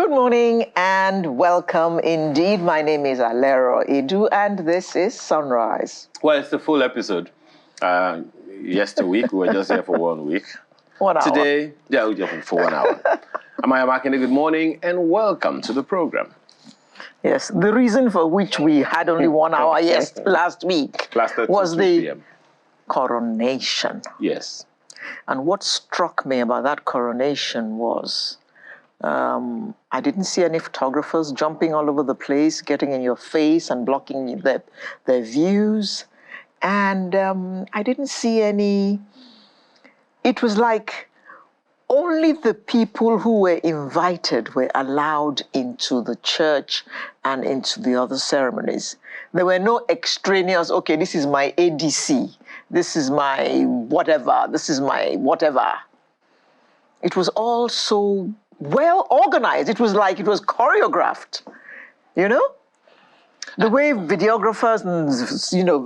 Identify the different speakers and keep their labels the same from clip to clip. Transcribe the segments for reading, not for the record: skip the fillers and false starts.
Speaker 1: Good morning and welcome indeed. My name is Alero Edu and this is Sunrise.
Speaker 2: Well, it's the full episode. Yesterday week, we were just here for 1 week.
Speaker 1: 1 hour.
Speaker 2: Today, yeah, we're just for 1 hour. Amaya Makinde, good morning and welcome to the program.
Speaker 1: Yes, the reason for which we had only 1 hour last week was the
Speaker 2: PM.
Speaker 1: coronation.
Speaker 2: Yes.
Speaker 1: And what struck me about that coronation was I didn't see any photographers jumping all over the place, getting in your face and blocking their views. And I didn't see any. It was like only the people who were invited were allowed into the church and into the other ceremonies. There were no extraneous, okay, this is my ADC, this is my whatever, this is my whatever. It was all so well organized. It was like it was choreographed, you know? The way videographers and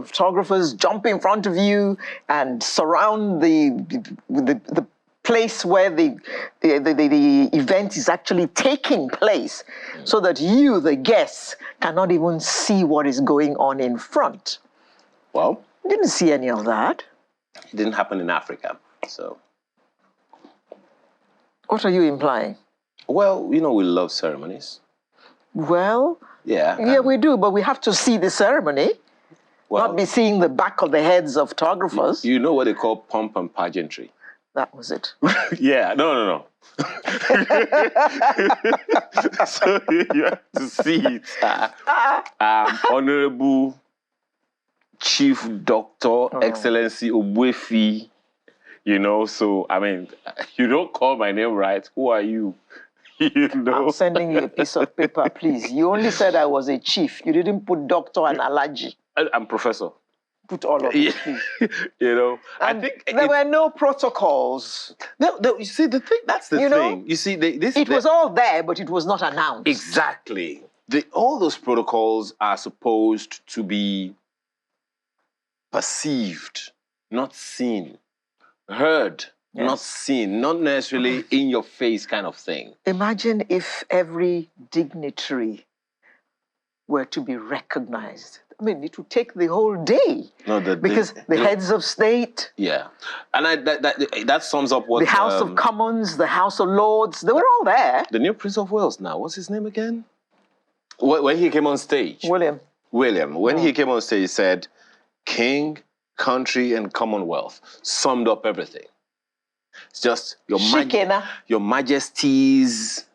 Speaker 1: photographers jump in front of you and surround the place where the event is actually taking place, so that you, the guests, cannot even see what is going on in front.
Speaker 2: Well,
Speaker 1: Didn't see any of that.
Speaker 2: it didn't happen in Africa, so.
Speaker 1: What are you implying?
Speaker 2: Well, we love ceremonies.
Speaker 1: Well,
Speaker 2: Yeah.
Speaker 1: we do, but we have to see the ceremony,
Speaker 2: Well,
Speaker 1: not be seeing the back of the heads of photographers.
Speaker 2: you know what they call pomp and pageantry.
Speaker 1: That was it.
Speaker 2: Yeah, no. So you have to see it. Honorable Chief Doctor Excellency Obwefi, so, I mean, you don't call my name right. Who are you?
Speaker 1: I'm sending you a piece of paper, please. You only said I was a chief. You didn't put doctor and allergy.
Speaker 2: I'm professor.
Speaker 1: Put all of it, please.
Speaker 2: I think
Speaker 1: there were no protocols.
Speaker 2: No, you see, that's the thing. You see,
Speaker 1: it was all there, but it was not announced.
Speaker 2: Exactly. All those protocols are supposed to be perceived, not seen, heard, not seen, not necessarily in your face kind of thing.
Speaker 1: Imagine if every dignitary were to be recognized. I mean, it would take the whole day. Because the heads of state.
Speaker 2: Yeah. And that sums up what...
Speaker 1: The House of Commons, the House of Lords, they were all there.
Speaker 2: The new Prince of Wales now, what's his name again? When he came on stage.
Speaker 1: William.
Speaker 2: When he came on stage, he said, King, country, and Commonwealth. Summed up everything. It's just your Majesties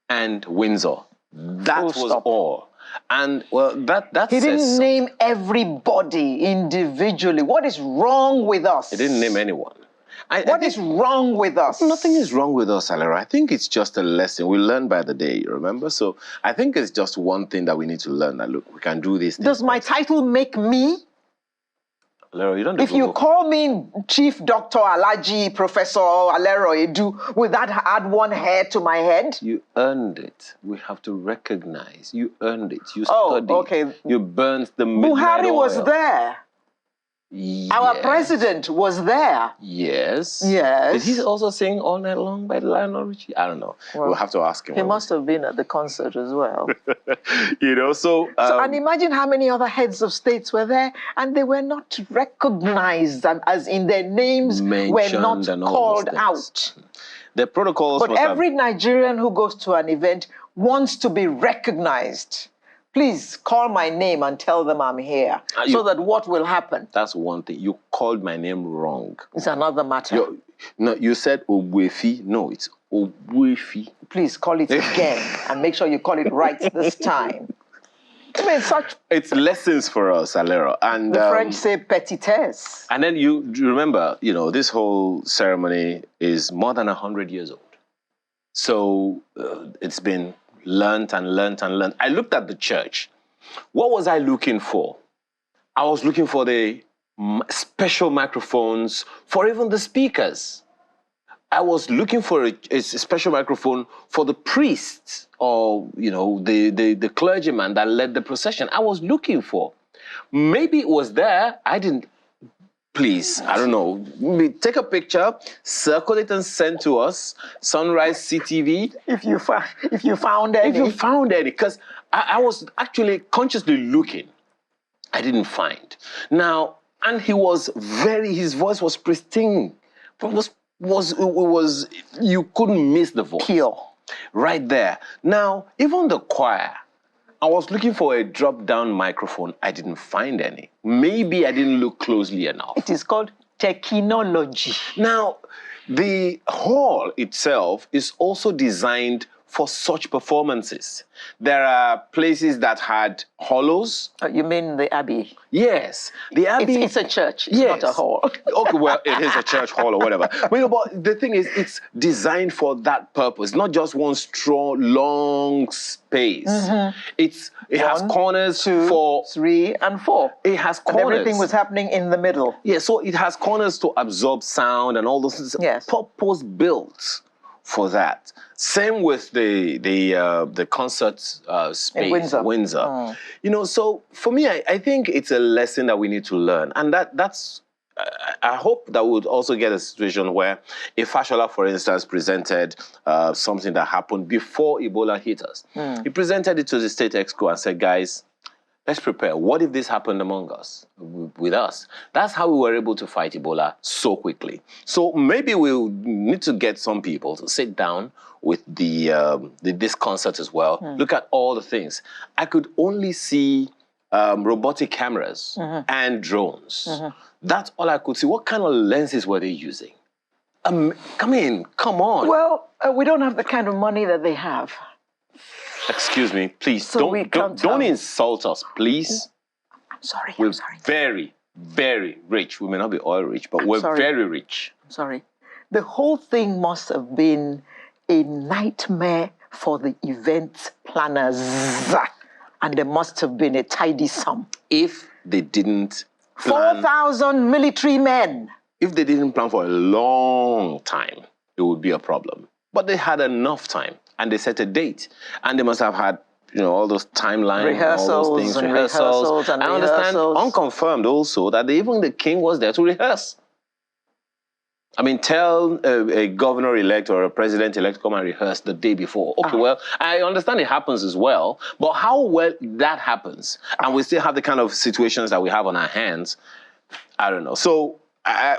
Speaker 2: and Windsor. That was all. And well, that
Speaker 1: he didn't name everybody individually. What is wrong with us?
Speaker 2: He didn't name anyone.
Speaker 1: What is wrong with us?
Speaker 2: Nothing is wrong with us, Alera. I think it's just a lesson. We learn by the day, you remember? So I think it's just one thing that we need to learn. That, look, we can do this.
Speaker 1: Does my title make me?
Speaker 2: Alera, you don't.
Speaker 1: If you call me Chief Doctor Alaji Professor Alero Edu, will that add one hair to my head?
Speaker 2: You earned it. We have to recognize. You earned it. You studied.
Speaker 1: Okay.
Speaker 2: You burned the midnight
Speaker 1: Buhari
Speaker 2: oil.
Speaker 1: was there.
Speaker 2: Yes.
Speaker 1: Our president was there.
Speaker 2: Yes.
Speaker 1: Yes.
Speaker 2: Did he also sing All Night Long by Lionel Richie? I don't know. We'll have to ask him.
Speaker 1: He must have been at the concert as well.
Speaker 2: So
Speaker 1: and imagine how many other heads of states were there, and they were not recognized, as in their names were not called out.
Speaker 2: The protocols.
Speaker 1: But every Nigerian who goes to an event wants to be recognized. Please call my name and tell them I'm here, so that what will happen?
Speaker 2: That's one thing. You called my name wrong.
Speaker 1: It's another matter.
Speaker 2: You said Obwefi. No, it's Obwefi.
Speaker 1: Please call it again and make sure you call it right this time. I mean,
Speaker 2: it's lessons for us, Alero. And
Speaker 1: the French say petitesse.
Speaker 2: And then you remember, this whole ceremony is more than 100 years old. So it's been learned and learned and learned. I looked at the church. What was I looking for? I was looking for the special microphones for even the speakers. I was looking for a special microphone for the priests or, the clergyman that led the procession. I was looking for. Maybe it was there. I didn't please, I don't know, maybe take a picture, circle it and send to us, Sunrise CTV.
Speaker 1: If you found any.
Speaker 2: If you found any, because I was actually consciously looking. I didn't find. Now, and his voice was pristine. It was, you couldn't miss the voice.
Speaker 1: Pure.
Speaker 2: Right there. Now, even the choir, I was looking for a drop-down microphone. I didn't find any. Maybe I didn't look closely enough.
Speaker 1: It is called technology.
Speaker 2: Now, the hall itself is also designed for such performances. There are places that had hollows.
Speaker 1: You mean the Abbey?
Speaker 2: Yes. The Abbey.
Speaker 1: It's a church. It's
Speaker 2: yes.
Speaker 1: not a hall.
Speaker 2: Okay, well, it is a church hall or whatever. But the thing is, it's designed for that purpose, not just one strong, long space. Mm-hmm. It has corners
Speaker 1: 2,
Speaker 2: for
Speaker 1: 3, and 4.
Speaker 2: It has corners.
Speaker 1: And everything was happening in the middle.
Speaker 2: Yeah, so it has corners to absorb sound and all those things.
Speaker 1: Yes.
Speaker 2: Purpose built for that. Same with the concert space,
Speaker 1: in Windsor.
Speaker 2: So for me, I think it's a lesson that we need to learn, and that's. I hope that we would also get a situation where if Fashola, for instance, presented something that happened before Ebola hit us, he presented it to the state exco and said, guys, let's prepare. What if this happened among us, with us? That's how we were able to fight Ebola so quickly. So maybe we'll need to get some people to sit down with this concert as well. Look at all the things. I could only see robotic cameras and drones. That's all I could see. What kind of lenses were they using? Come on.
Speaker 1: Well, we don't have the kind of money that they have.
Speaker 2: Excuse me, please.
Speaker 1: So
Speaker 2: don't insult us, please.
Speaker 1: I'm sorry.
Speaker 2: We're very, very rich. We may not be oil rich, but we're very rich.
Speaker 1: I'm sorry. The whole thing must have been a nightmare for the event planners. And there must have been a tidy sum.
Speaker 2: If they didn't plan...
Speaker 1: 4,000 military men.
Speaker 2: If they didn't plan for a long time, it would be a problem. But they had enough time. And they set a date. And they must have had, all those timelines,
Speaker 1: rehearsals,
Speaker 2: all those things, rehearsals.
Speaker 1: And
Speaker 2: I understand, unconfirmed also, that even the king was there to rehearse. I mean, tell a governor-elect or a president-elect to come and rehearse the day before. Okay, well, I understand it happens as well, but how well that happens, and we still have the kind of situations that we have on our hands, I don't know. So,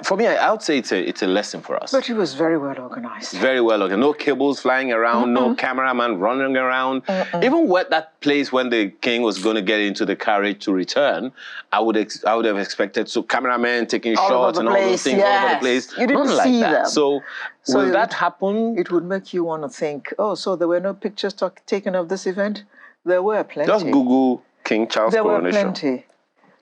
Speaker 2: for me, I would say it's a lesson for us.
Speaker 1: But it was very well organized.
Speaker 2: Very well organized. No cables flying around, no cameraman running around. Even at that place when the king was going to get into the carriage to return, I would have expected cameramen taking shots and all those things all over the place.
Speaker 1: You didn't see them.
Speaker 2: So will that happen?
Speaker 1: It would make you want to think, so there were no pictures taken of this event? There were plenty.
Speaker 2: Just Google King Charles coronation.
Speaker 1: There were plenty.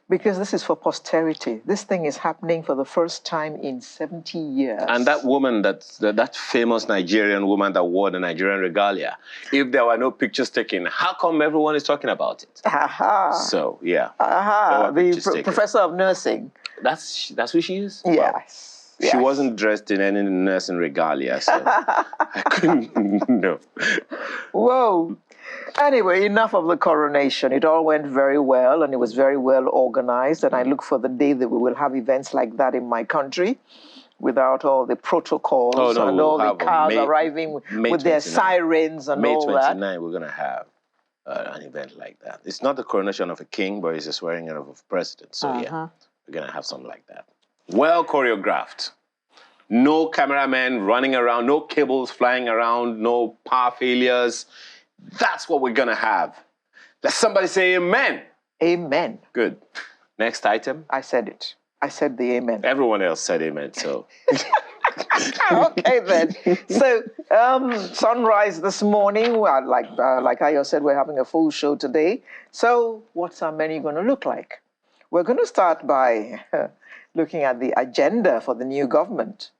Speaker 1: Because this is for posterity. This thing is happening for the first time in 70 years.
Speaker 2: And that woman, that famous Nigerian woman that wore the Nigerian regalia, if there were no pictures taken, how come everyone is talking about it? So, yeah.
Speaker 1: The professor of nursing.
Speaker 2: That's who she is?
Speaker 1: Yes.
Speaker 2: Well, she wasn't dressed in any nursing regalia, so I couldn't know.
Speaker 1: Whoa. Anyway, enough of the coronation. It all went very well, and it was very well organized. And I look for the day that we will have events like that in my country, without all the protocols and all the cars arriving with their sirens and all that.
Speaker 2: May 29, we're going to have an event like that. It's not the coronation of a king, but it's the swearing in of a president. So, yeah, we're going to have something like that. Well choreographed. No cameramen running around, no cables flying around, no power failures. That's what we're going to have. Let somebody say amen.
Speaker 1: Amen.
Speaker 2: Good. Next item.
Speaker 1: I said it. I said the amen.
Speaker 2: Everyone else said amen, so.
Speaker 1: Okay, then. So, sunrise this morning, like Ayo said, we're having a full show today. So, what's our menu going to look like? We're going to start by looking at the agenda for the new government.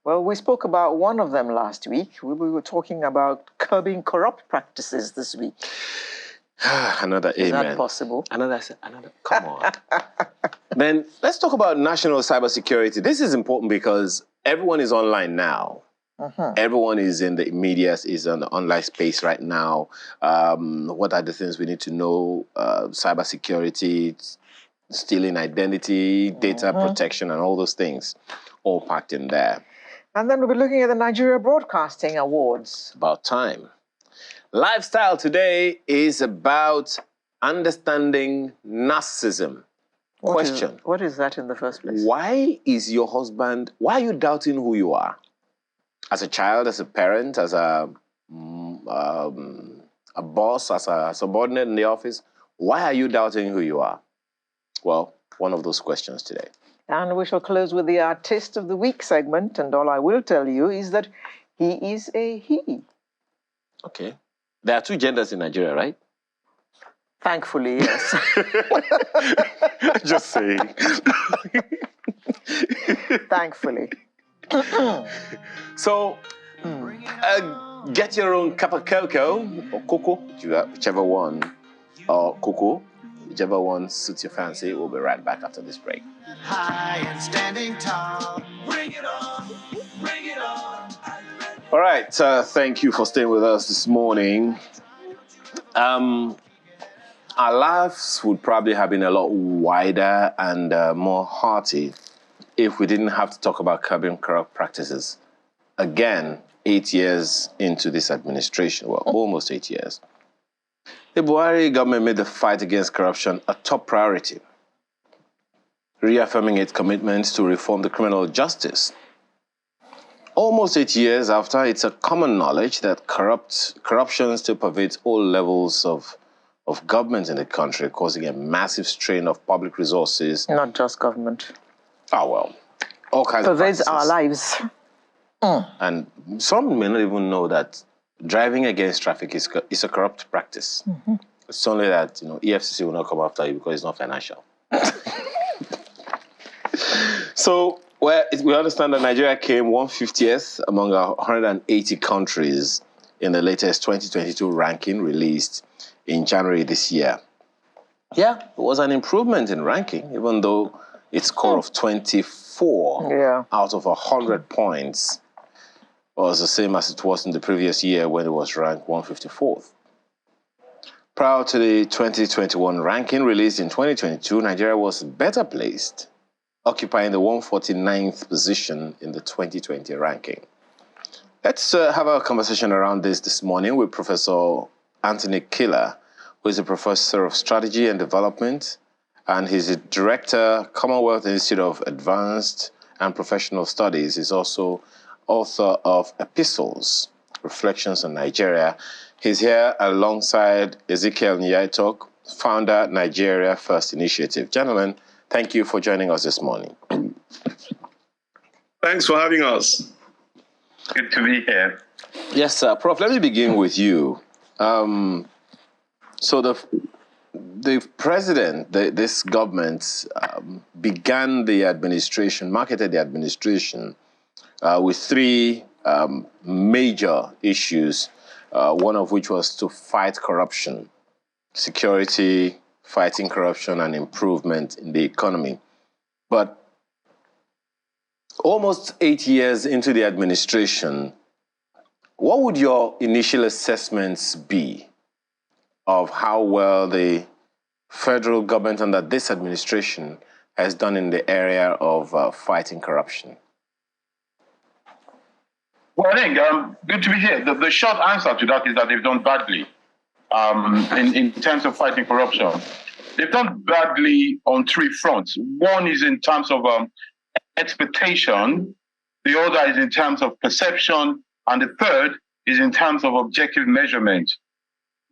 Speaker 1: Well, we spoke about one of them last week. We were talking about curbing corrupt practices this week.
Speaker 2: Another amen.
Speaker 1: Is that possible?
Speaker 2: Another, come on. Then let's talk about national cybersecurity. This is important because everyone is online now. Everyone is in the media, is on the online space right now. What are the things we need to know? Cybersecurity, stealing identity, data protection, and all those things, all packed in there.
Speaker 1: And then we'll be looking at the Nigeria Broadcasting Awards.
Speaker 2: About time. Lifestyle today is about understanding narcissism. Question.
Speaker 1: What is that in the first place?
Speaker 2: Why are you doubting who you are? As a child, as a parent, as a boss, as a subordinate in the office, why are you doubting who you are? Well, one of those questions today.
Speaker 1: And we shall close with the Artist of the Week segment, and all I will tell you is that he is a he.
Speaker 2: Okay. There are two genders in Nigeria, right?
Speaker 1: Thankfully, yes.
Speaker 2: Just saying.
Speaker 1: Thankfully.
Speaker 2: So, get your own cup of cocoa or cocoa, whichever one, or cocoa, whichever one suits your fancy. We'll be right back after this break.
Speaker 3: High and standing tall. Bring it on, bring it on.
Speaker 2: All right, thank you for staying with us this morning. Our lives would probably have been a lot wider and more hearty if we didn't have to talk about curbing corrupt practices. Again, 8 years into this administration, well, almost 8 years. The Buhari government made the fight against corruption a top priority, reaffirming its commitment to reform the criminal justice. Almost 8 years after, it's a common knowledge that corruption still pervades all levels of government in the country, causing a massive strain of public resources.
Speaker 1: Not just government.
Speaker 2: Oh, well, all kinds of
Speaker 1: pervades
Speaker 2: practices.
Speaker 1: our lives.
Speaker 2: And some may not even know that driving against traffic is a corrupt practice. It's only that, EFCC will not come after you because it's not financial. So, we understand that Nigeria came 150th among 180 countries in the latest 2022 ranking released in January this year. Yeah, it was an improvement in ranking, even though its score of 24 out of 100 points was the same as it was in the previous year when it was ranked 154th. Prior to the 2021 ranking released in 2022, Nigeria was better placed, occupying the 149th position in the 2020 ranking. Let's have a conversation around this morning with Professor Anthony Killer, who is a professor of strategy and development, and he's a director, Commonwealth Institute of Advanced and Professional Studies. He's also author of Epistles, Reflections on Nigeria. He's here alongside Ezekiel Nyaitok, founder, Nigeria First Initiative. Gentlemen, thank you for joining us this morning.
Speaker 4: Thanks for having us. Good to be here.
Speaker 2: Yes, sir. Prof, let me begin with you. So the president, this government, began the administration, marketed the administration with three major issues, one of which was to fight corruption, security, fighting corruption, and improvement in the economy. But almost 8 years into the administration, what would your initial assessments be of how well the federal government under this administration has done in the area of fighting corruption?
Speaker 4: Well, I think good to be here. The short answer to that is that they've done badly in terms of fighting corruption. They've done badly on three fronts. One is in terms of expectation, the other is in terms of perception, and the third is in terms of objective measurement.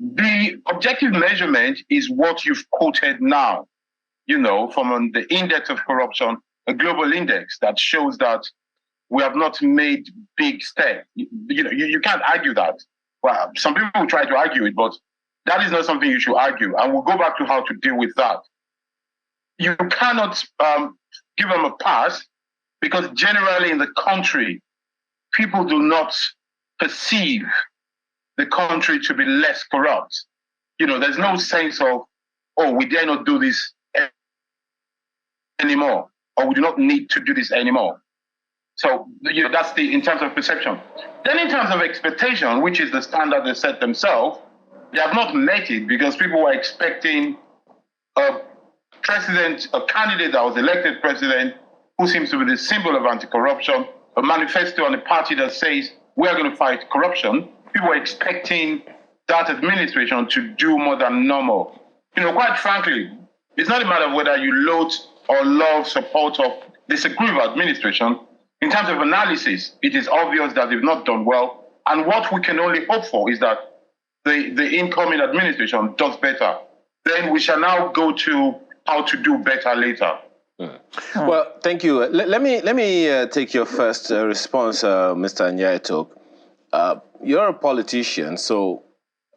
Speaker 4: The objective measurement is what you've quoted now, from the index of corruption, a global index that shows that we have not made big steps. You can't argue that. Well, some people will try to argue it, but that is not something you should argue. And we'll go back to how to deal with that. You cannot give them a pass because generally in the country, people do not perceive the country to be less corrupt. There's no sense of, we dare not do this anymore, or we do not need to do this anymore. So that's in terms of perception. Then in terms of expectation, which is the standard they set themselves, they have not met it because people were expecting a a candidate that was elected president, who seems to be the symbol of anti-corruption, a manifesto on a party that says, we are going to fight corruption. People are expecting that administration to do more than normal. Quite frankly, it's not a matter of whether you loathe or love, support, or disagree with administration. In terms of analysis, it is obvious that they've not done well. And what we can only hope for is that the incoming administration does better. Then we shall now go to how to do better later.
Speaker 2: Well, thank you. Let me take your first response, Mr. Nyaitok. You're a politician,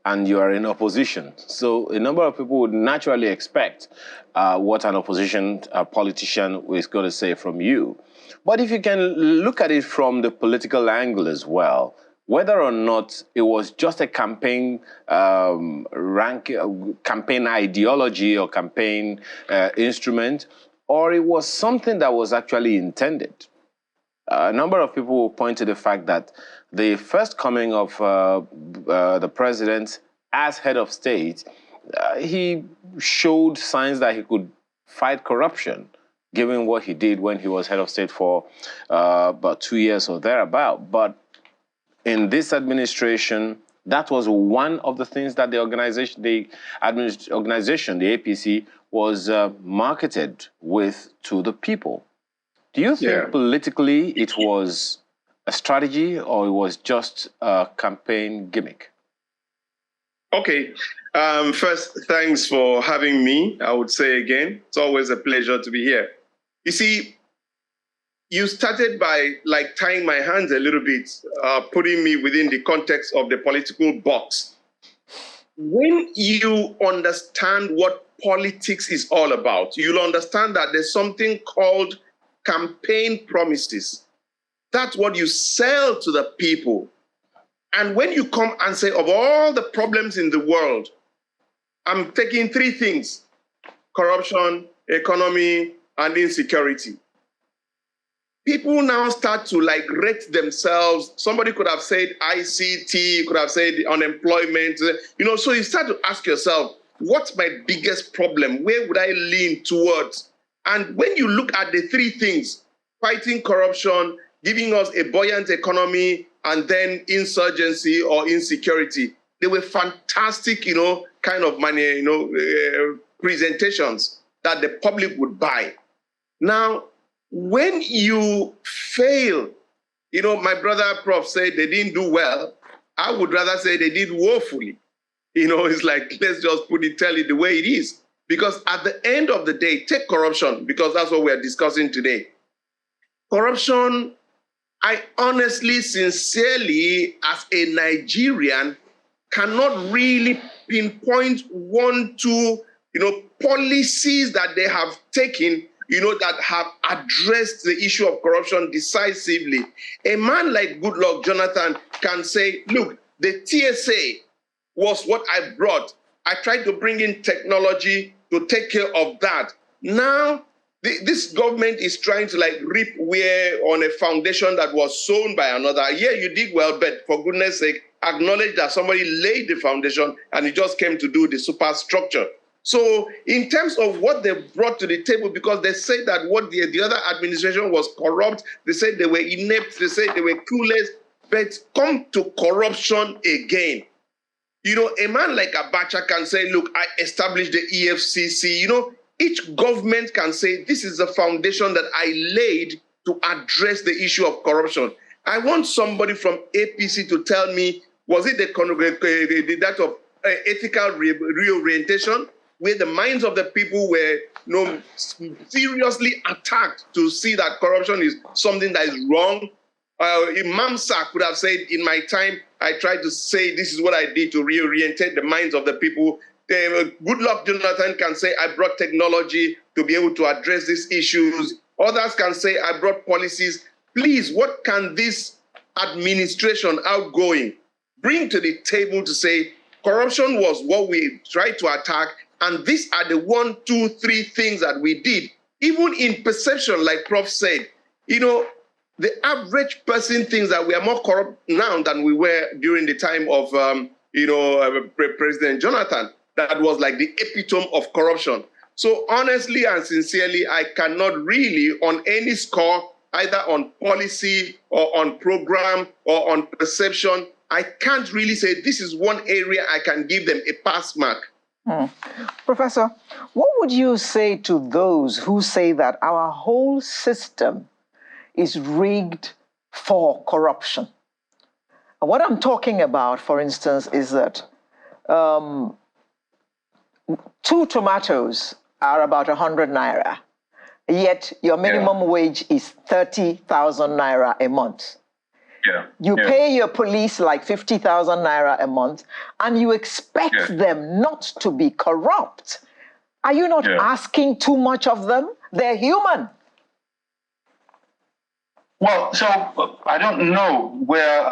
Speaker 2: and you are in opposition. So a number of people would naturally expect what an opposition politician is going to say from you. But if you can look at it from the political angle as well, whether or not it was just a campaign campaign ideology or campaign instrument, or it was something that was actually intended. A number of people will point to the fact that the first coming of the president as head of state, he showed signs that he could fight corruption, given what he did when he was head of state for about 2 years or thereabout. But in this administration, that was one of the things that the organization, the APC, was marketed with to the people. Do you think politically it was a strategy or it was just a campaign gimmick?
Speaker 5: Okay. First, thanks for having me. I would say again, it's always a pleasure to be here. You see, you started by tying my hands a little bit, putting me within the context of the political box. When you understand what politics is all about, you'll understand that there's something called campaign promises. That's what you sell to the people. And when you come and say, of all the problems in the world, I'm taking 3 things: corruption, economy, and insecurity. People now start to rate themselves. Somebody could have said ICT, could have said unemployment, so you start to ask yourself, what's my biggest problem? Where would I lean towards? And when you look at the 3 things, fighting corruption, giving us a buoyant economy, and then insurgency or insecurity, they were fantastic, kind of money, presentations that the public would buy. Now, when you fail, my brother Prof said they didn't do well. I would rather say they did woefully. It's let's just tell it the way it is. Because at the end of the day, take corruption, because that's what we're discussing today. Corruption, I honestly, sincerely, as a Nigerian, cannot really pinpoint 1, 2, policies that they have taken, that have addressed the issue of corruption decisively. A man like Goodluck Jonathan can say, look, the TSA was what I brought. I tried to bring in technology to take care of that. Now, this government is trying to reap where on a foundation that was sown by another. Yeah, you did well, but for goodness sake, acknowledge that somebody laid the foundation and it just came to do the superstructure. So in terms of what they brought to the table, because they said that what the other administration was corrupt, they said they were inept, they said they were clueless, but come to corruption again. A man like Abacha can say, look, I established the EFCC. Each government can say, this is the foundation that I laid to address the issue of corruption. I want somebody from APC to tell me, was it that of ethical reorientation, where the minds of the people were seriously attacked to see that corruption is something that is wrong? Imam Sak could have said, in my time, I tried to say this is what I did to reorientate the minds of the people. Goodluck Jonathan can say, I brought technology to be able to address these issues. Others can say, I brought policies. Please, what can this administration outgoing bring to the table to say, corruption was what we tried to attack, and these are the 1, 2, 3 things that we did. Even in perception, like Prof said, the average person thinks that we are more corrupt now than we were during the time of, President Jonathan. That was the epitome of corruption. So honestly and sincerely, I cannot really, on any score, either on policy or on program or on perception, I can't really say this is one area I can give them a pass mark.
Speaker 1: Professor, what would you say to those who say that our whole system is rigged for corruption? And what I'm talking about, for instance, is that 2 tomatoes are about 100 naira, yet your minimum wage is 30,000 naira a month. You pay your police like 50,000 naira a month, and you expect them not to be corrupt. Are you not asking too much of them? They're human.
Speaker 4: Well, so I don't know where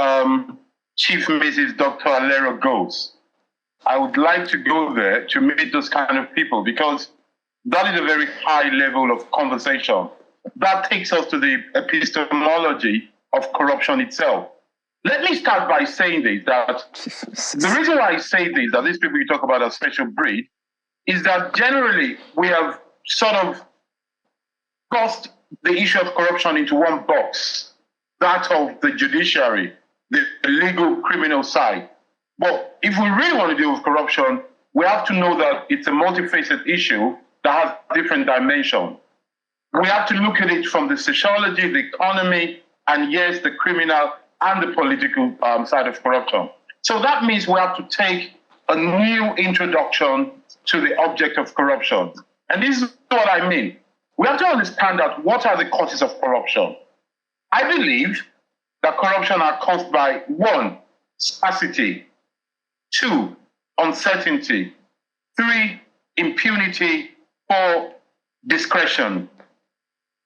Speaker 4: Chief Mrs. Dr. Alero goes. I would like to go there to meet those kind of people, because that is a very high level of conversation. That takes us to the epistemology of corruption itself. Let me start by saying this, that the reason why I say this, that these people you talk about as special breed, is that generally we have sort of tossed the issue of corruption into one box, that of the judiciary, the legal criminal side. But if we really want to deal with corruption, we have to know that it's a multifaceted issue that has different dimensions. We have to look at it from the sociology, the economy, and yes, the criminal and the political side of corruption. So that means we have to take a new introduction to the object of corruption. And this is what I mean. We have to understand that what are the causes of corruption? I believe that corruption are caused by 1, scarcity, 2, uncertainty, 3, impunity, 4, discretion.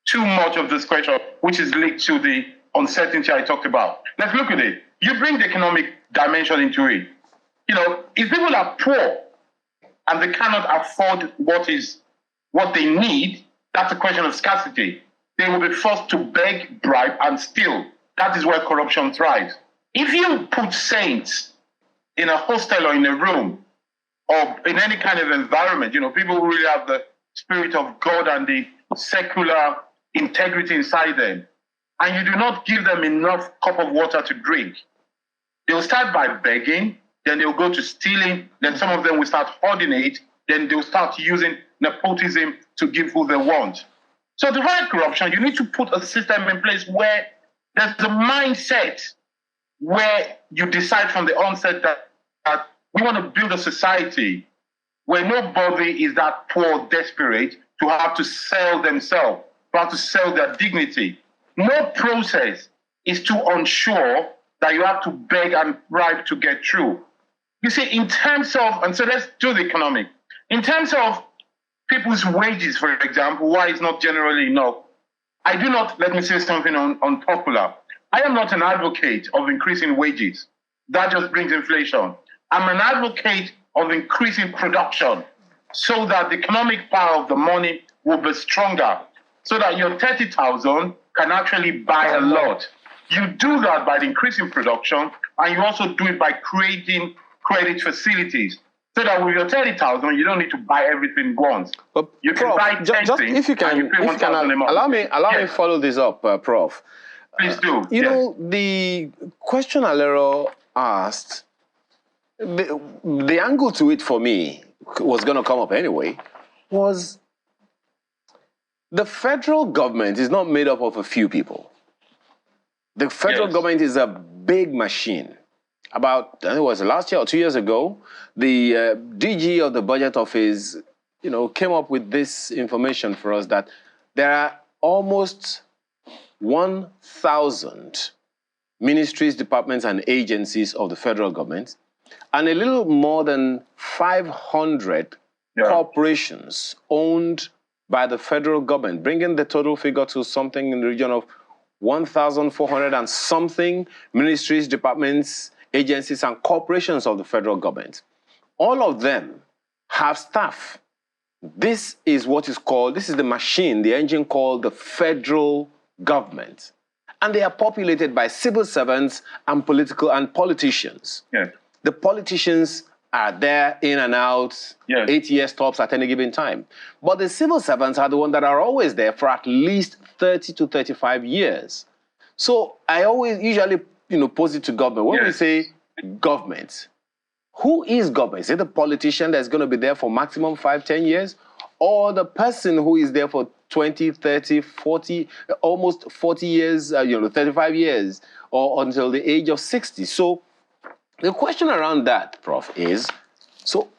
Speaker 4: Too much of discretion, which is linked to the uncertainty I talked about. Let's look at it. You bring the economic dimension into it. You know, if people are poor and they cannot afford what they need, that's a question of scarcity. They will be forced to beg, bribe, and steal. That is where corruption thrives. If you put saints in a hostel or in a room or in any kind of environment, you know, people who really have the spirit of God and the secular integrity inside them, and you do not give them enough cup of water to drink, they'll start by begging, then they'll go to stealing, then some of them will start hoarding it, then they'll start using nepotism to give who they want. So to fight corruption, you need to put a system in place where there's a mindset where you decide from the onset that we want to build a society where nobody is that poor, desperate to have to sell themselves, to have to sell their dignity. No process is too unsure that you have to beg and bribe to get through. You see, in terms of, and so let's do the economic. In terms of people's wages, for example, why it's not generally enough, I do not, let me say something unpopular. I am not an advocate of increasing wages. That just brings inflation. I'm an advocate of increasing production so that the economic power of the money will be stronger, so that your 30,000 can actually buy a lot. You do that by increasing production, and you also do it by creating credit facilities, so that with your 30,000, you don't need to buy everything once.
Speaker 2: But
Speaker 4: you
Speaker 2: Prof,
Speaker 4: can buy 10
Speaker 2: just
Speaker 4: things,
Speaker 2: if you can,
Speaker 4: and you pay 1,000 a month.
Speaker 2: allow me follow this up, Prof.
Speaker 4: Please do.
Speaker 2: You know, the question Alero asked, the angle to it for me was going to come up anyway, was the federal government is not made up of a few people. The federal government is a big machine. About, I think it was last year or 2 years ago, the DG of the budget office, you know, came up with this information for us that there are almost 1,000 ministries, departments, and agencies of the federal government, and a little more than 500 corporations owned by the federal government, bringing the total figure to something in the region of 1,400 and something ministries, departments, agencies, and corporations of the federal government. All of them have staff. This is what is called, this is the machine, the engine called the federal government. And they are populated by civil servants and politicians. The politicians are there in and out,
Speaker 4: Yes.
Speaker 2: 8 year stops at any given time. But the civil servants are the ones that are always there for at least 30 to 35 years. So I always usually, pose it to government. When we say government, who is government? Is it the politician that's going to be there for maximum 5-10 years? Or the person who is there for 20, 30, 40, almost 40 years, 35 years, or until the age of 60? So the question around that, Prof, is, so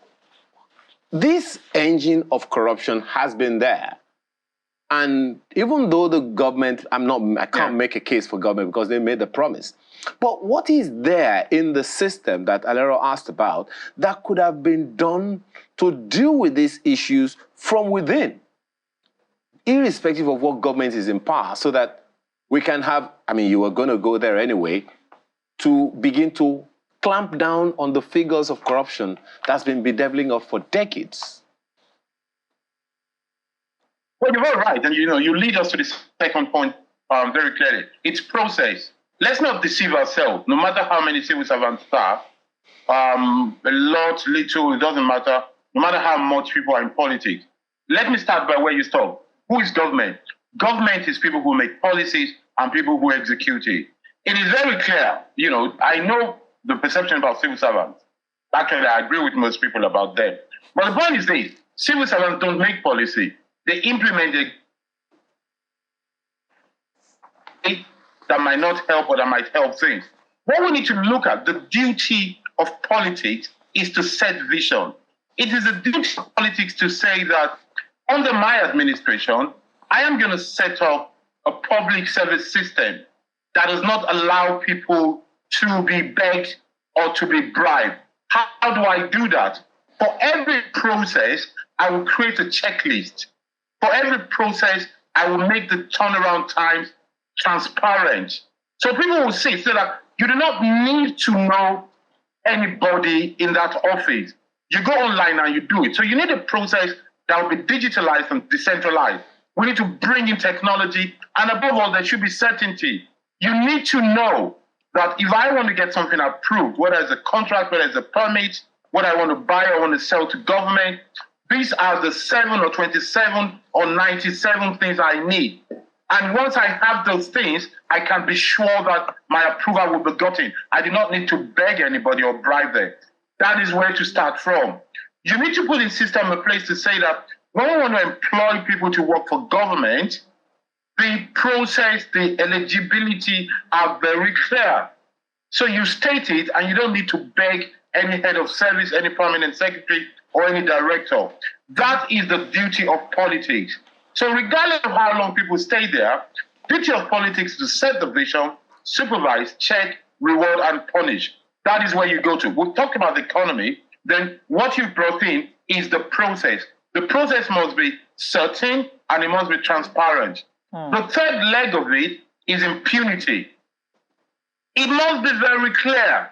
Speaker 2: this engine of corruption has been there. And even though the government, I can't make a case for government because they made the promise. But what is there in the system that Alero asked about that could have been done to deal with these issues from within, irrespective of what government is in power, so that we can have, you were going to go there anyway, to begin to clamp down on the figures of corruption that's been bedeviling us for decades?
Speaker 4: Well, you're all right. And, you lead us to the second point very clearly. It's process. Let's not deceive ourselves. No matter how many civil servants are, a lot, little, it doesn't matter. No matter how much people are in politics. Let me start by where you stop. Who is government? Government is people who make policies and people who execute it. It is very clear. I know the perception about civil servants. Actually, I agree with most people about them. But the point is this. Civil servants don't make policy. They implement it that might not help or that might help things. What we need to look at, the duty of politics is to set vision. It is a duty of politics to say that under my administration, I am going to set up a public service system that does not allow people to be begged or to be bribed. How do I do that? For every process, I will create a checklist. For every process, I will make the turnaround times transparent. So people will see so that you do not need to know anybody in that office. You go online and you do it. So you need a process that will be digitalized and decentralized. We need to bring in technology, and above all, there should be certainty. You need to know that if I want to get something approved, whether it's a contract, whether it's a permit, what I want to buy or want to sell to government, these are the 7 or 27 or 97 things I need. And once I have those things, I can be sure that my approval will be gotten. I do not need to beg anybody or bribe them. That is where to start from. You need to put in system a place to say that when we want to employ people to work for government, the process, the eligibility are very clear. So you state it and you don't need to beg any head of service, any permanent secretary, or any director. That is the duty of politics. So regardless of how long people stay there, duty of politics is to set the vision, supervise, check, reward, and punish. That is where you go to. We'll talk about the economy. Then what you brought in is the process. The process must be certain and it must be transparent. The third leg of it is impunity. It must be very clear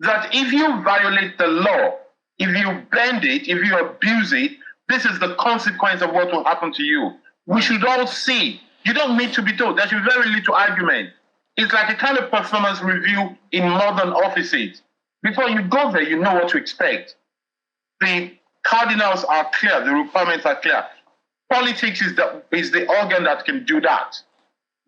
Speaker 4: that if you violate the law, if you bend it, if you abuse it, this is the consequence of what will happen to you. We should all see. You don't need to be told. There should be very little argument. It's like a kind of performance review in modern offices. Before you go there, you know what to expect. The cardinals are clear. The requirements are clear. Politics is the organ that can do that.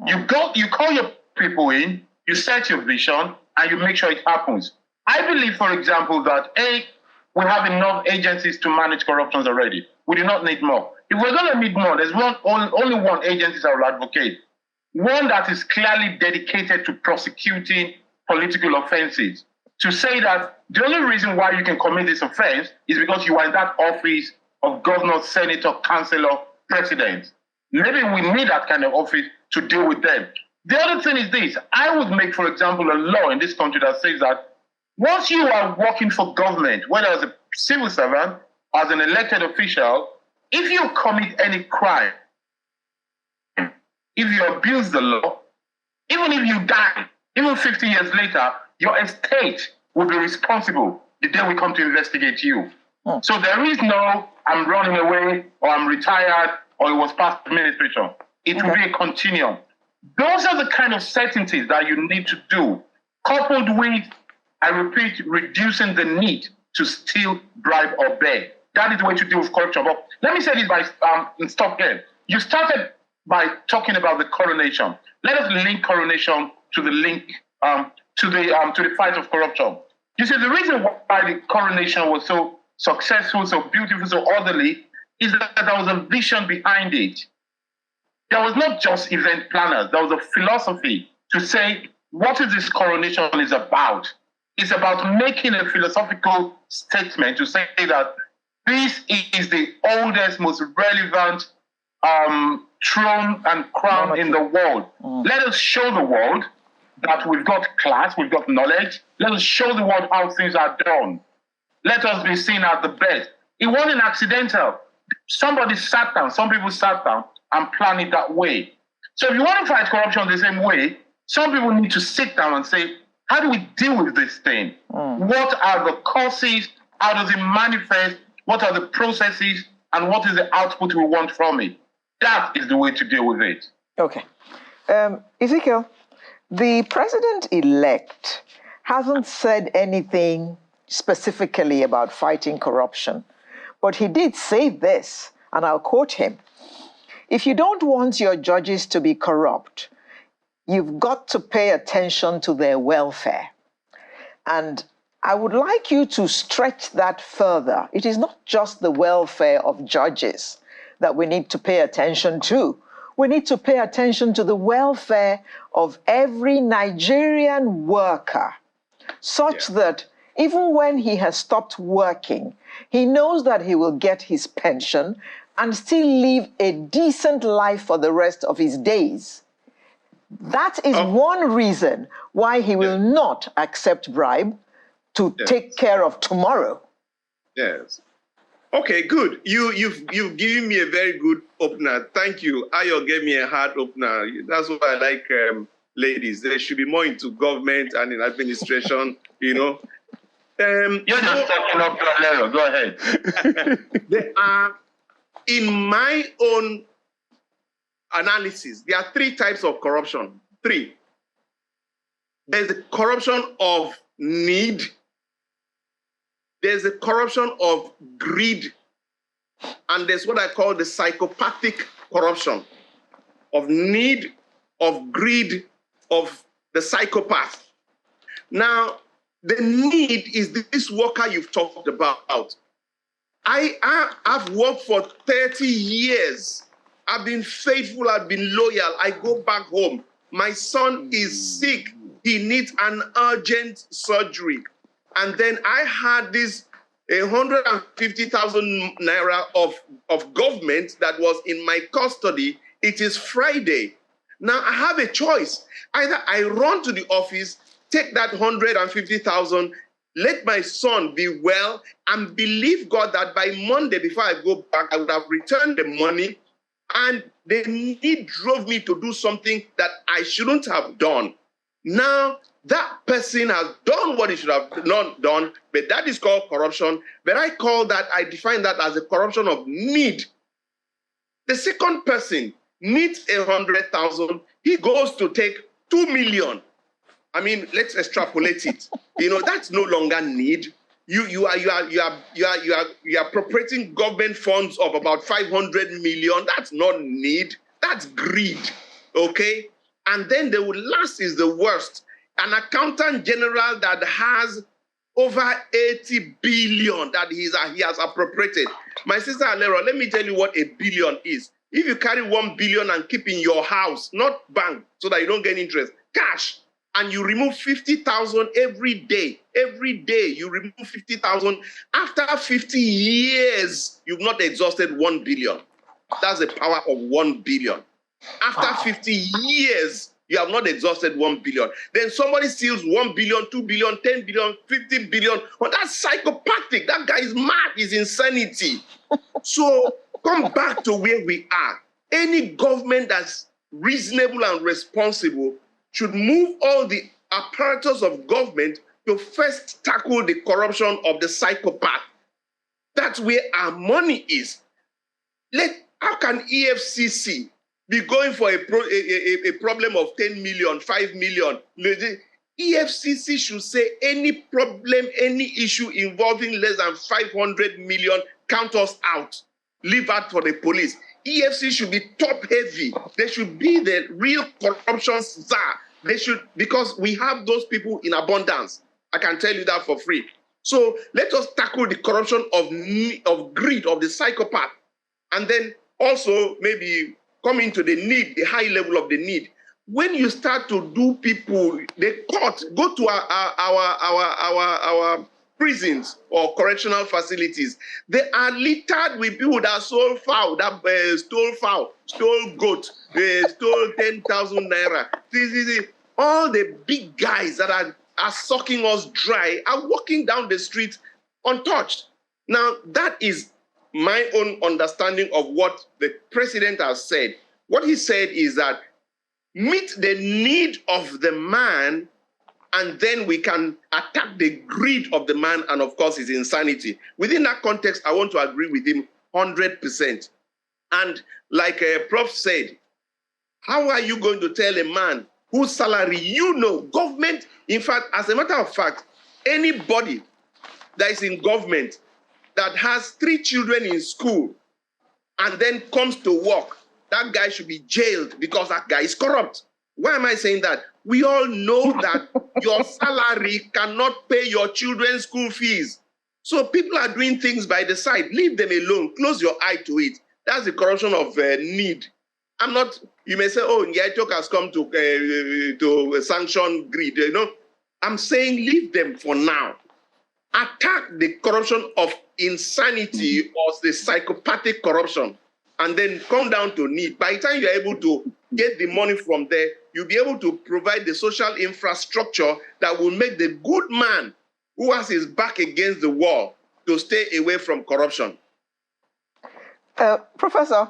Speaker 4: You call your people in, you set your vision, and you make sure it happens. I believe, for example, that we have enough agencies to manage corruptions already. We do not need more. If we're going to need more, there's only one agency I will advocate. One that is clearly dedicated to prosecuting political offenses. To say that the only reason why you can commit this offense is because you are in that office of governor, senator, councillor, president. Maybe we need that kind of office to deal with them. The other thing is this. I would make, for example, a law in this country that says that once you are working for government, whether as a civil servant, as an elected official, if you commit any crime, if you abuse the law, even if you die, even 50 years later, your estate will be responsible the day we come to investigate you. So there is no, I'm running away, or I'm retired, or it was past administration. It will be a continuum. Those are the kind of certainties that you need to do, coupled with, I repeat, reducing the need to steal, bribe, or beg. That is the way to deal with corruption. But let me say this by stop here. You started by talking about the coronation. Let us link coronation to the to the fight of corruption. You see, the reason why the coronation was so successful, so beautiful, so orderly, is that there was a vision behind it. There was not just event planners. There was a philosophy to say, what is this coronation is about? It's about making a philosophical statement to say that this is the oldest, most relevant throne and crown in the world. Let us show the world that we've got class, we've got knowledge. Let us show the world how things are done. Let us be seen as the best. It wasn't accidental. Somebody sat down, some people sat down and planned it that way. So if you want to fight corruption the same way, some people need to sit down and say, how do we deal with this thing? What are the causes? How does it manifest? What are the processes? And what is the output we want from it? That is the way to deal with it.
Speaker 1: Okay. Ezekiel, the president-elect hasn't said anything specifically about fighting corruption, but he did say this, and I'll quote him. If you don't want your judges to be corrupt, you've got to pay attention to their welfare. And I would like you to stretch that further. It is not just the welfare of judges that we need to pay attention to. We need to pay attention to the welfare of every Nigerian worker, such that even when he has stopped working, he knows that he will get his pension and still live a decent life for the rest of his days. That is one reason why he will not accept bribe to take care of tomorrow.
Speaker 5: Yes. Okay, good. You've given me a very good opener. Thank you. Ayo gave me a hard opener. That's what I like, ladies. They should be more into government and in administration, you know.
Speaker 4: You're just talking up your level. Go ahead.
Speaker 5: There are, in my own analysis, there are three types of corruption. Three. There's the corruption of need. There's the corruption of greed. And there's what I call the psychopathic corruption of need, of greed, of the psychopath. Now, the need is this worker you've talked about. I've worked for 30 years. I've been faithful, I've been loyal. I go back home. My son is sick. He needs an urgent surgery. And then I had this 150,000 naira of government that was in my custody. It is Friday. Now I have a choice. Either I run to the office, take that 150,000, let my son be well, and believe God that by Monday, before I go back, I would have returned the money. And the need drove me to do something that I shouldn't have done. Now, that person has done what he should have not done, but that is called corruption. But I define that as a corruption of need. The second person needs 100,000. He goes to take 2 million. I mean, let's extrapolate it. You know, that's no longer need. You are appropriating government funds of about 500 million. That's not need. That's greed. Okay? And then the last is the worst. An accountant general that has over 80 billion that he has appropriated. My sister Alero, let me tell you what a billion is. If you carry 1 billion and keep in your house, not bank, so that you don't get interest, cash, and you remove 50,000 every day you remove 50,000. After 50 years, you've not exhausted 1 billion. That's the power of 1 billion. After 50 years, you have not exhausted 1 billion. Then somebody steals 1 billion, 2 billion, 10 billion, 15 billion. Well, that's psychopathic. That guy is mad. It's insanity. So come back to where we are. Any government that's reasonable and responsible should move all the apparatus of government to first tackle the corruption of the psychopath. That's where our money is. How can EFCC be going for a problem of 10 million, 5 million? EFCC should say any problem, any issue involving less than 500 million, count us out. Leave that for the police. EFCC should be top heavy. They should be the real corruption czar. They should, because we have those people in abundance. I can tell you that for free. So let us tackle the corruption of greed, of the psychopath. And then also maybe come into the need, the high level of the need. When you start to do people, the court, go to our prisons or correctional facilities. They are littered with people that sold fowl, that stole fowl, stole goat, stole 10,000 naira. All the big guys that are sucking us dry are walking down the street untouched. Now, that is my own understanding of what the president has said. What he said is that meet the need of the man, and then we can attack the greed of the man and, of course, his insanity. Within that context, I want to agree with him 100%. And like Prof said, how are you going to tell a man whose salary government, in fact, as a matter of fact, anybody that is in government that has 3 children in school and then comes to work, that guy should be jailed because that guy is corrupt. Why am I saying that? We all know that your salary cannot pay your children's school fees. So people are doing things by the side. Leave them alone. Close your eye to it. That's the corruption of need. I'm not, you may say, oh, Nyaitok has come to sanction greed. I'm saying leave them for now. Attack the corruption of insanity or the psychopathic corruption, and then come down to need. By the time you're able to get the money from there, you'll be able to provide the social infrastructure that will make the good man who has his back against the wall to stay away from corruption.
Speaker 1: Professor,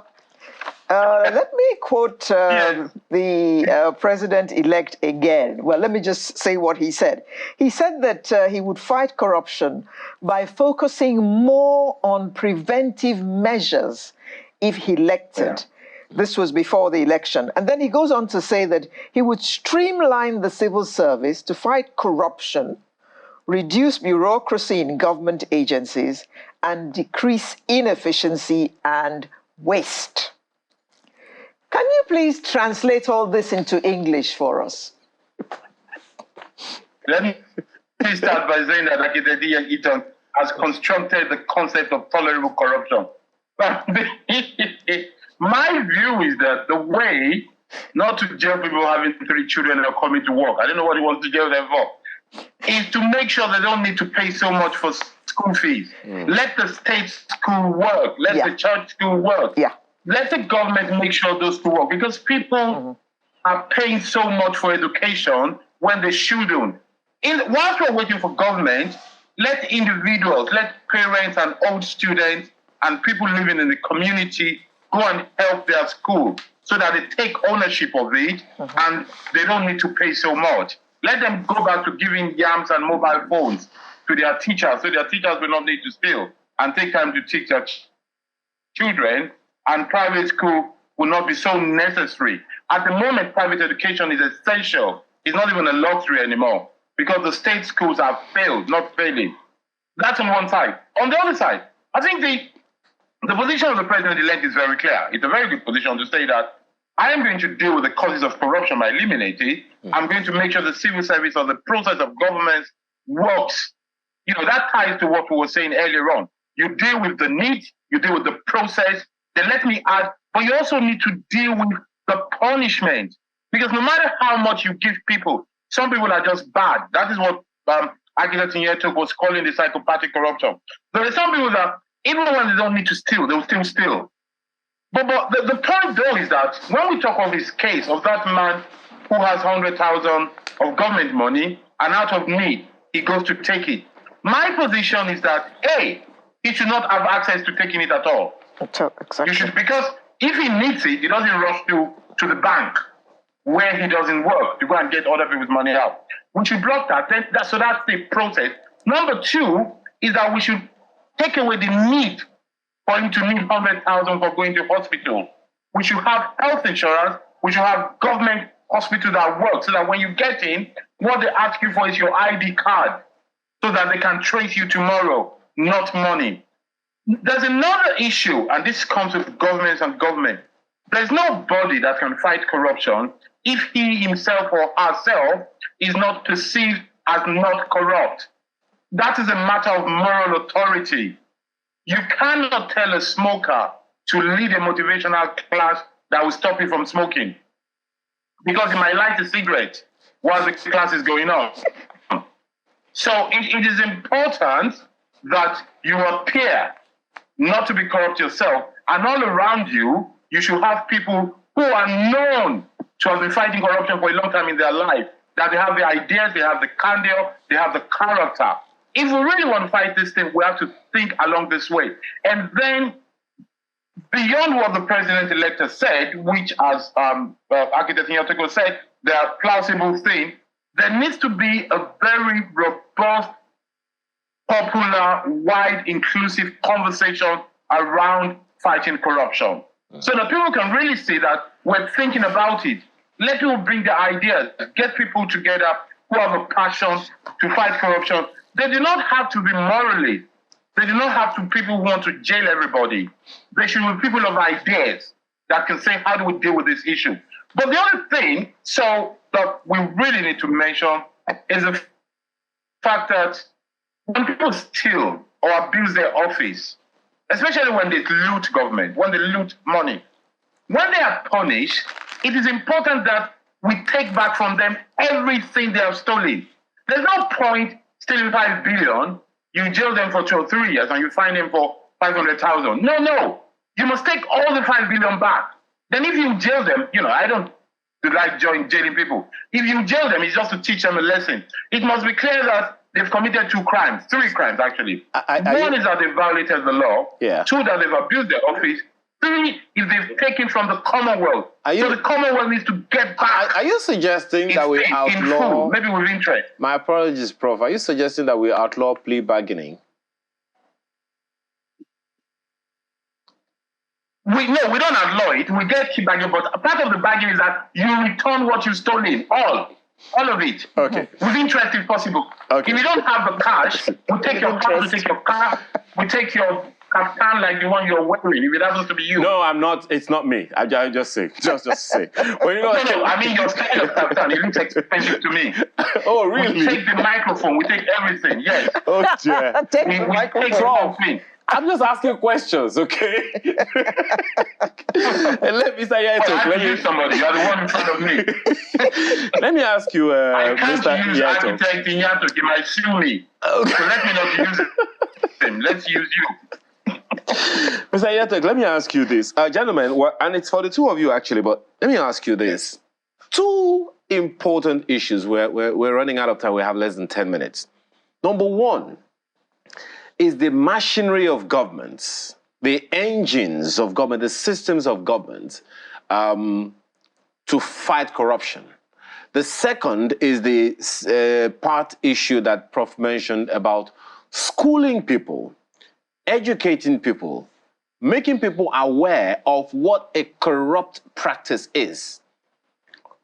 Speaker 1: let me quote the president-elect again. Well, let me just say what he said. He said that he would fight corruption by focusing more on preventive measures if he elected. This was before the election. And then he goes on to say that he would streamline the civil service to fight corruption, reduce bureaucracy in government agencies, and decrease inefficiency and waste. Can you please translate all this into English for us?
Speaker 4: Let me start by saying that Akidedi Eaton has constructed the concept of tolerable corruption. My view is that the way not to jail people having 3 children or coming to work, I don't know what he wants to jail them for, is to make sure they don't need to pay so much for school fees. Let the state school work. Let the church school work. Let the government make sure those schools work, because people are paying so much for education when they shouldn't. Whilst we're waiting for government, let individuals, let parents and old students and people living in the community go and help their school so that they take ownership of it and they don't need to pay so much. Let them go back to giving yams and mobile phones to their teachers so their teachers will not need to steal and take time to teach their children, and private school will not be so necessary. At the moment, private education is essential. It's not even a luxury anymore because the state schools have failed, not failing. That's on one side. On the other side, I think the position of the president-elect is very clear. It's a very good position to say that I am going to deal with the causes of corruption by eliminating it. I'm going to make sure the civil service or the process of government works. That ties to what we were saying earlier on. You deal with the need, you deal with the process, then let me add, but you also need to deal with the punishment. Because no matter how much you give people, some people are just bad. That is what Architect Nyetok was calling the psychopathic corruption. There are some people that, even when they don't need to steal, they will still steal. But the point, though, is that when we talk of his case, of that man who has 100,000 of government money, and out of need, he goes to take it. My position is that, A, he should not have access to taking it at all.
Speaker 1: Exactly.
Speaker 4: Because if he needs it, he doesn't rush to the bank where he doesn't work to go and get other people's money out. We should block that. So that's the process. Number 2 is that we should take away the need for him to need 100,000 for going to hospital. We should have health insurance. We should have government hospital that work, so that when you get in, what they ask you for is your ID card, so that they can trace you tomorrow, not money. There's another issue, and this comes with governments and government. There's nobody that can fight corruption if he himself or herself is not perceived as not corrupt. That is a matter of moral authority. You cannot tell a smoker to lead a motivational class that will stop you from smoking, because he might light a cigarette while the class is going on. So it is important that you appear not to be corrupt yourself, and all around you, you should have people who are known to have been fighting corruption for a long time in their life, that they have the ideas, they have the candor, they have the character. If we really want to fight this thing, we have to think along this way. And then, beyond what the president-elect has said, which, as Architect Nyateko said, there are plausible things, there needs to be a very robust, popular, wide, inclusive conversation around fighting corruption. So that people can really see that we're thinking about it. Let people bring their ideas, get people together who have a passion to fight corruption. They do not have to be morally. They do not have to be people who want to jail everybody. They should be people of ideas that can say, how do we deal with this issue? But the other thing, so that we really need to mention is the fact that when people steal or abuse their office, especially when they loot government, when they loot money, when they are punished, it is important that we take back from them everything they have stolen. There's no point stealing 5 billion, you jail them for 2 or 3 years and you fine them for 500,000. No. You must take all the 5 billion back. Then if you jail them, I don't like jailing people. If you jail them, it's just to teach them a lesson. It must be clear that they've committed 2 crimes, 3 crimes actually. One is that they've violated the law.
Speaker 2: Yeah.
Speaker 4: 2, that they've abused their office. 3, if they've taken from the Commonwealth. So the Commonwealth needs to get back.
Speaker 2: Are you suggesting that we outlaw?
Speaker 4: In full, maybe with interest.
Speaker 2: My apologies, Prof. Are you suggesting that we outlaw plea bargaining?
Speaker 4: We don't outlaw it. We get keep bargaining, but a part of the bargain is that you return what you stole in, all of it.
Speaker 2: Okay.
Speaker 4: With interest if possible.
Speaker 2: Okay.
Speaker 4: If you don't have the cash, we take your house, we take your car, we take your kaftan like the one you're wearing, if it happens to be you.
Speaker 2: No, I'm not. It's not me. I just say. Just say. Well,
Speaker 4: No, I mean your style of kaftan. It looks expensive to me.
Speaker 2: Oh, really?
Speaker 4: We take the microphone. We take everything. Yes.
Speaker 2: Oh, dear.
Speaker 1: Take
Speaker 4: We
Speaker 1: the
Speaker 4: take
Speaker 1: microphone.
Speaker 4: the whole thing.
Speaker 2: I'm just asking questions, okay? And let Mr. Yato,
Speaker 4: I have to use somebody. You're the one in front of me.
Speaker 2: let me ask you,
Speaker 4: I can't
Speaker 2: Mr.
Speaker 4: use
Speaker 2: Yato.
Speaker 4: Architect Yato. He might sue me.
Speaker 2: Okay.
Speaker 4: So let me not use him. Let's use you.
Speaker 2: Mr. Yato, let me ask you this. Gentlemen, and it's for the two of you actually, but let me ask you this. 2 important issues. We're running out of time. We have less than 10 minutes. Number 1 is the machinery of governments, the engines of government, the systems of government to fight corruption. The second is the part issue that Prof mentioned about schooling people, educating people, making people aware of what a corrupt practice is.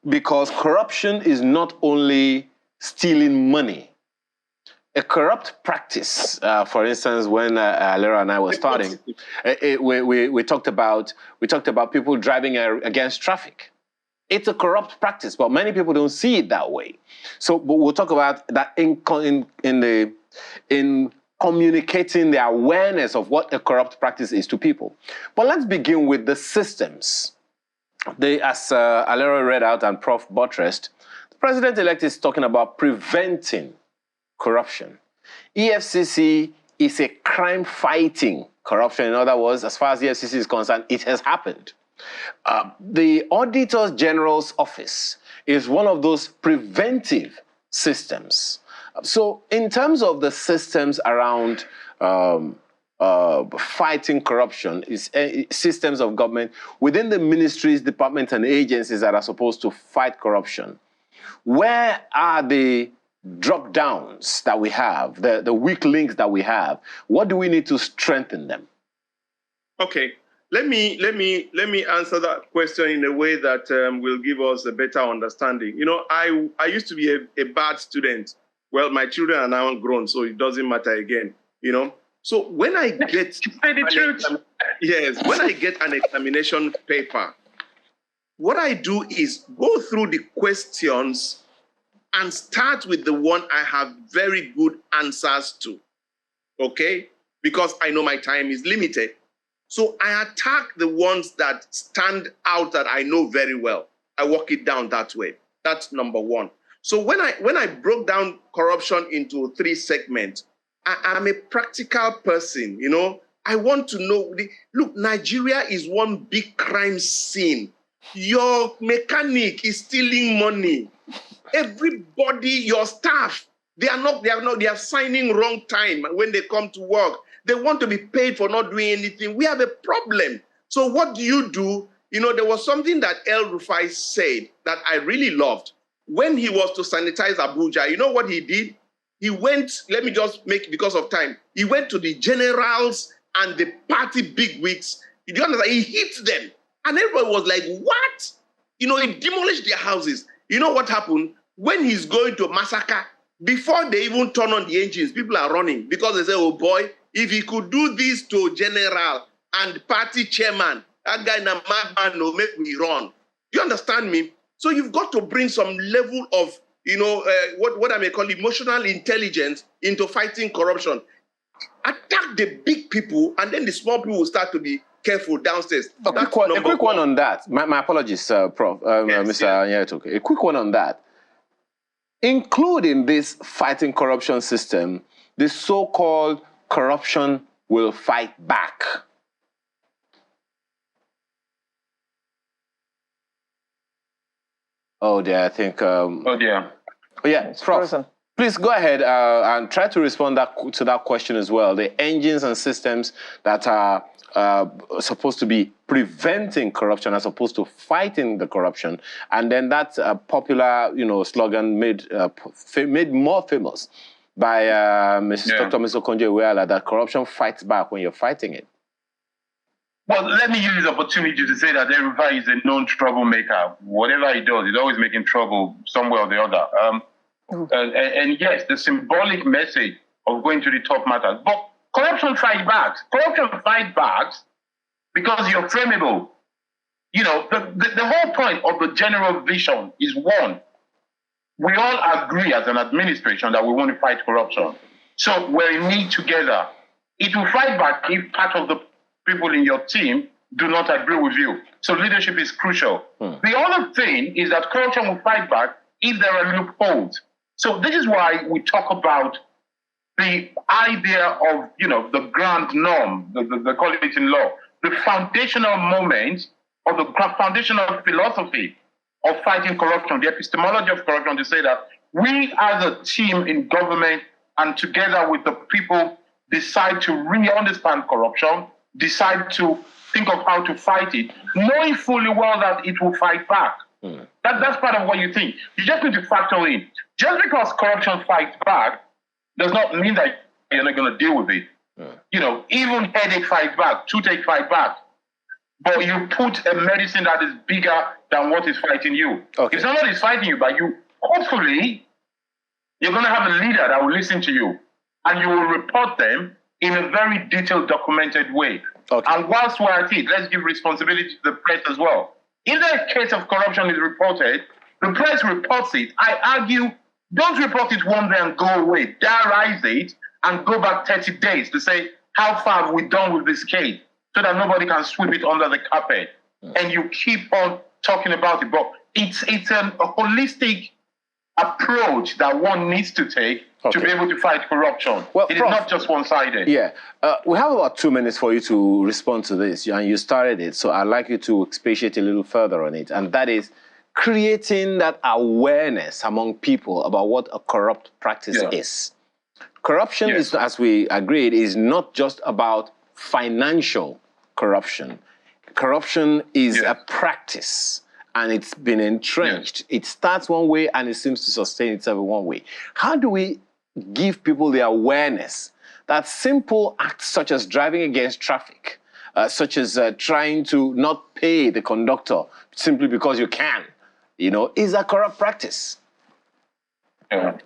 Speaker 2: Because corruption is not only stealing money. A corrupt practice, for instance, when Alera and I were starting, we talked about people driving against traffic. It's a corrupt practice, but many people don't see it that way. So, but we'll talk about that in communicating the awareness of what a corrupt practice is to people. But let's begin with the systems. As Alera read out and Prof buttressed, the president-elect is talking about preventing corruption. EFCC is a crime-fighting corruption. In other words, as far as the EFCC is concerned, it has happened. The Auditor General's office is one of those preventive systems. So in terms of the systems around fighting corruption, is systems of government within the ministries, departments, and agencies that are supposed to fight corruption, where are the drop downs that we have, the weak links that we have? What do we need to strengthen them?
Speaker 5: Okay, let me answer that question in a way that will give us a better understanding. You know, I used to be a bad student. Well, my children are now grown, so it doesn't matter again. You know, so when I get when I get an examination paper, what I do is go through the questions and start with the one I have very good answers to. Okay, because I know my time is limited. So I attack the ones that stand out that I know very well. I walk it down that way. That's number one. So when I broke down corruption into 3 segments, I'm a practical person, you know. I want to know, look, Nigeria is one big crime scene. Your mechanic is stealing money. Everybody, your staff, they are signing wrong time when they come to work. They want to be paid for not doing anything. We have a problem. So what do? You know, there was something that El Rufai said that I really loved. When he was to sanitize Abuja, you know what he did? He went, let me just make, because of time, he went to the generals and the party bigwigs. You understand? He hit them. And everybody was like, what? You know, he demolished their houses. You know what happened? When he's going to massacre, before they even turn on the engines, people are running because they say, oh boy, if he could do this to general and party chairman, that guy in a madman will make me run. You understand me? So you've got to bring some level of, you know, what I may call emotional intelligence into fighting corruption. Attack the big people, and then the small people will start to be careful downstairs.
Speaker 2: A quick one on that. My apologies, Prof. Mr. Nyetoke. A quick one on that. Including this fighting corruption system, the so-called corruption will fight back. Oh dear, I think.
Speaker 4: Oh dear.
Speaker 2: Yeah, Prof. Please go ahead and try to respond to that question as well. The engines and systems that are supposed to be preventing corruption as opposed to fighting the corruption, and then that popular, you know, slogan made more famous by Dr. Mr. Konjo-Iweala, that corruption fights back when you're fighting it.
Speaker 4: Well, let me use this opportunity to say that everybody is a known troublemaker. Whatever he does, he's always making trouble somewhere or the other. And yes, the symbolic message of going to the top matters. But corruption fight backs. Corruption fight backs because you're frameable. You know, the whole point of the general vision is one. We all agree as an administration that we want to fight corruption. So we're in need together. It will fight back if part of the people in your team do not agree with you. So leadership is crucial. The other thing is that corruption will fight back if there are loopholes. So this is why we talk about the idea of, you know, the grand norm, the call it in law, the foundational moment or the foundational philosophy of fighting corruption, the epistemology of corruption, to say that we as a team in government and together with the people decide to really understand corruption, decide to think of how to fight it, knowing fully well that it will fight back. That's part of what you think. You just need to factor in. Just because corruption fights back does not mean that you're not going to deal with it. You know, even headache fights back, toothache fight back. But you put a medicine that is bigger than what is fighting you. Okay. If somebody is fighting you, but you, hopefully, you're going to have a leader that will listen to you. And you will report them in a very detailed, documented way. Okay. And whilst we're at it, let's give responsibility to the press as well. If a case of corruption is reported, the press reports it. I argue, don't report it one day and go away. Diarize it and go back 30 days to say, how far have we done with this case? So that nobody can sweep it under the carpet. And you keep on talking about it. But it's a holistic approach that one needs to take to be able to fight corruption. Well, it is not just one-sided.
Speaker 2: Yeah. We have about 2 minutes for you to respond to this, and you started it, so I'd like you to expatiate a little further on it, and that is creating that awareness among people about what a corrupt practice is. Corruption is, as we agreed, is not just about financial corruption. Corruption is a practice, and it's been entrenched. It starts one way, and it seems to sustain itself in one way. How do we give people the awareness that simple acts such as driving against traffic, such as trying to not pay the conductor simply because you can, is a corrupt practice.
Speaker 4: Yeah.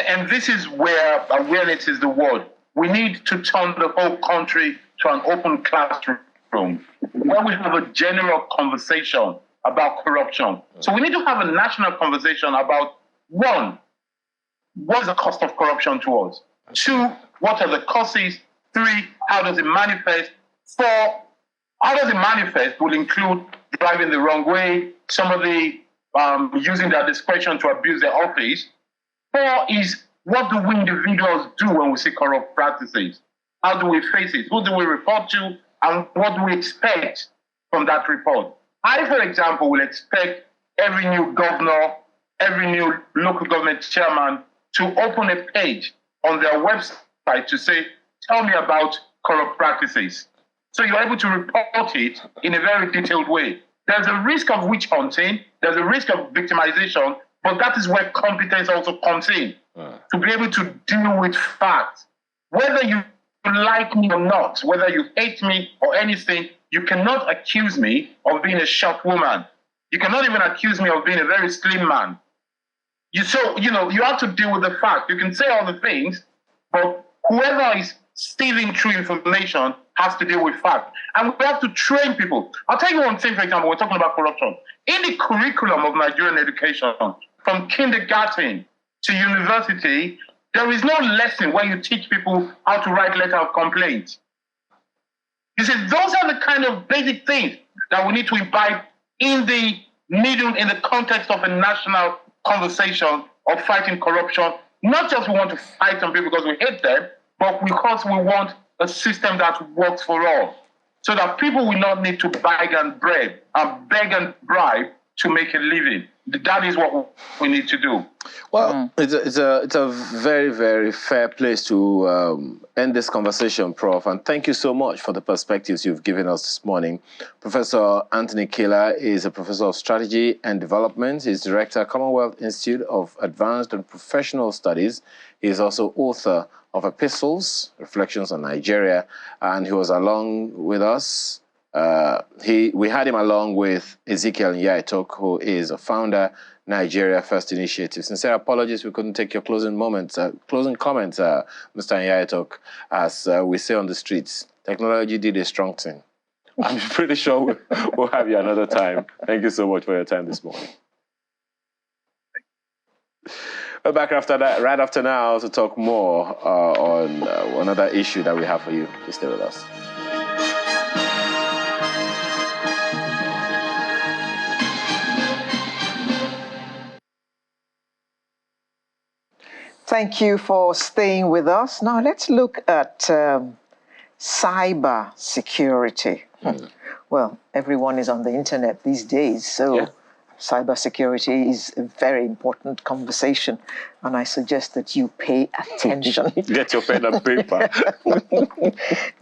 Speaker 4: And this is where awareness is the word. We need to turn the whole country to an open classroom where we have a general conversation about corruption. So we need to have a national conversation about, one, what is the cost of corruption to us? Two, what are the causes? Three, how does it manifest? Four, how does it manifest will include driving the wrong way, somebody using their discretion to abuse their office. Four is, what do we individuals do when we see corrupt practices? How do we face it? Who do we report to? And what do we expect from that report? I, for example, will expect every new governor, every new local government chairman to open a page on their website to say, tell me about corrupt practices. So you're able to report it in a very detailed way. There's a risk of witch hunting, there's a risk of victimization, but that is where competence also comes in, to be able to deal with facts. Whether you like me or not, whether you hate me or anything, you cannot accuse me of being a short woman. You cannot even accuse me of being a very slim man. You have to deal with the fact. You can say all the things, but whoever is stealing true information has to deal with fact. And we have to train people. I'll tell you one thing, for example, we're talking about corruption. In the curriculum of Nigerian education, from kindergarten to university, there is no lesson where you teach people how to write letter of complaint. You see, those are the kind of basic things that we need to imbibe in the context of a national conversation of fighting corruption. Not just we want to fight some people because we hate them, but because we want a system that works for all, so that people will not need to beg and bribe to make a living. That is what we need to do.
Speaker 2: Well, it's a very, very fair place to end this conversation, Prof. And thank you so much for the perspectives you've given us this morning. Professor Anthony Killer is a professor of strategy and development. He's director, Commonwealth Institute of Advanced and Professional Studies. He is also author of Epistles, Reflections on Nigeria, and he was along with us. We had him along with Ezekiel Nyaitok, who is a founder, Nigeria First Initiative. Sincere apologies, we couldn't take your closing comments, Mr. Nyaitok. As we say on the streets, technology did a strong thing. I'm pretty sure we'll have you another time. Thank you so much for your time this morning. We're back right after now to talk more on another issue that we have for you. Please stay with us.
Speaker 1: Thank you for staying with us. Now let's look at cyber security. Well, everyone is on the internet these days, so cybersecurity is a very important conversation, and I suggest that you pay attention.
Speaker 2: Get your pen and paper.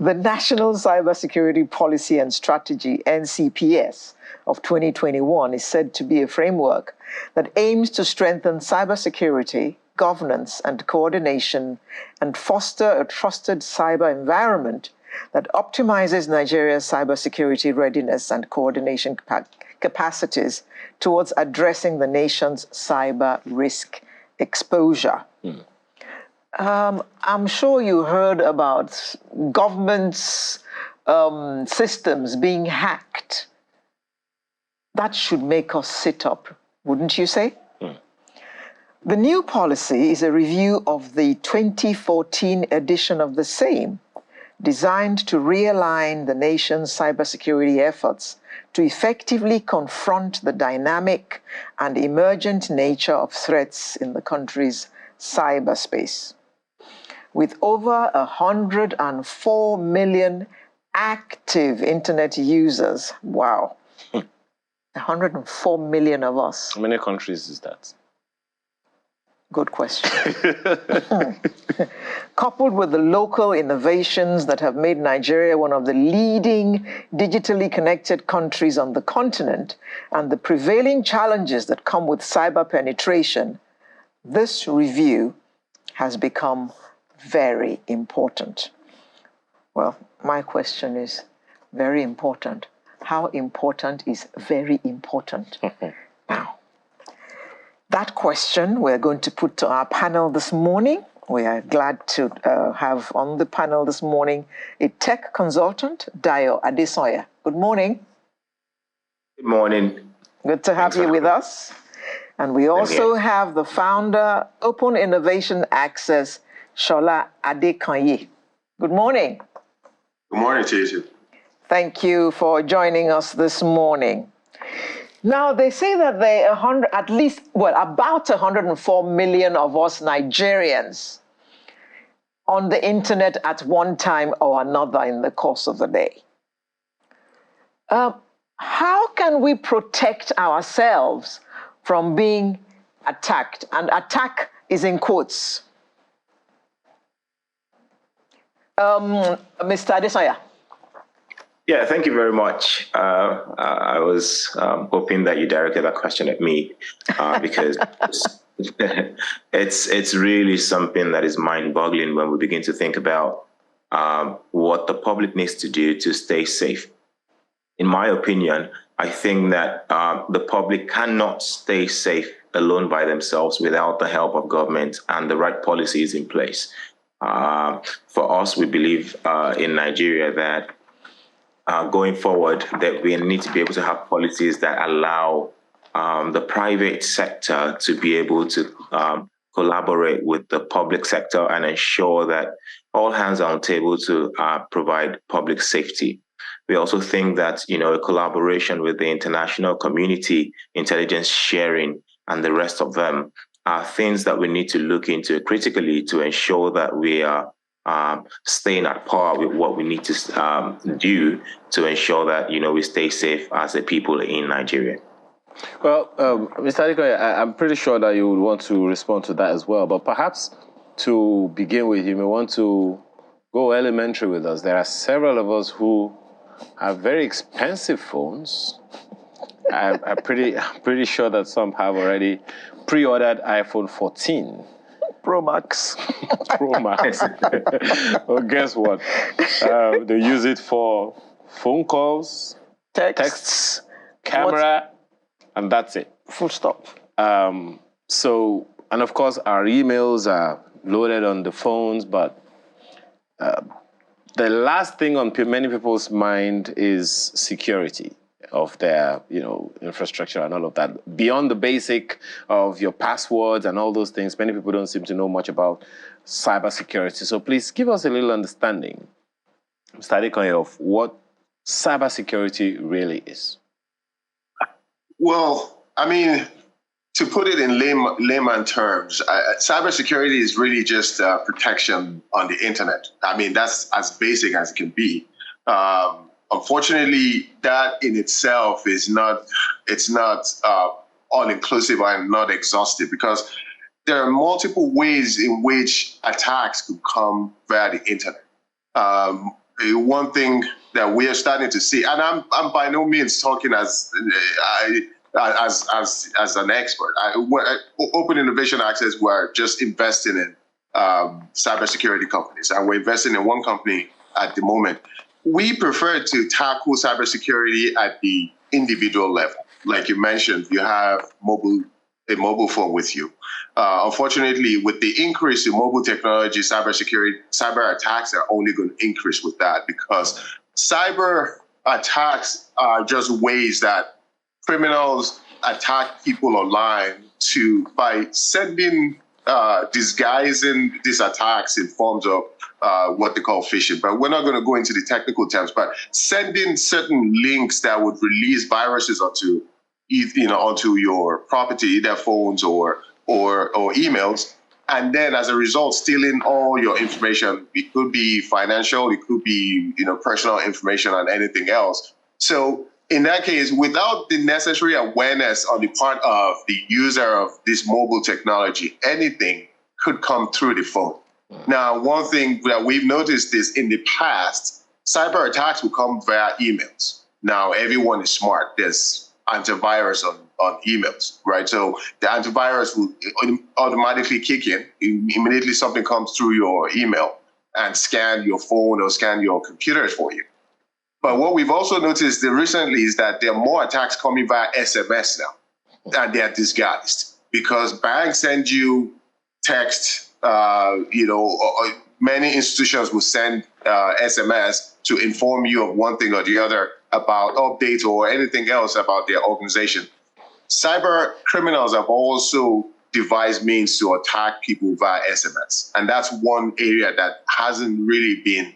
Speaker 1: The National Cybersecurity Policy and Strategy, NCPS, of 2021 is said to be a framework that aims to strengthen cybersecurity, governance and coordination, and foster a trusted cyber environment that optimizes Nigeria's cybersecurity readiness and coordination capacities towards addressing the nation's cyber risk exposure. I'm sure you heard about government's systems being hacked. That should make us sit up, wouldn't you say? The new policy is a review of the 2014 edition of the same, designed to realign the nation's cybersecurity efforts to effectively confront the dynamic and emergent nature of threats in the country's cyberspace. With over 104 million active internet users, wow, 104 million of us.
Speaker 2: How many countries is that?
Speaker 1: Good question. Coupled with the local innovations that have made Nigeria one of the leading digitally connected countries on the continent and the prevailing challenges that come with cyber penetration, this review has become very important. Well, my question is, Very important. How important is very important? Now, that question we're going to put to our panel this morning. We are glad to have on the panel this morning a tech consultant, Dayo Adesoya. Good morning.
Speaker 6: Good morning.
Speaker 1: Good to have you with us. And we also have the founder, Open Innovation Access, Shola Adekanye. Good morning.
Speaker 6: Good morning to you.
Speaker 1: Thank you for joining us this morning. Now, they say that there are about 104 million of us Nigerians on the internet at one time or another in the course of the day. How can we protect ourselves from being attacked? And attack is in quotes. Mr. Adesoya.
Speaker 6: Yeah, thank you very much. I was hoping that you directed that question at me because it's really something that is mind-boggling when we begin to think about what the public needs to do to stay safe. In my opinion, I think that the public cannot stay safe alone by themselves without the help of government and the right policies in place. For us, we believe in Nigeria that going forward, that we need to be able to have policies that allow the private sector to be able to collaborate with the public sector and ensure that all hands are on table to provide public safety. We also think that, a collaboration with the international community, intelligence sharing, and the rest of them are things that we need to look into critically to ensure that we are staying at par with what we need to do to ensure that, we stay safe as a people in Nigeria.
Speaker 2: Well, Mr. Adekoya, I'm pretty sure that you would want to respond to that as well. But perhaps to begin with, you may want to go elementary with us. There are several of us who have very expensive phones. I'm pretty sure that some have already pre-ordered iPhone 14.
Speaker 1: Pro Max.
Speaker 2: Pro Max. Well, guess what? They use it for phone calls, texts, camera, and that's it.
Speaker 1: Full stop.
Speaker 2: And of course, our emails are loaded on the phones, but the last thing on many people's mind is security of their, infrastructure and all of that. Beyond the basic of your passwords and all those things, many people don't seem to know much about cybersecurity. So please give us a little understanding, Mr. Adekoya, of what cybersecurity really is.
Speaker 7: Well, to put it in layman terms, cybersecurity is really just protection on the internet. That's as basic as it can be. Unfortunately, that in itself is not all-inclusive and not exhaustive, because there are multiple ways in which attacks could come via the internet. One thing that we are starting to see, and I'm by no means talking as an expert. Open Innovation Access, we're just investing in cybersecurity companies, and we're investing in one company at the moment. We prefer to tackle cybersecurity at the individual level. Like you mentioned, you have a mobile phone with you. Unfortunately, with the increase in mobile technology, cyber attacks are only going to increase with that, because cyber attacks are just ways that criminals attack people online by disguising these attacks in forms of what they call phishing. But we're not going to go into the technical terms, but sending certain links that would release viruses onto your property, either phones or emails, and then as a result, stealing all your information. It could be financial, it could be personal information, and anything else. So in that case, without the necessary awareness on the part of the user of this mobile technology, anything could come through the phone. Now, one thing that we've noticed is in the past, cyber attacks will come via emails. Now, everyone is smart. There's antivirus on emails, right? So the antivirus will automatically kick in. Immediately something comes through your email and scan your phone or scan your computers for you. But what we've also noticed recently is that there are more attacks coming via SMS now, and they are disguised because banks send you text. Many institutions will send SMS to inform you of one thing or the other about updates or anything else about their organization. Cyber criminals have also devised means to attack people via SMS, and that's one area that hasn't really been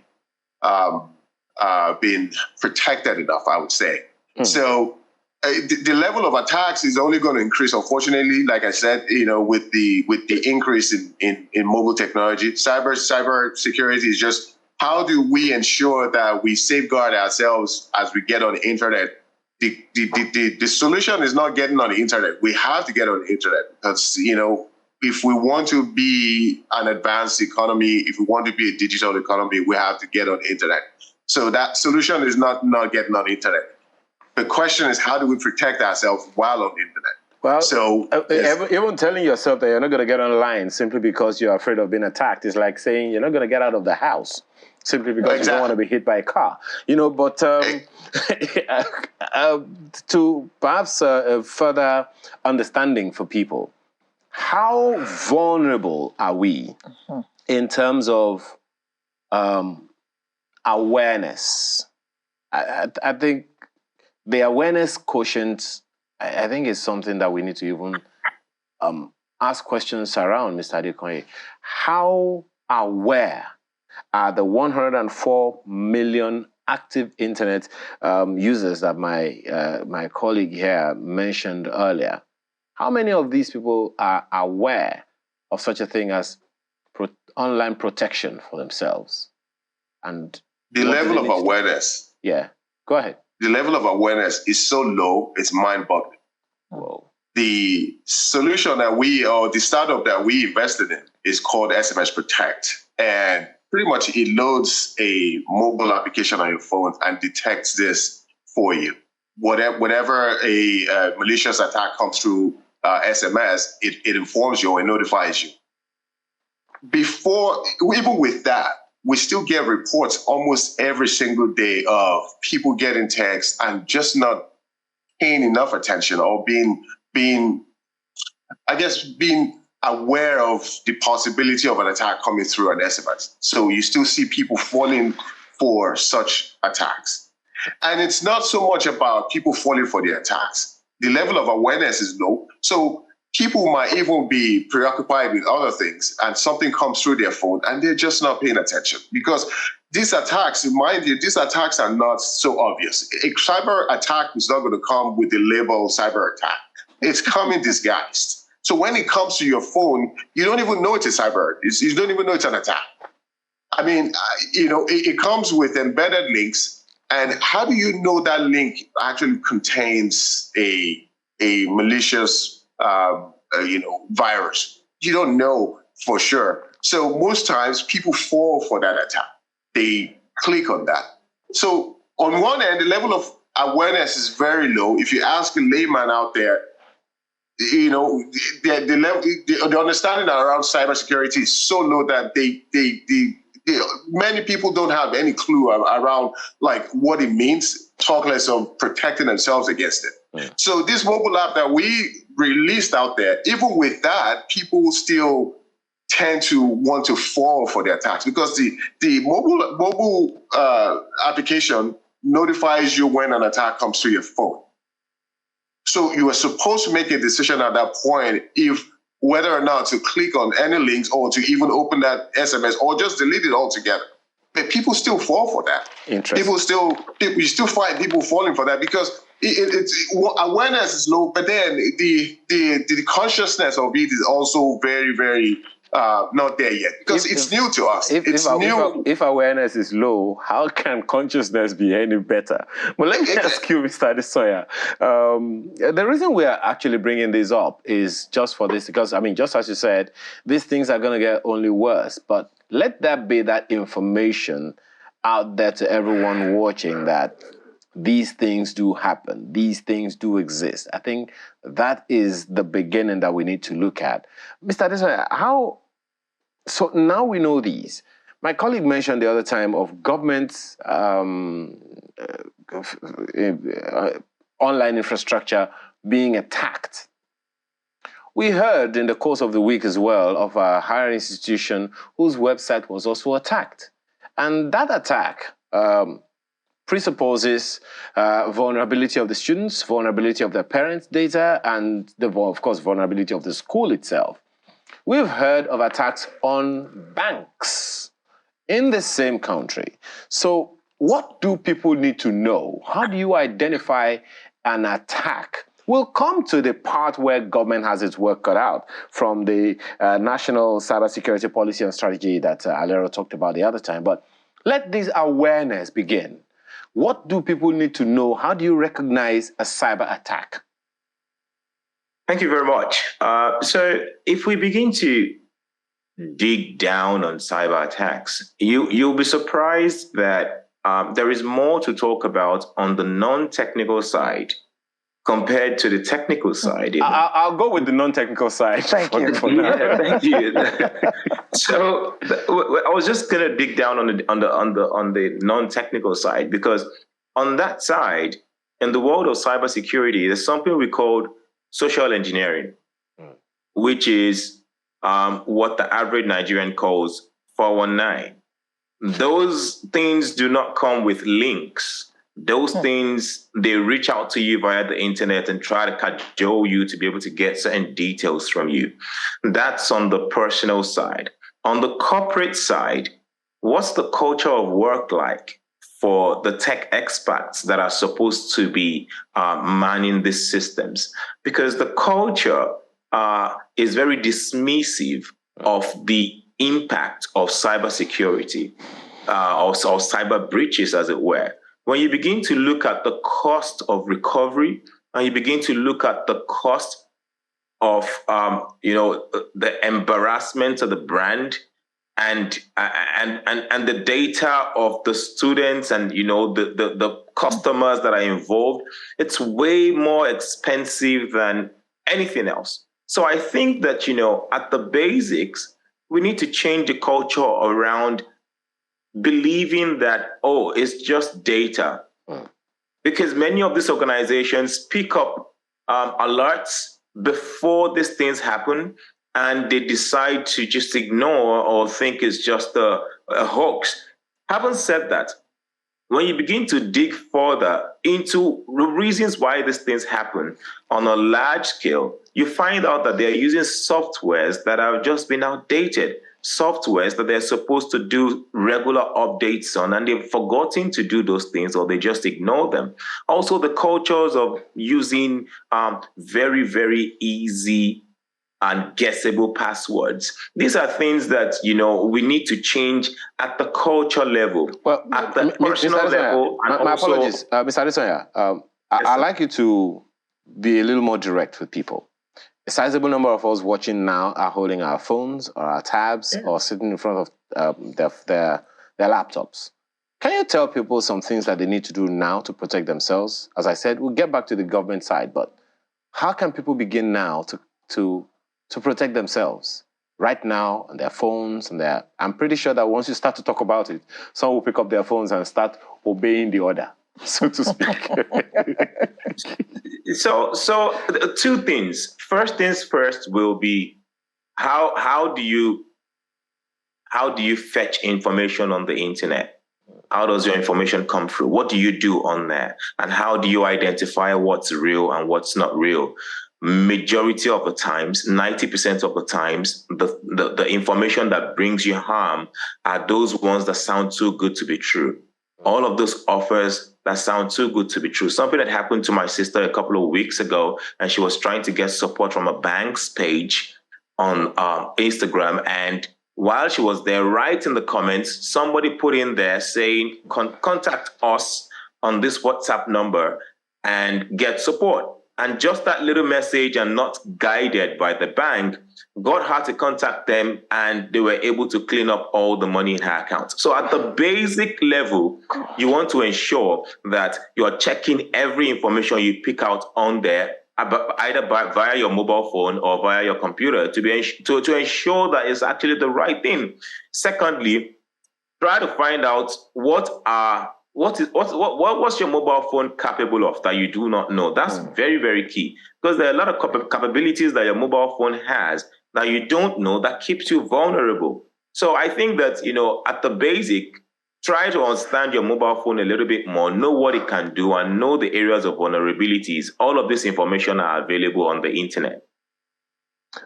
Speaker 7: protected enough, I would say. So the level of attacks is only going to increase, unfortunately. Like I said, with the increase in mobile technology, cyber security is just how do we ensure that we safeguard ourselves as we get on the internet. The solution is not getting on the internet. We have to get on the internet because, if we want to be an advanced economy, if we want to be a digital economy, we have to get on the internet. So that solution is not getting on the internet. The question is, how do we protect ourselves while on the internet?
Speaker 2: Well,
Speaker 7: so
Speaker 2: even telling yourself that you're not going to get online simply because you're afraid of being attacked is like saying you're not going to get out of the house simply because you don't want to be hit by a car. But to perhaps a further understanding for people, how vulnerable are we in terms of awareness? I think the awareness quotient, I think, is something that we need to even ask questions around, Mr. Adekoye. How aware are the 104 million active internet users that my colleague here mentioned earlier? How many of these people are aware of such a thing as online protection for themselves? And
Speaker 7: the level of awareness.
Speaker 2: Yeah, go ahead.
Speaker 7: The level of awareness is so low, it's mind-boggling.
Speaker 2: Whoa.
Speaker 7: The solution the startup that we invested in is called SMS Protect. And pretty much it loads a mobile application on your phone and detects this for you. Whenever a malicious attack comes through SMS, it informs you or it notifies you. Even with that, we still get reports almost every single day of people getting texts and just not paying enough attention or being aware of the possibility of an attack coming through an SMS. So you still see people falling for such attacks. And it's not so much about people falling for the attacks. The level of awareness is low. So people might even be preoccupied with other things and something comes through their phone and they're just not paying attention because these attacks, mind you, these attacks are not so obvious. A cyber attack is not going to come with the label cyber attack. It's coming disguised. So when it comes to your phone, you don't even know it's a cyber. You don't even know it's an attack. I mean, it comes with embedded links. And how do you know that link actually contains a malicious virus? You don't know for sure. So most times people fall for that attack. They click on that. So on one end, the level of awareness is very low. If you ask a layman out there, the understanding around cybersecurity is so low that many people don't have any clue around like what it means, talk less of protecting themselves against it. So this mobile app that we released out there, even with that, people still tend to want to fall for the attacks because the mobile application notifies you when an attack comes to your phone. So you are supposed to make a decision at that point whether or not to click on any links or to even open that SMS or just delete it altogether. But people still fall for that.
Speaker 2: Interesting.
Speaker 7: You still find people falling for that because awareness is low, but then the consciousness of it is also very, very not there yet because it's new to us.
Speaker 2: If awareness is low, how can consciousness be any better? Well, let me ask you, Mr. Adesoya. The reason we are actually bringing this up is just for this, because, I mean, just as you said, these things are going to get only worse. But let that be that information out there to everyone watching that these things do happen. These things do exist. I think that is the beginning that we need to look at. Mr. Adesoya, so now we know these, My colleague mentioned the other time of government online infrastructure being attacked. We heard in the course of the week as well of a higher institution whose website was also attacked. And that attack presupposes vulnerability of the students, vulnerability of their parents' data, and, of course, vulnerability of the school itself. We've heard of attacks on banks in the same country. So what do people need to know? How do you identify an attack? We'll come to the part where government has its work cut out from the National Cybersecurity Policy and Strategy that Alero talked about the other time. But let this awareness begin. What do people need to know? How do you recognize a cyber attack?
Speaker 6: Thank you very much. So if we begin to dig down on cyber attacks, you'll be surprised that there is more to talk about on the non-technical side compared to the technical side.
Speaker 2: I'll go with the non-technical side.
Speaker 1: Thank you.
Speaker 6: Yeah, thank you. So I was just gonna dig down on the non-technical side, because on that side, in the world of cybersecurity, there's something we call social engineering, which is what the average Nigerian calls 419. Those things do not come with links. Those things, they reach out to you via the internet and try to cajole you to be able to get certain details from you. That's on the personal side. On the corporate side, what's the culture of work like for the tech experts that are supposed to be manning these systems? Because the culture is very dismissive of the impact of cybersecurity or cyber breaches, as it were. When you begin to look at the cost of recovery, and you begin to look at the cost of the embarrassment of the brand, and the data of the students, and the customers that are involved, it's way more expensive than anything else. So I think that at the basics, we need to change the culture around believing that, it's just data. Because many of these organizations pick up alerts before these things happen, and they decide to just ignore or think it's just a hoax. Having said that, when you begin to dig further into the reasons why these things happen on a large scale, you find out that they're using softwares that have just been outdated, softwares that they're supposed to do regular updates on, and they've forgotten to do those things, or they just ignore them. Also, the cultures of using very, very easy and guessable passwords. These are things that, we need to change at the culture level, at the personal level. And
Speaker 2: my apologies, Mr. Adesanya. I'd like you to be a little more direct with people. A sizable number of us watching now are holding our phones or our tabs or sitting in front of their laptops. Can you tell people some things that they need to do now to protect themselves? As I said, we'll get back to the government side, but how can people begin now to protect themselves right now on their phones? I'm pretty sure that once you start to talk about it, some will pick up their phones and start obeying the order, so to speak.
Speaker 6: So two things. First things first will be how do you fetch information on the internet? How does your information come through? What do you do on there? And how do you identify what's real and what's not real? Majority of the times, 90% of the times, the information that brings you harm are those ones that sound too good to be true. All of those offers that sound too good to be true. Something that happened to my sister a couple of weeks ago, and she was trying to get support from a bank's page on Instagram. And while she was there, right in the comments, somebody put in there saying, contact us on this WhatsApp number and get support. And just that little message, and not guided by the bank, got her to contact them, and they were able to clean up all the money in her account. So at the basic level, you want to ensure that you're checking every information you pick out on there, either via your mobile phone or via your computer, to ensure that it's actually the right thing. Secondly, try to find out what's your mobile phone capable of that you do not know. That's very, very key, because there are a lot of capabilities that your mobile phone has that you don't know that keeps you vulnerable. So I think that, at the basic, try to understand your mobile phone a little bit more, know what it can do, and know the areas of vulnerabilities. All of this information are available on the internet.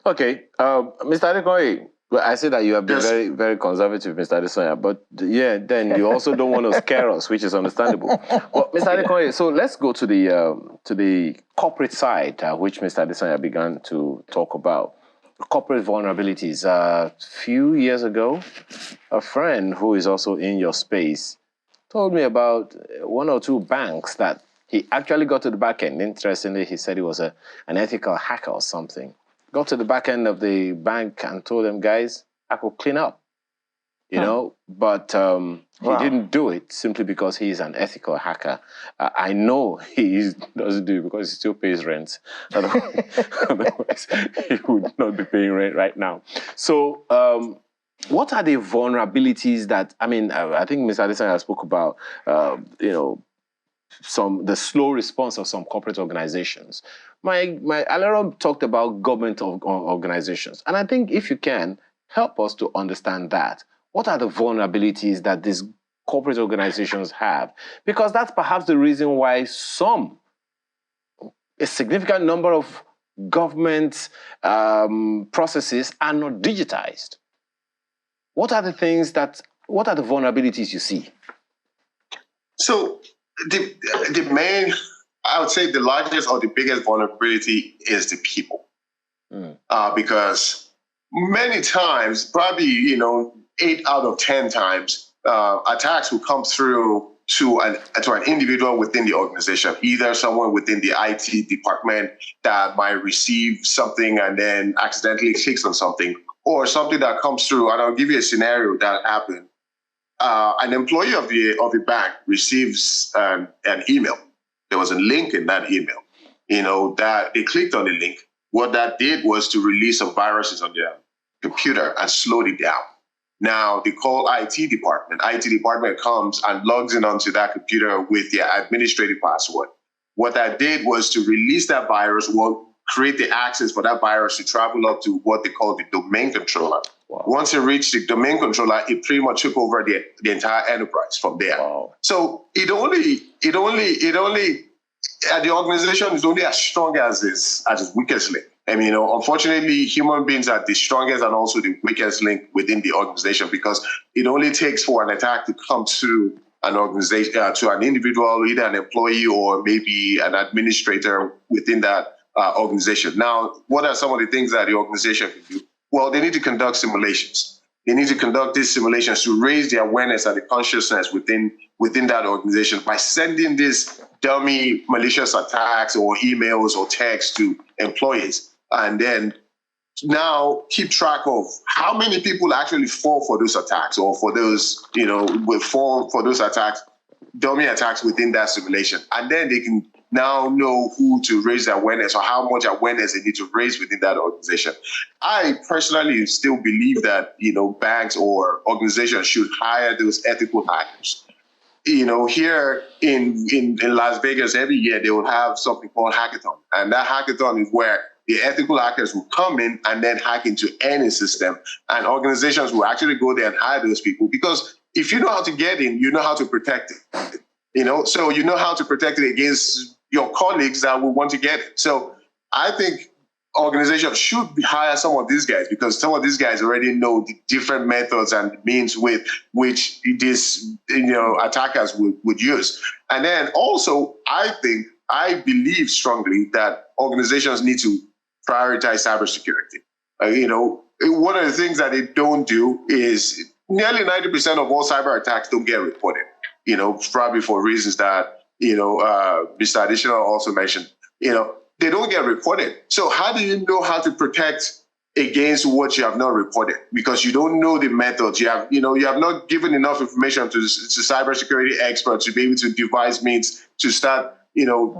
Speaker 2: Okay, Mr. Adekoye, well, I say that you have been very, very conservative, Mr. Adesanya, but then you also don't want to scare us, which is understandable. Well, Mr. Adekoye, so let's go to the corporate side, which Mr. Adesanya began to talk about. Corporate vulnerabilities. A few years ago, a friend who is also in your space told me about one or two banks that he actually got to the back end. Interestingly, he said he was an ethical hacker or something. Got to the back end of the bank and told them, guys, I could clean up, but he didn't do it simply because he's an ethical hacker. I know he doesn't do it because he still pays rent. Otherwise, he would not be paying rent right now. So what are the vulnerabilities that, I think Mr. Adesanya spoke about, the slow response of some corporate organizations. My Alarom talked about government organizations. And I think if you can, help us to understand that. What are the vulnerabilities that these corporate organizations have? Because that's perhaps the reason why a significant number of government processes are not digitized. What are the vulnerabilities you see?
Speaker 7: So the main, I would say the largest or the biggest vulnerability is the people. Because many times, probably, 8 out of 10 times, attacks will come through to an individual within the organization, either someone within the IT department that might receive something and then accidentally clicks on something, or something that comes through. And I'll give you a scenario that happened. An employee of the bank receives an email. There was a link in that email, that they clicked on the link. What that did was to release some viruses on their computer and slowed it down. Now they call IT department. IT department comes and logs in onto that computer with their administrative password. What that did was to release that virus, create the access for that virus to travel up to what they call the domain controller. Wow. Once it reached the domain controller, it pretty much took over the entire enterprise from there. Wow. So the organization is only as strong as its weakest link. Unfortunately, human beings are the strongest and also the weakest link within the organization, because it only takes for an attack to come to an organization, to an individual, either an employee or maybe an administrator within that organization. Now, what are some of the things that the organization can do? Well, they need to conduct simulations. They need to conduct these simulations to raise the awareness and the consciousness within that organization by sending these dummy malicious attacks or emails or texts to employees. And then now keep track of how many people actually fall for those attacks, or for those, will fall for those attacks, dummy attacks within that simulation. And then they can now know who to raise the awareness, or how much awareness they need to raise within that organization. I personally still believe that, banks or organizations should hire those ethical hackers. Here in Las Vegas, every year they will have something called hackathon. And that hackathon is where the ethical hackers will come in and then hack into any system. And organizations will actually go there and hire those people, because if you know how to get in, you know how to protect it. So you know how to protect it against your colleagues that will want to get it. So I think organizations should hire some of these guys, because some of these guys already know the different methods and means with which these attackers would use. And then also, I believe strongly that organizations need to prioritize cybersecurity. One of the things that they don't do is nearly 90% of all cyber attacks don't get reported. Probably for reasons that Mr. Additional also mentioned. They don't get reported. So how do you know how to protect against what you have not reported? Because you don't know the methods. You have not given enough information to cybersecurity experts to be able to devise means to start,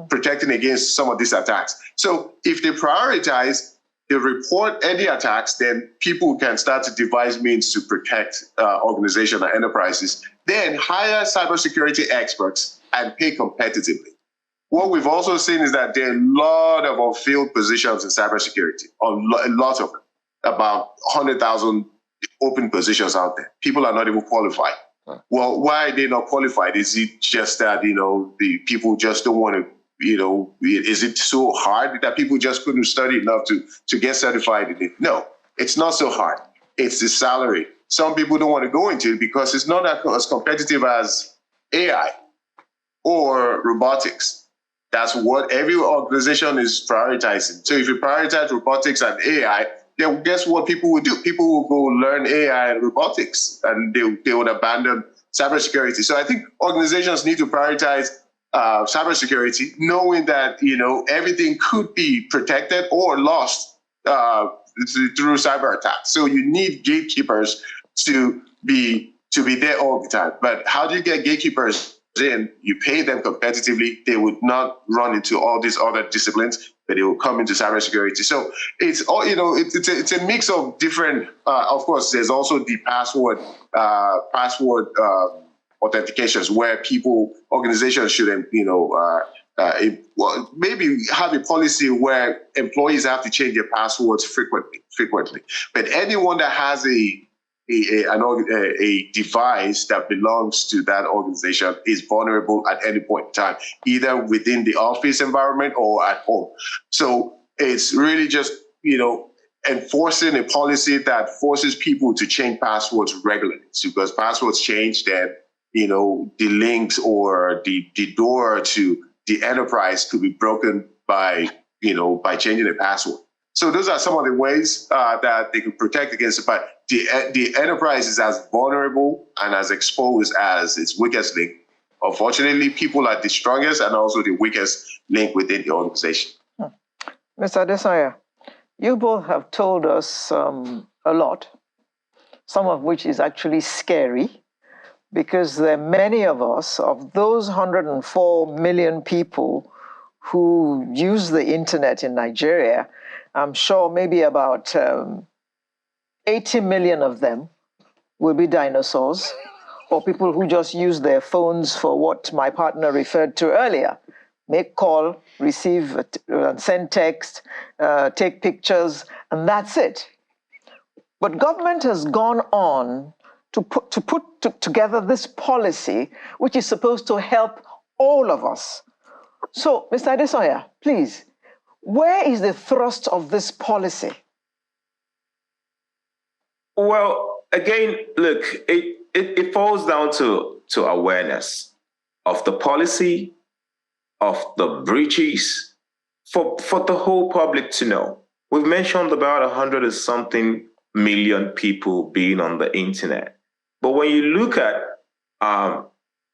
Speaker 7: protecting against some of these attacks. So if they prioritize they report any attacks, then people can start to devise means to protect organizations and enterprises. Then hire cybersecurity experts and pay competitively. What we've also seen is that there are a lot of unfilled positions in cybersecurity, a lot of them, about 100,000 open positions out there. People are not even qualified. Well, why are they not qualified? Is it just that, the people just don't want to, is it so hard that people just couldn't study enough to get certified in it? No, it's not so hard. It's the salary. Some people don't want to go into it because it's not as competitive as AI or robotics. That's what every organization is prioritizing. So if you prioritize robotics and AI, then guess what people will do? People will go learn AI and robotics, and they would abandon cybersecurity. So I think organizations need to prioritize cybersecurity, knowing that everything could be protected or lost through cyber attacks. So you need gatekeepers to be there all the time. But how do you get gatekeepers in? You pay them competitively. They would not run into all these other disciplines, but they will come into cybersecurity. So it's all, it's a mix of different. Of course, there's also the password authentications where organizations should, maybe have a policy where employees have to change their passwords frequently. But anyone that has a device that belongs to that organization is vulnerable at any point in time, either within the office environment or at home. So it's really just, enforcing a policy that forces people to change passwords regularly. So because passwords change, then, the links or the door to the enterprise could be broken by changing the password. So those are some of the ways that they can protect against it. But the enterprise is as vulnerable and as exposed as its weakest link. Unfortunately, people are the strongest and also the weakest link within the organization.
Speaker 1: Mr. Adesanya, you both have told us a lot, some of which is actually scary, because there are many of us, of those 104 million people who use the internet in Nigeria, I'm sure maybe about 80 million of them will be dinosaurs, or people who just use their phones for what my partner referred to earlier: make call, receive, send text, take pictures, and that's it. But government has gone on to put together this policy, which is supposed to help all of us. So, Mr. Adesanya, please, where is the thrust of this policy?
Speaker 6: Well, again, look, it falls down to awareness of the policy, of the breaches, for the whole public to know. We've mentioned about 100 and something million people being on the internet. But when you look at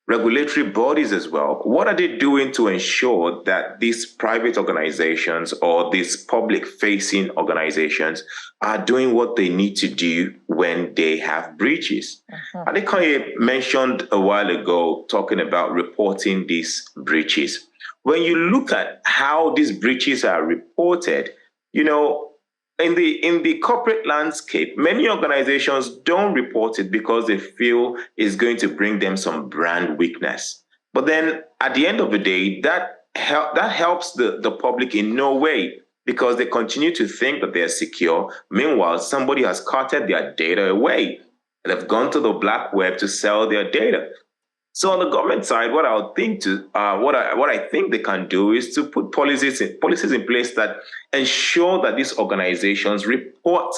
Speaker 6: regulatory bodies as well, what are they doing to ensure that these private organizations or these public-facing organizations are doing what they need to do when they have breaches? I think I mentioned a while ago talking about reporting these breaches. When you look at how these breaches are reported, in the corporate landscape, many organizations don't report it because they feel it's going to bring them some brand weakness. But then at the end of the day, that helps the public in no way, because they continue to think that they're secure. Meanwhile, somebody has carted their data away. They've gone to the black web to sell their data. So on the government side, what I think they can do is to put policies in place that ensure that these organizations report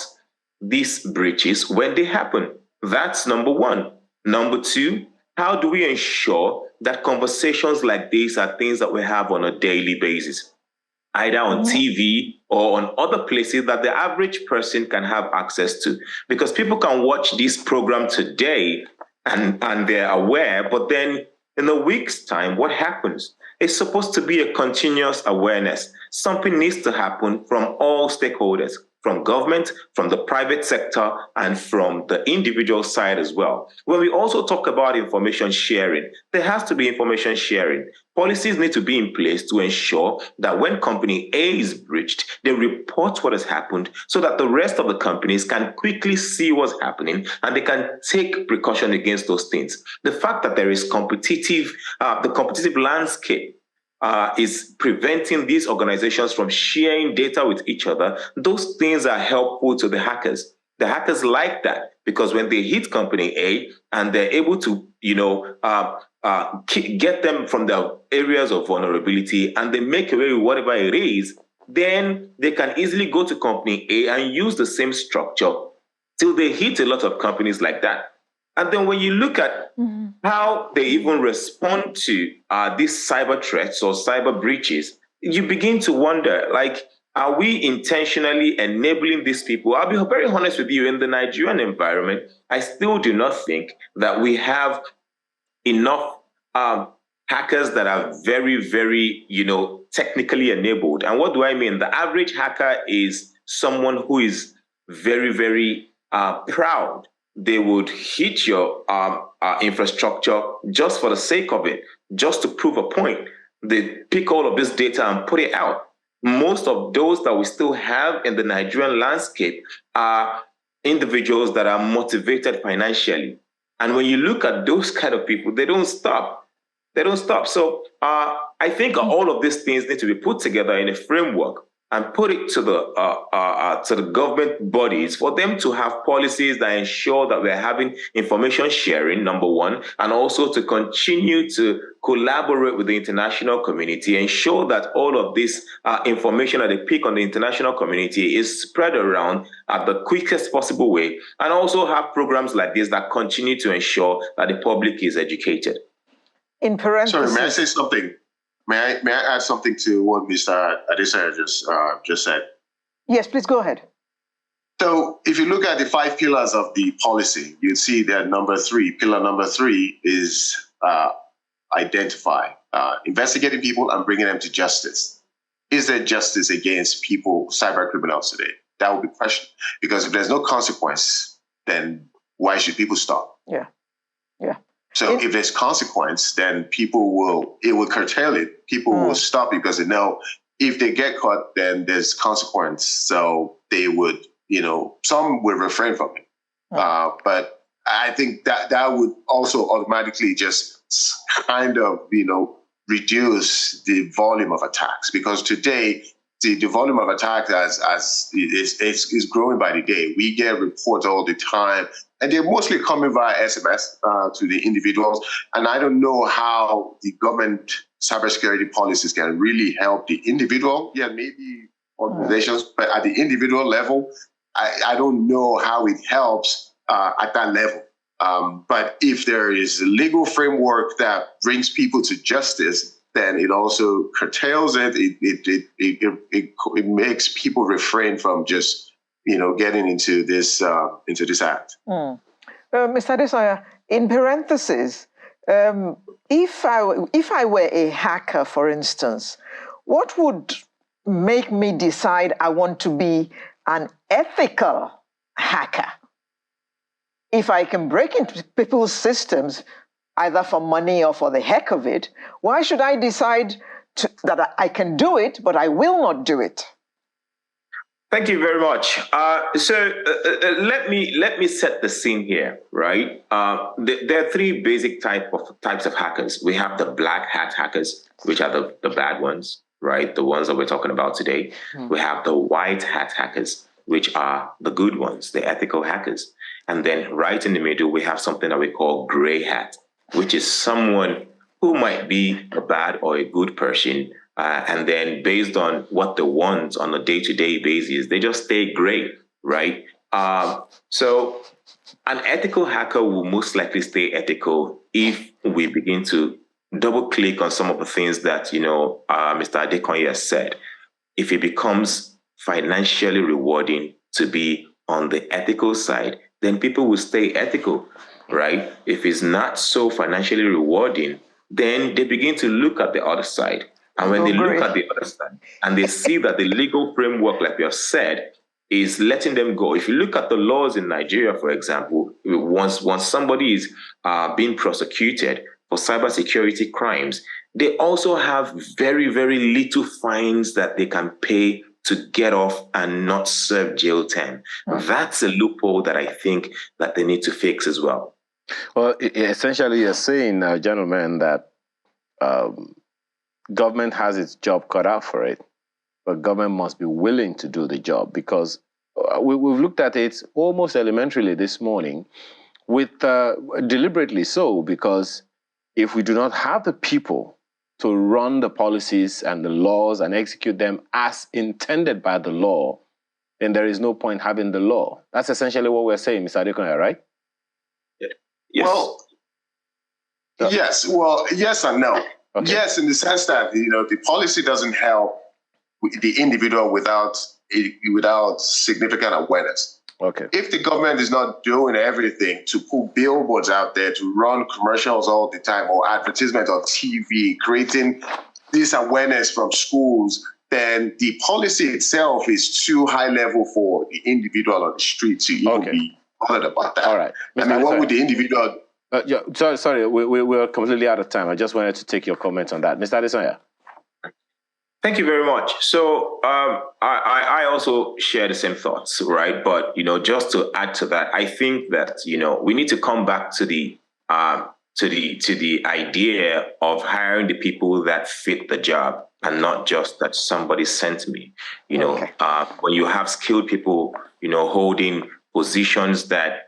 Speaker 6: these breaches when they happen. That's number one. Number two, how do we ensure that conversations like these are things that we have on a daily basis, either on TV or on other places that the average person can have access to? Because people can watch this program today and they're aware, but then in a week's time, what happens? It's supposed to be a continuous awareness. Something needs to happen from all stakeholders. from government, from the private sector, and from the individual side as well. When we also talk about information sharing, there has to be information sharing. Policies need to be in place to ensure that when company A is breached, they report what has happened so that the rest of the companies can quickly see what's happening and they can take precaution against those things. The fact that there is the competitive landscape is preventing these organizations from sharing data with each other. Those things are helpful to the hackers. The hackers like that because when they hit company A and they're able to, get them from their areas of vulnerability and they make away with whatever it is, then they can easily go to company A and use the same structure till they hit a lot of companies like that. And then when you look at how they even respond to these cyber threats or cyber breaches, you begin to wonder, like, are we intentionally enabling these people? I'll be very honest with you, in the Nigerian environment, I still do not think that we have enough hackers that are very, very, technically enabled. And what do I mean? The average hacker is someone who is very, very proud. They would hit your infrastructure just for the sake of it, just to prove a point. They pick all of this data and put it out. Most of those that we still have in the Nigerian landscape are individuals that are motivated financially. And when you look at those kind of people, they don't stop. They don't stop. So I think all of these things need to be put together in a framework and put it to the government bodies for them to have policies that ensure that we're having information sharing, number one, and also to continue to collaborate with the international community, ensure that all of this information that they pick on the international community is spread around at the quickest possible way, and also have programs like this that continue to ensure that the public is educated.
Speaker 1: In parentheses.
Speaker 7: Sorry, may I say something? May I add something to what Mr. Adesanya just said?
Speaker 1: Yes, please go ahead.
Speaker 7: So if you look at the 5 pillars of the policy, you'd see that pillar number three is identify, investigating people and bringing them to justice. Is there justice against people, cyber criminals today? That would be the question. Because if there's no consequence, then why should people stop?
Speaker 1: Yeah.
Speaker 7: So if there's consequence, then it will curtail it. People will stop because they know if they get caught, then there's consequence. So they would, some will refrain from it. But I think that would also automatically just kind of, reduce the volume of attacks, because today the volume of attacks is growing by the day. We get reports all the time, and they're mostly coming via SMS to the individuals. And I don't know how the government cybersecurity policies can really help the individual. Yeah, maybe organizations, but at the individual level, I don't know how it helps at that level. But if there is a legal framework that brings people to justice, then it also curtails it. It makes people refrain from just getting into this act.
Speaker 1: Mr. Adesanya, in parentheses, if I were a hacker, for instance, what would make me decide I want to be an ethical hacker? If I can break into people's systems, either for money or for the heck of it, why should I decide that I can do it, but I will not do it?
Speaker 6: Thank you very much. So let me set the scene here, right? There are 3 basic types of hackers. We have the black hat hackers, which are the bad ones, right? The ones that we're talking about today. We have the white hat hackers, which are the good ones, the ethical hackers. And then right in the middle, we have something that we call gray hat, which is someone who might be a bad or a good person. And then based on what they want on a day-to-day basis, they just stay gray, right? So an ethical hacker will most likely stay ethical if we begin to double-click on some of the things that, Mr. Adesanya has said. If it becomes financially rewarding to be on the ethical side, then people will stay ethical, right? If it's not so financially rewarding, then they begin to look at the other side. And when they look at the other side and they see that the legal framework, like we have said, is letting them go. If you look at the laws in Nigeria, for example, once somebody is being prosecuted for cybersecurity crimes, they also have very, very little fines that they can pay to get off and not serve jail time. That's a loophole that I think that they need to fix as well.
Speaker 2: Well, essentially, you're saying, gentlemen, that government has its job cut out for it, but government must be willing to do the job, because we've looked at it almost elementarily this morning, with deliberately so, because if we do not have the people to run the policies and the laws and execute them as intended by the law, then there is no point having the law. That's essentially what we're saying, Mr. Adekoya, right?
Speaker 6: Yes.
Speaker 7: Well, yes. Well, yes and no.
Speaker 2: Okay.
Speaker 7: Yes, in the sense that, the policy doesn't help the individual without significant awareness.
Speaker 2: Okay.
Speaker 7: If the government is not doing everything to put billboards out there, to run commercials all the time, or advertisements on TV, creating this awareness from schools, then the policy itself is too high level for the individual on the street to even be bothered about that.
Speaker 2: All right.
Speaker 7: I mean, what would the individual...
Speaker 2: Sorry, we're completely out of time. I just wanted to take your comment on that. Mr. Adesanya.
Speaker 6: Thank you very much. So I also share the same thoughts, right? But just to add to that, I think that we need to come back to the idea of hiring the people that fit the job, and not just that somebody sent me. When you have skilled people, holding positions that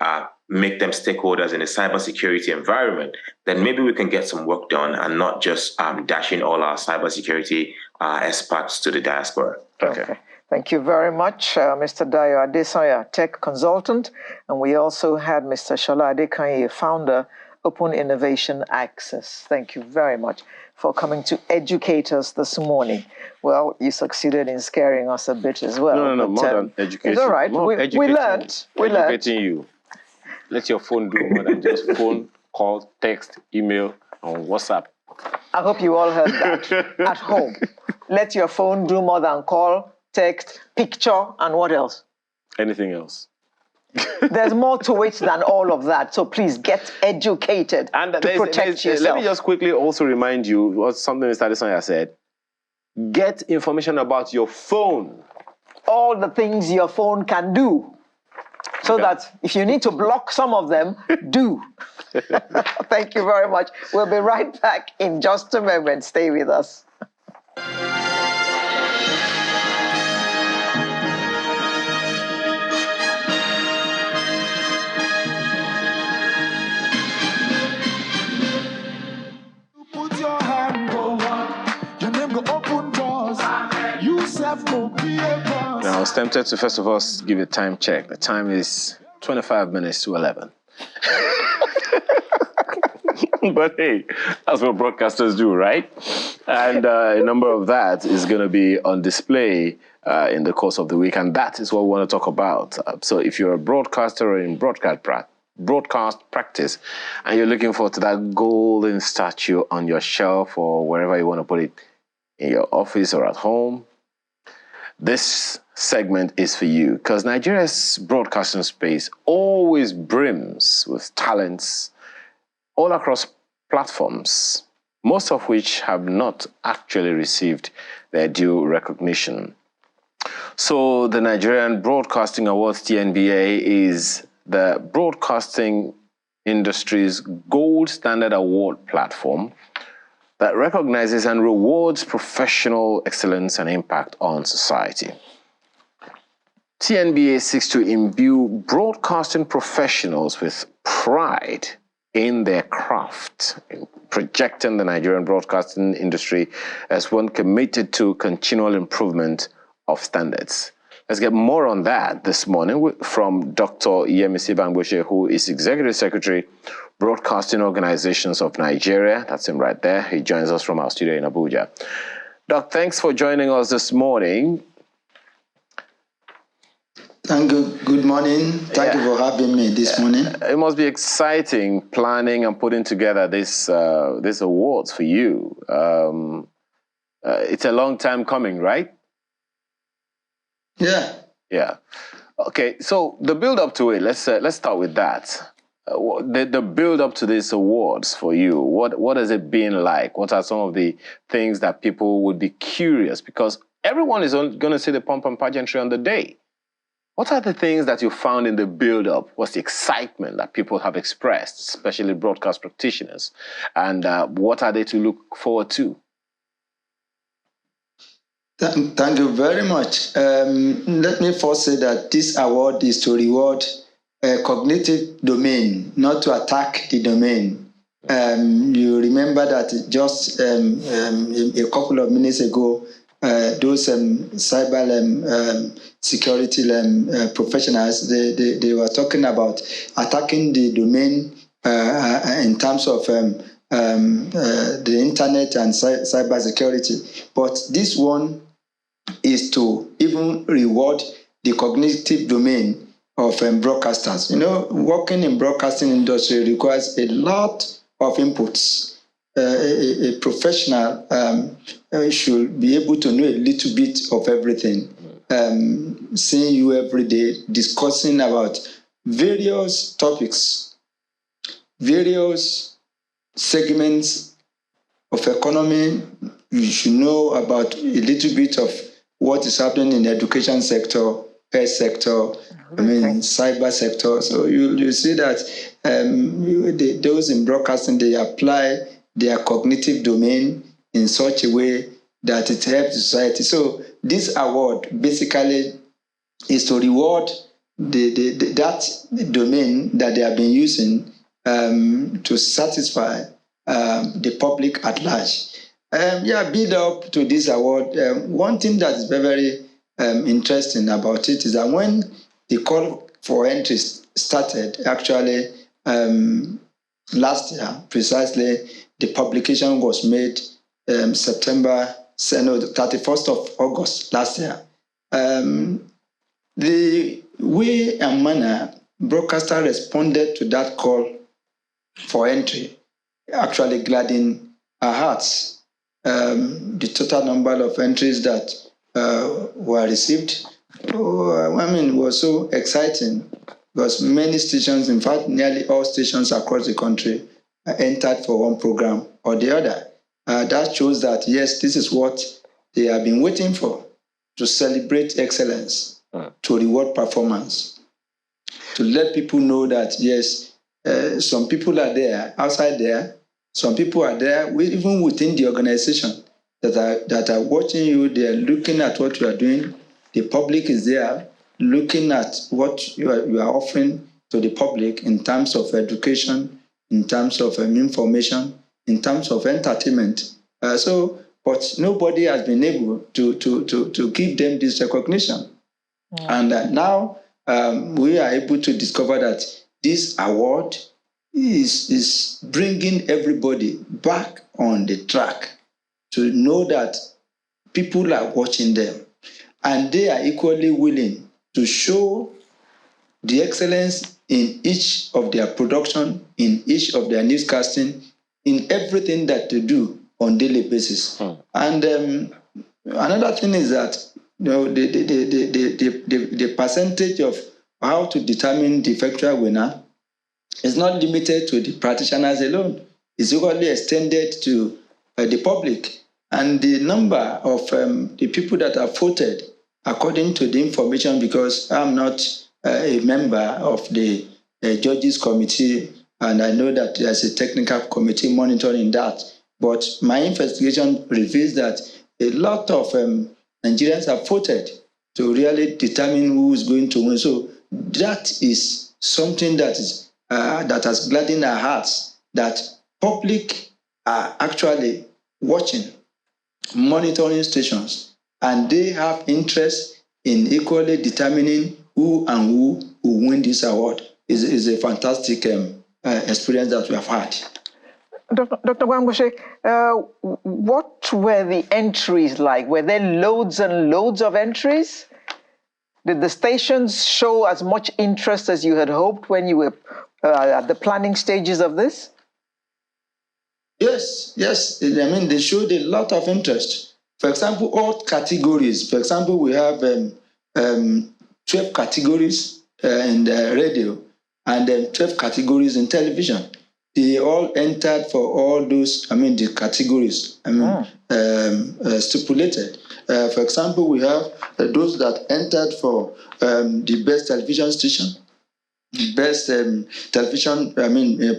Speaker 6: make them stakeholders in a cybersecurity environment, then maybe we can get some work done and not just dashing all our cybersecurity experts to the diaspora.
Speaker 1: Okay. Thank you very much, Mr. Dayo Adesanya, tech consultant. And we also had Mr. Shola Adekanye, founder, Open Innovation Access. Thank you very much for coming to educate us this morning. Well, you succeeded in scaring us a bit as well.
Speaker 2: No, more than educating.
Speaker 1: It's all right. We learned.
Speaker 2: Educating you. Let your phone do more than just phone, call, text, email, and WhatsApp.
Speaker 1: I hope you all heard that at home. Let your phone do more than call, text, picture, and what else?
Speaker 2: Anything else.
Speaker 1: There's more to it than all of that. So please get educated to protect yourself.
Speaker 2: Let me just quickly also remind you what something Mr. Adesanya said. Get information about your phone.
Speaker 1: All the things your phone can do. So that if you need to block some of them, do. Thank you very much. We'll be right back in just a moment. Stay with us.
Speaker 3: Put your hand go up, your name go open doors. You self go be a boss.
Speaker 2: Now, I was tempted to first of all give you a time check. The time is 25 minutes to 11. But hey, that's what broadcasters do, right? And a number of that is going to be on display in the course of the week, and that is what we want to talk about. So if you're a broadcaster or in broadcast practice, and you're looking forward to that golden statue on your shelf or wherever you want to put it, in your office or at home, this segment is for you, because Nigeria's broadcasting space always brims with talents all across platforms, most of which have not actually received their due recognition. So the Nigerian Broadcasting Awards, TNBA, is the broadcasting industry's gold standard award platform that recognizes and rewards professional excellence and impact on society. TNBA seeks to imbue broadcasting professionals with pride in their craft, in projecting the Nigerian broadcasting industry as one committed to continual improvement of standards. Let's get more on that this morning from Dr. Yemisi Bangboshe, who is Executive Secretary, Broadcasting Organizations of Nigeria. That's him right there. He joins us from our studio in Abuja. Doc, thanks for joining us this morning.
Speaker 8: Thank you. Good morning. Thank you for having me this morning.
Speaker 2: It must be exciting planning and putting together this awards for you. It's a long time coming, right?
Speaker 8: Yeah.
Speaker 2: Yeah. Okay, so the build up to it, let's start with that. The build up to these awards for you, what has it been like? What are some of the things that people would be curious, because everyone is going to see the pomp and pageantry on the day. What are the things that you found in the build up? What's the excitement that people have expressed, especially broadcast practitioners, and what are they to look forward to?
Speaker 8: Thank you very much. Let me first say that this award is to reward a cognitive domain, not to attack the domain. You remember that just a couple of minutes ago, those cyber security professionals, they were talking about attacking the domain in terms of the internet and cyber security. But this one is to even reward the cognitive domain of broadcasters. You know, working in broadcasting industry requires a lot of inputs. A professional should be able to know a little bit of everything. Seeing you every day, discussing about various topics, various segments of economy. You should know about a little bit of what is happening in the education sector, health sector, cyber sector. So you see that those in broadcasting, they apply their cognitive domain in such a way that it helps society. So this award basically is to reward that domain that they have been using to satisfy the public at large. Build up to this award. One thing that is very, interesting about it is that when the call for entry started, actually last year, precisely, the publication was made September, 31st of August last year. The way and manner broadcaster responded to that call for entry actually gladdened our hearts. The total number of entries that were received, was so exciting, because many stations, in fact, nearly all stations across the country entered for one program or the other. That shows that, yes, this is what they have been waiting for, to celebrate excellence, to reward performance, to let people know that, yes, some people are there, outside there, some people are there, even within the organization, that are watching you. They are looking at what you are doing. The public is there looking at what you are offering to the public in terms of education, in terms of information, in terms of entertainment. But nobody has been able to give them this recognition. And now we are able to discover that this award is bringing everybody back on the track, to know that people are watching them and they are equally willing to show the excellence in each of their production, in each of their newscasting, in everything that they do on daily basis. And another thing is that the percentage of how to determine the effectual winner is not limited to the practitioners alone. It's equally extended to the public. And the number of the people that are voted, according to the information, because I'm not a member of the judges committee, and I know that there's a technical committee monitoring that, but my investigation reveals that a lot of Nigerians have voted to really determine who is going to win. So that is something that is that has gladdened our hearts, that public are actually watching, monitoring stations, and they have interest in equally determining who will win this award. Is a fantastic experience that we have had.
Speaker 1: Dr. Gwangwashe, what were the entries like? Were there loads and loads of entries? Did the stations show as much interest as you had hoped when you were at the planning stages of this?
Speaker 8: Yes. I mean, they showed a lot of interest. For example, all categories. For example, we have 12 categories in the radio, and then 12 categories in television. They all entered for all those, the categories, stipulated. For example, we have those that entered for the best television station, best television,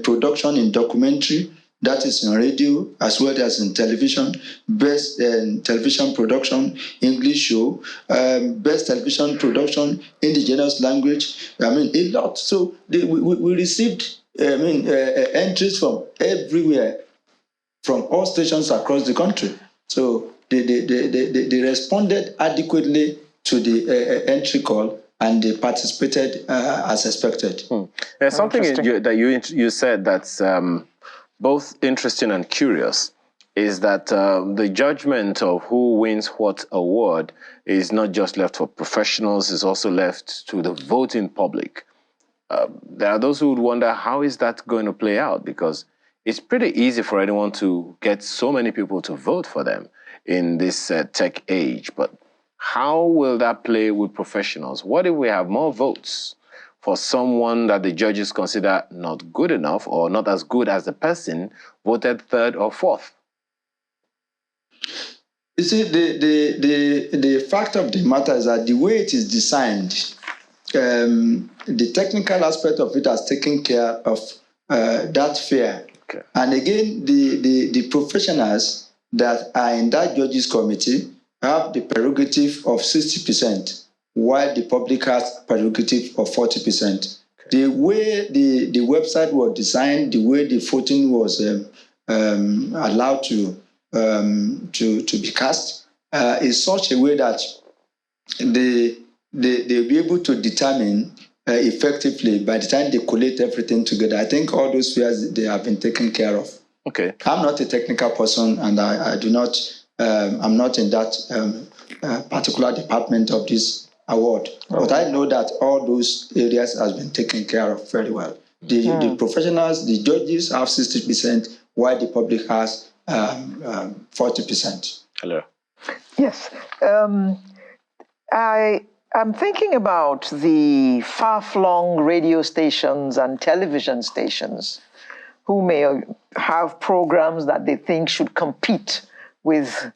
Speaker 8: production in documentary, that is in radio as well as in television, best television production, English show, best television production, indigenous language, a lot. So we received, entries from everywhere, from all stations across the country. So they responded adequately to the entry call, and they participated as expected.
Speaker 2: There's something that you said that's both interesting and curious, is that the judgment of who wins what award is not just left for professionals, it's also left to the voting public. There are those who would wonder, how is that going to play out? Because it's pretty easy for anyone to get so many people to vote for them in this tech age. But how will that play with professionals? What if we have more votes for someone that the judges consider not good enough or not as good as the person voted third or fourth?
Speaker 8: You see, the fact of the matter is that the way it is designed, the technical aspect of it has taken care of that fear.
Speaker 2: Okay.
Speaker 8: And again, the professionals that are in that judges committee have the prerogative of 60%, while the public has prerogative of 40%. Okay. The way the website was designed, the way the voting was allowed to be cast, is such a way that they'll be able to determine effectively by the time they collate everything together. I think all those fears, they have been taken care of.
Speaker 2: Okay.
Speaker 8: I'm not a technical person, and I do not. I'm not in that particular department of this award. Okay. But I know that all those areas has been taken care of very well. The professionals, the judges have 60%, while the public has 40%.
Speaker 2: Hello.
Speaker 1: Yes. I'm thinking about the far-flung radio stations and television stations who may have programs that they think should compete with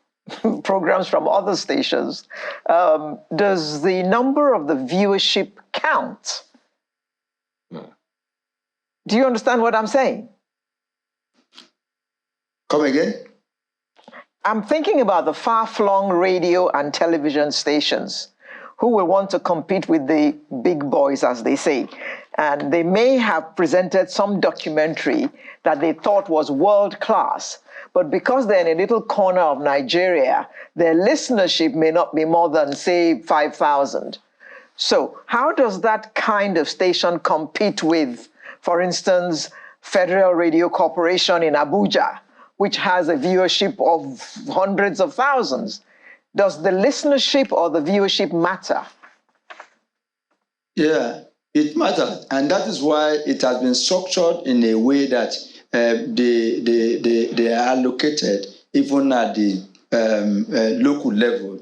Speaker 1: programs from other stations. Does the number of the viewership count? Do you understand what I'm saying?
Speaker 8: Come again?
Speaker 1: I'm thinking about the far-flung radio and television stations who will want to compete with the big boys, as they say. And they may have presented some documentary that they thought was world-class, but because they're in a little corner of Nigeria, their listenership may not be more than, say, 5,000. So how does that kind of station compete with, for instance, Federal Radio Corporation in Abuja, which has a viewership of hundreds of thousands? Does the listenership or the viewership matter?
Speaker 8: Yeah, it matters. And that is why it has been structured in a way that they are allocated even at the local level.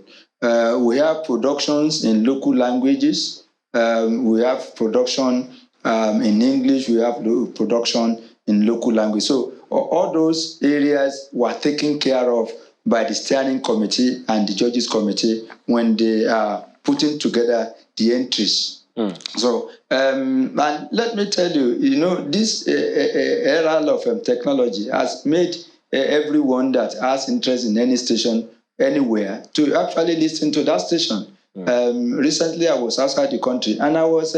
Speaker 8: We have productions in local languages. We have production in English. We have production in local language. So all those areas were taken care of by the steering committee and the judges committee when they are putting together the entries. So, and let me tell you, this era of technology has made everyone that has interest in any station anywhere to actually listen to that station. Recently, I was outside the country and I was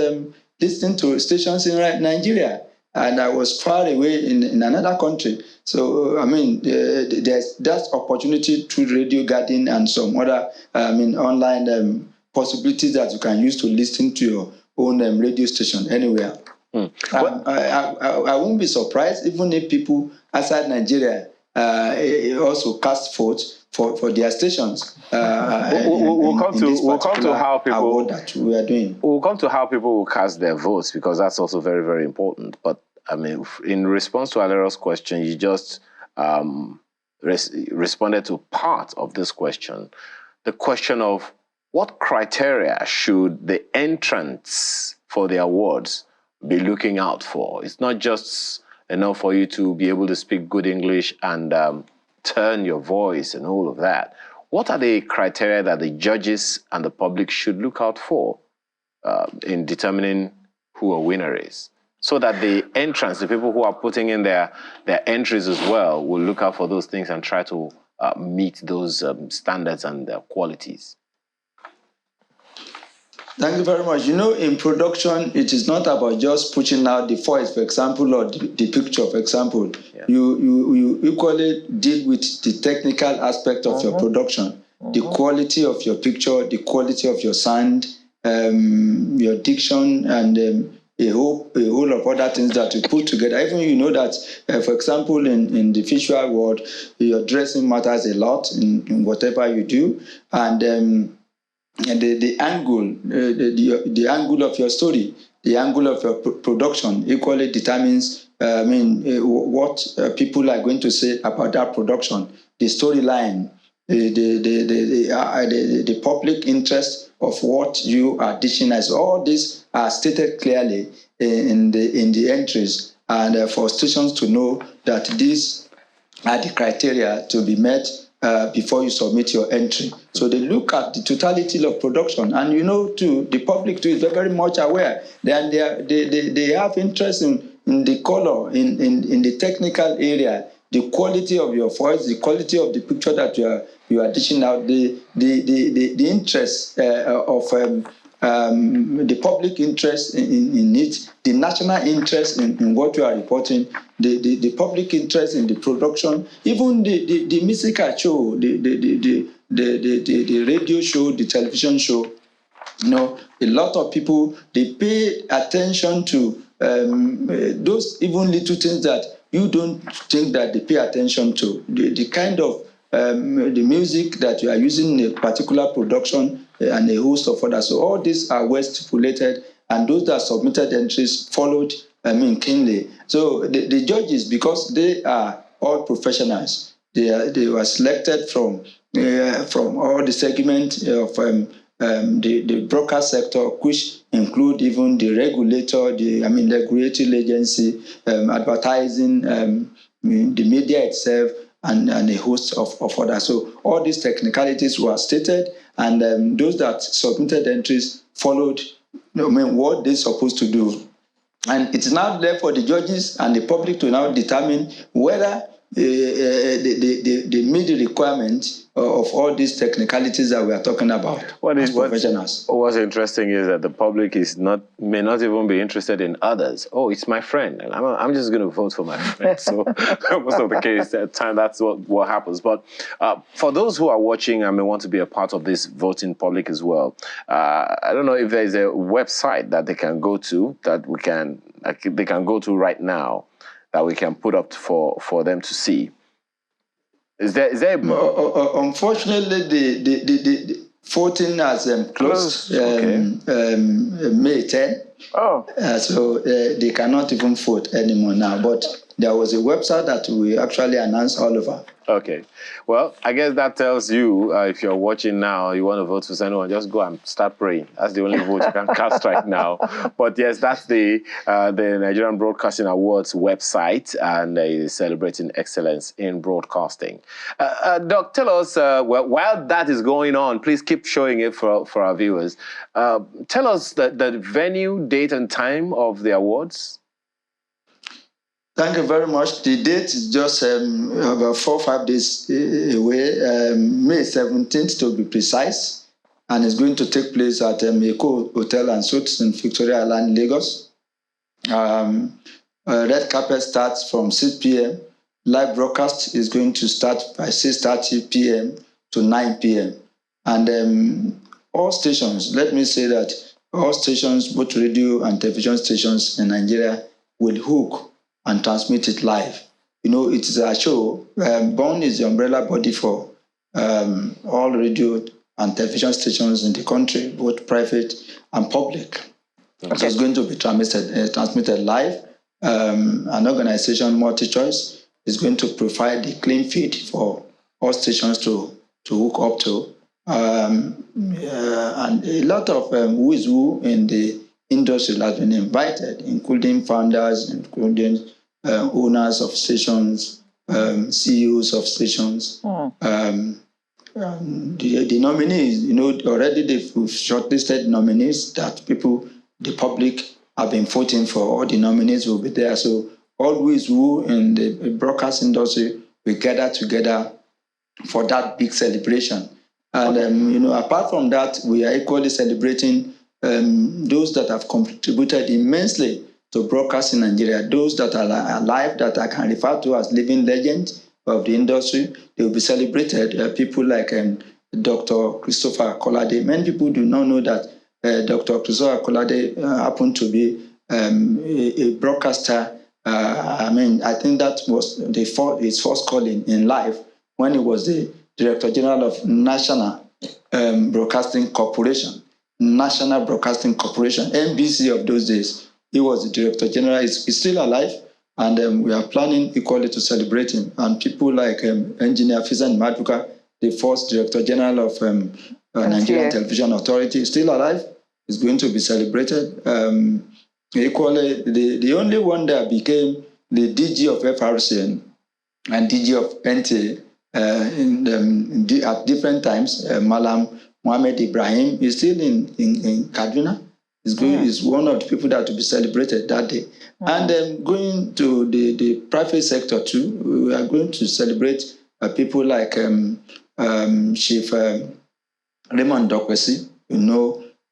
Speaker 8: listening to stations in Nigeria, and I was far away in another country. So, there's that opportunity through Radio Garden and some other, online possibilities that you can use to listen to your own radio station anywhere. I won't be surprised even if people outside Nigeria also cast votes for their stations.
Speaker 2: We'll come to how people
Speaker 8: that we are doing.
Speaker 2: We'll come to how people will cast their votes, because that's also very, very important. But in response to Alera's question, you just responded to part of this question. The question of what criteria should the entrants for the awards be looking out for? It's not just enough for you to be able to speak good English and turn your voice and all of that. What are the criteria that the judges and the public should look out for in determining who a winner is? So that the entrants, the people who are putting in their entries as well, will look out for those things and try to meet those standards and qualities.
Speaker 8: Thank you very much. In production, it is not about just pushing out the voice, for example, or the picture, for example. Yeah. You equally deal with the technical aspect of your production, the quality of your picture, the quality of your sound, your diction, and a whole of other things that you put together. Even that, for example, in the visual world, your dressing matters a lot in whatever you do, and the angle, the angle of your story, the angle of your production equally determines, what people are going to say about that production, the storyline, the public interest of what you are dishing as. All these are stated clearly in the entries, and for stations to know that these are the criteria to be met before you submit your entry. So they look at the totality of production, and too, the public too is very much aware. They have interest in the color, in the technical area, the quality of your voice, the quality of the picture that you are dishing out, the interest of the public interest in it, the national interest in what you are reporting, the public interest in the production, even the musical show, the radio show, the television show. A lot of people, they pay attention to those even little things that you don't think that they pay attention to. The kind of the music that you are using in a particular production, and a host of others. So all these are well stipulated, and those that submitted entries followed keenly. So the judges, because they are all professionals, they were selected from all the segments of the broadcast sector, which include even the regulator, the regulatory agency, advertising, the media itself, and a host of others. So all these technicalities were stated, and those that submitted entries followed what they're supposed to do. And it's now there for the judges and the public to now determine whether they meet the requirement of all these technicalities that we are talking about as professionals.
Speaker 2: What's interesting is that the public may not even be interested in others. Oh, it's my friend, and I'm just going to vote for my friend. So most of the case, at time that's what happens. But for those who are watching and may want to be a part of this voting public as well, I don't know if there's a website that they can go to they can go to right now that we can put up for them to see. Is there
Speaker 8: unfortunately, the voting has closed May 10. So they cannot even vote anymore now. But there was a website that we actually announced all over.
Speaker 2: Okay. Well, I guess that tells you, if you're watching now, you want to vote for anyone, just go and start praying. That's the only vote you can cast right now. But yes, that's the Nigerian Broadcasting Awards website, and is celebrating excellence in broadcasting. Doc, tell us, while that is going on, please keep showing it for our viewers. Tell us the venue, date, and time of the awards.
Speaker 8: Thank you very much. The date is just about 4 or 5 days away, May 17th to be precise, and it's going to take place at Eko Hotel and Suites in Victoria Island, Lagos. Red carpet starts from 6 p.m. Live broadcast is going to start by 6:30 p.m. to 9 p.m. And all stations, let me say that all stations, both radio and television stations in Nigeria, will hook and transmit it live. It is a show. BORN is the umbrella body for all radio and television stations in the country, both private and public. Okay. So it's going to be transmitted live. An organization, MultiChoice, is going to provide the clean feed for all stations to hook up to. And a lot of who is who in the industry has been invited, including founders, including owners of stations, CEOs of stations. The nominees, already they've shortlisted nominees that people, the public, have been voting for. All the nominees will be there. So all who is who in the broadcast industry will gather together for that big celebration. And, apart from that, we are equally celebrating those that have contributed immensely to broadcast in Nigeria, those that are alive, that I can refer to as living legends of the industry. They will be celebrated. People like Dr. Christopher Kolade. Many people do not know that Dr. Christopher Kolade happened to be a broadcaster. I think that was his first calling in life when he was the Director General of National Broadcasting Corporation, NBC of those days. He was the Director General. He's still alive, and we are planning equally to celebrate him. And people like Engineer Fizan Maduka, the first Director General of Nigerian Television Authority, is still alive. Is going to be celebrated. Equally, the only one that became the DG of FRCN and DG of NTA at different times, Malam Mohammed Ibrahim is still in Kaduna. Is one of the people that will be celebrated that day. And going to the private sector too, we are going to celebrate people like Chief Raymond Dokwesi.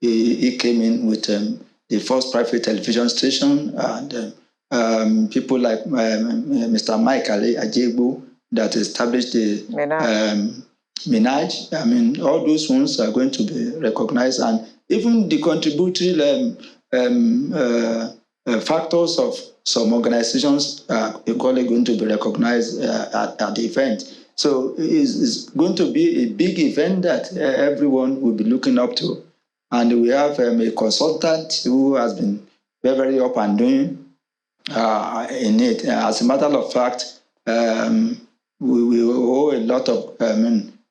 Speaker 8: He came in with the first private television station, and people like Mr. Mike Ali Ajegbu that established the Minaj. All those ones are going to be recognized, and even the contributory factors of some organizations are equally going to be recognized at the event. So it's going to be a big event that everyone will be looking up to. And we have a consultant who has been very, very up and doing in it. As a matter of fact, we owe a lot of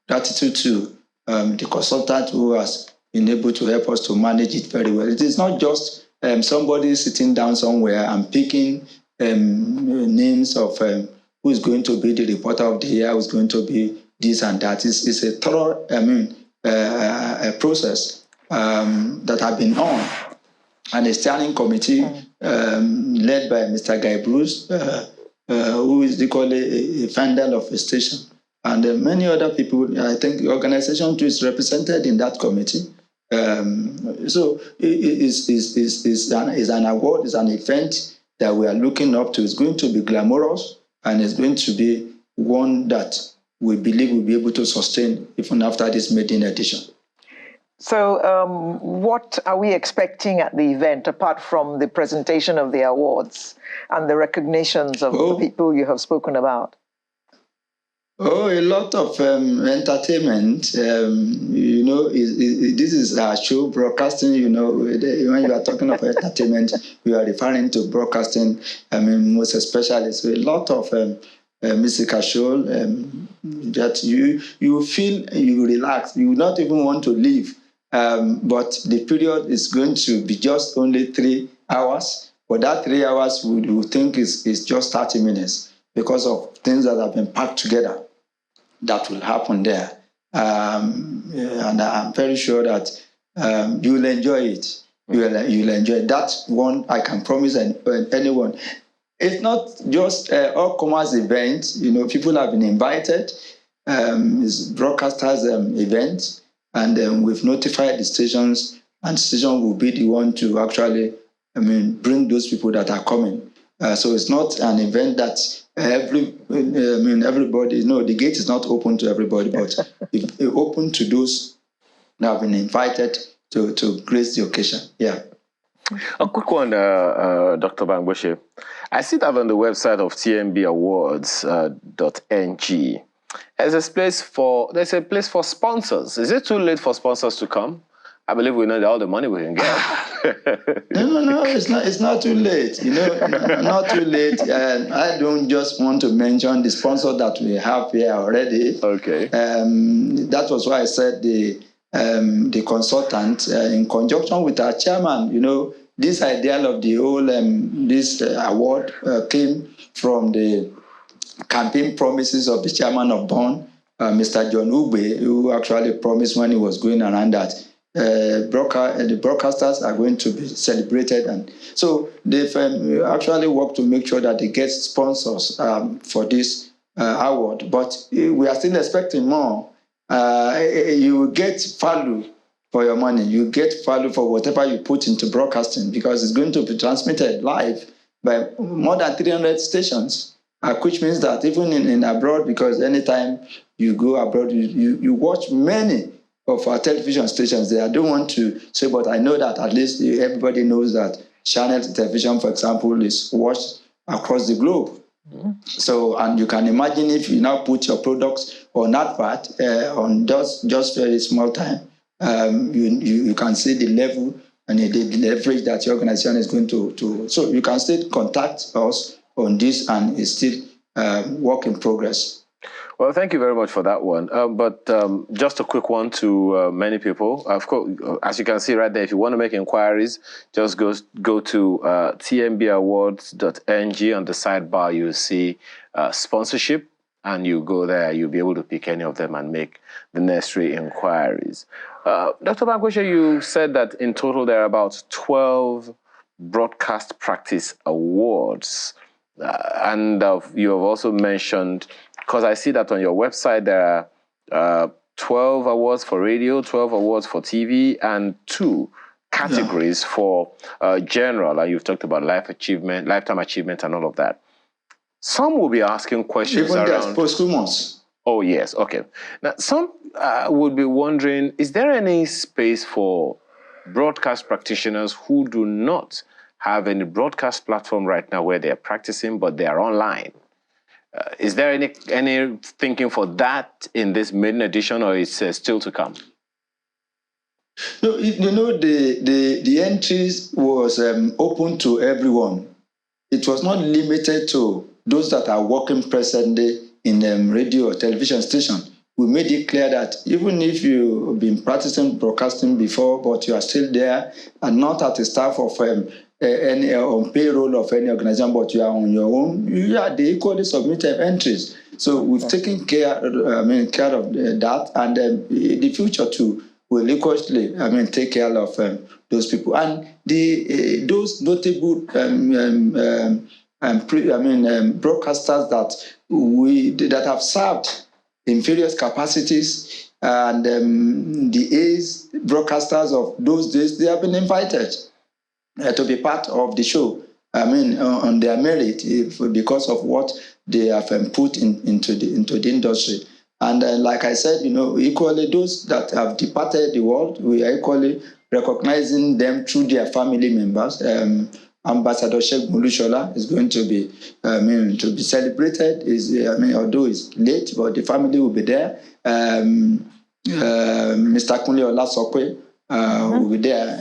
Speaker 8: gratitude to the consultant who has been able to help us to manage it very well. It is not just somebody sitting down somewhere and picking names of who is going to be the reporter of the year, who is going to be this and that. It's a thorough a process that have been on, and a steering committee led by Mr. Guy Bruce, who is equally a founder of a station, and many other people. I think the organization too is represented in that committee. So it's an award, it's an event that we are looking up to. It's going to be glamorous, and it's going to be one that we believe will be able to sustain even after this maiden edition.
Speaker 1: So what are we expecting at the event, apart from the presentation of the awards and the recognitions of the people you have spoken about?
Speaker 8: A lot of entertainment. This is our show, broadcasting. When you are talking of entertainment, you are referring to broadcasting. Most especially, so a lot of musical show that you feel you relax. You not even want to leave. But the period is going to be just only 3 hours. But that 3 hours we think is just 30 minutes because of things that have been packed together that will happen there. And I'm very sure that you'll enjoy it. You'll enjoy it. That's one I can promise anyone. It's not just all commerce event. People have been invited. It's broadcasters event. And we've notified the stations, and the station will be the one to actually, bring those people that are coming. So it's not an event that everybody. No, the gate is not open to everybody, but it's open to those that have been invited to grace the occasion. Yeah.
Speaker 2: A quick one, Dr. Bangboche. I see that on the website of tmbawards.ng. There's a place for sponsors. Is it too late for sponsors to come? I believe we know all the money we can get.
Speaker 8: No, it's not too late. Not too late. And I don't just want to mention the sponsor that we have here already.
Speaker 2: Okay.
Speaker 8: That was why I said the consultant, in conjunction with our chairman, this idea of the whole this award came from the campaign promises of the chairman of BON, Mr. John Ugbe, who actually promised when he was going around that the broadcasters are going to be celebrated. And so they've actually worked to make sure that they get sponsors for this award. But we are still expecting more. You will get value for your money. You get value for whatever you put into broadcasting, because it's going to be transmitted live by more than 300 stations. Which means that even in abroad, because anytime you go abroad, you watch many of our television stations there. I don't want to say, but I know that at least everybody knows that Channel Television, for example, is watched across the globe. Mm-hmm. So, and you can imagine if you now put your products on advert on just very small time, you can see the level and the leverage that your organization is going to. So you can still contact us on this, and it's still work in progress.
Speaker 2: Well, thank you very much for that one. But just a quick one to many people. Of course, as you can see right there, if you want to make inquiries, just go to tmbawards.ng. On the sidebar, you'll see sponsorship, and you go there. You'll be able to pick any of them and make the necessary inquiries. Dr. Bankweshe, you said that in total there are about 12 broadcast practice awards. And you have also mentioned, because I see that on your website, there are 12 awards for radio, 12 awards for TV, and 2 categories for general. And you've talked about lifetime achievement, and all of that. Some will be asking questions
Speaker 8: even
Speaker 2: around
Speaker 8: posthumous.
Speaker 2: Oh, yes. Okay. Now, some would be wondering, is there any space for broadcast practitioners who do not have any broadcast platform right now where they're practicing, but they are online? Is there any thinking for that in this maiden edition, or is still to come?
Speaker 8: No, the entries was open to everyone. It was not limited to those that are working presently in radio or television station. We made it clear that even if you've been practicing broadcasting before, but you are still there and not at the staff of any on payroll of any organization, but you are on your own, they equally submitted entries. So we've taken care of that, and the future too will equally, take care of those people. And those notable broadcasters that have served in various capacities, and the A's broadcasters of those days, they have been invited to be part of the show. On their merit, because of what they have put into the industry. And like I said, equally those that have departed the world, we are equally recognizing them through their family members. Ambassador Sheikh Mulushola is going to be, celebrated. Although it's late, but the family will be there. Mr. Kunle Olasokwe will be there.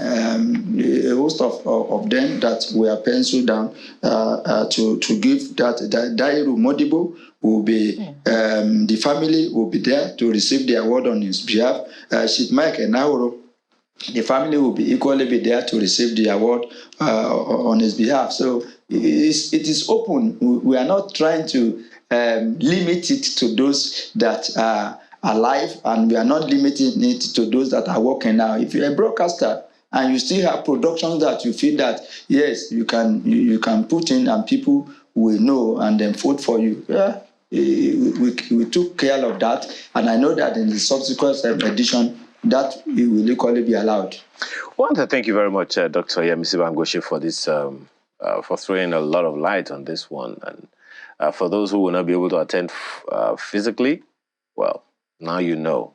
Speaker 8: A host of them that were penciled down to give that Dairu Modibo will be, the family will be there to receive the award on his behalf. Chief Mike Enauro, the family will be equally be there to receive the award on his behalf. So it is open. We are not trying to limit it to those that are alive, and we are not limiting it to those that are working now. If you're a broadcaster and you still have productions that you feel that, yes, you can put in and people will know and then vote for you, we took care of that. And I know that in the subsequent edition, that will equally be allowed.
Speaker 2: I want to thank you very much, Dr. Yemisi Bankweshe, for this, for throwing a lot of light on this one. And for those who will not be able to attend physically, well, now you know.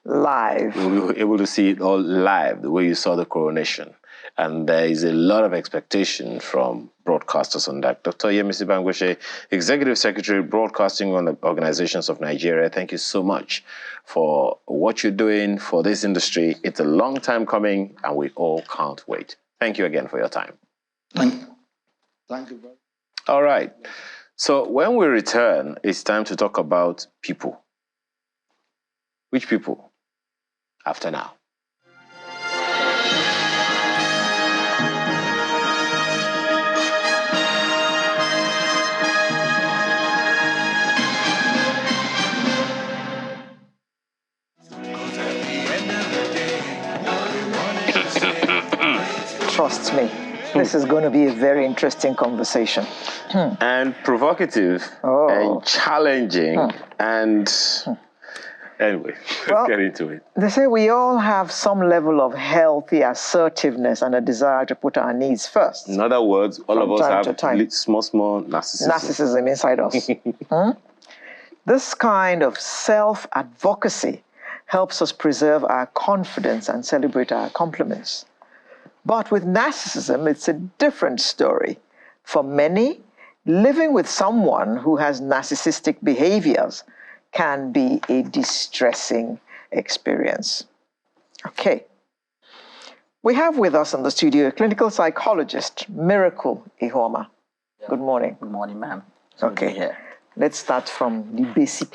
Speaker 1: Live.
Speaker 2: We were able to see it all live, the way you saw the coronation. And there is a lot of expectation from broadcasters on that. Dr. Yemisi Bankweshe, Executive Secretary, Broadcasting on the Organizations of Nigeria, thank you so much for what you're doing for this industry. It's a long time coming, and we all can't wait. Thank you again for your time.
Speaker 8: Thank you very much.
Speaker 2: All right. So when we return, it's time to talk about people. Which people? After now.
Speaker 1: Trust me, this is going to be a very interesting conversation.
Speaker 2: And provocative and challenging and anyway, let's get into it.
Speaker 1: They say we all have some level of healthy assertiveness and a desire to put our needs first.
Speaker 2: In other words, all of us have small narcissism.
Speaker 1: Narcissism inside us. This kind of self-advocacy helps us preserve our confidence and celebrate our accomplishments. But with narcissism, it's a different story. For many, living with someone who has narcissistic behaviors can be a distressing experience. Okay. We have with us in the studio a clinical psychologist, Miracle Ihoma.
Speaker 9: Yeah.
Speaker 1: Good morning.
Speaker 9: Good morning, ma'am.
Speaker 1: Okay. Let's start from the basic.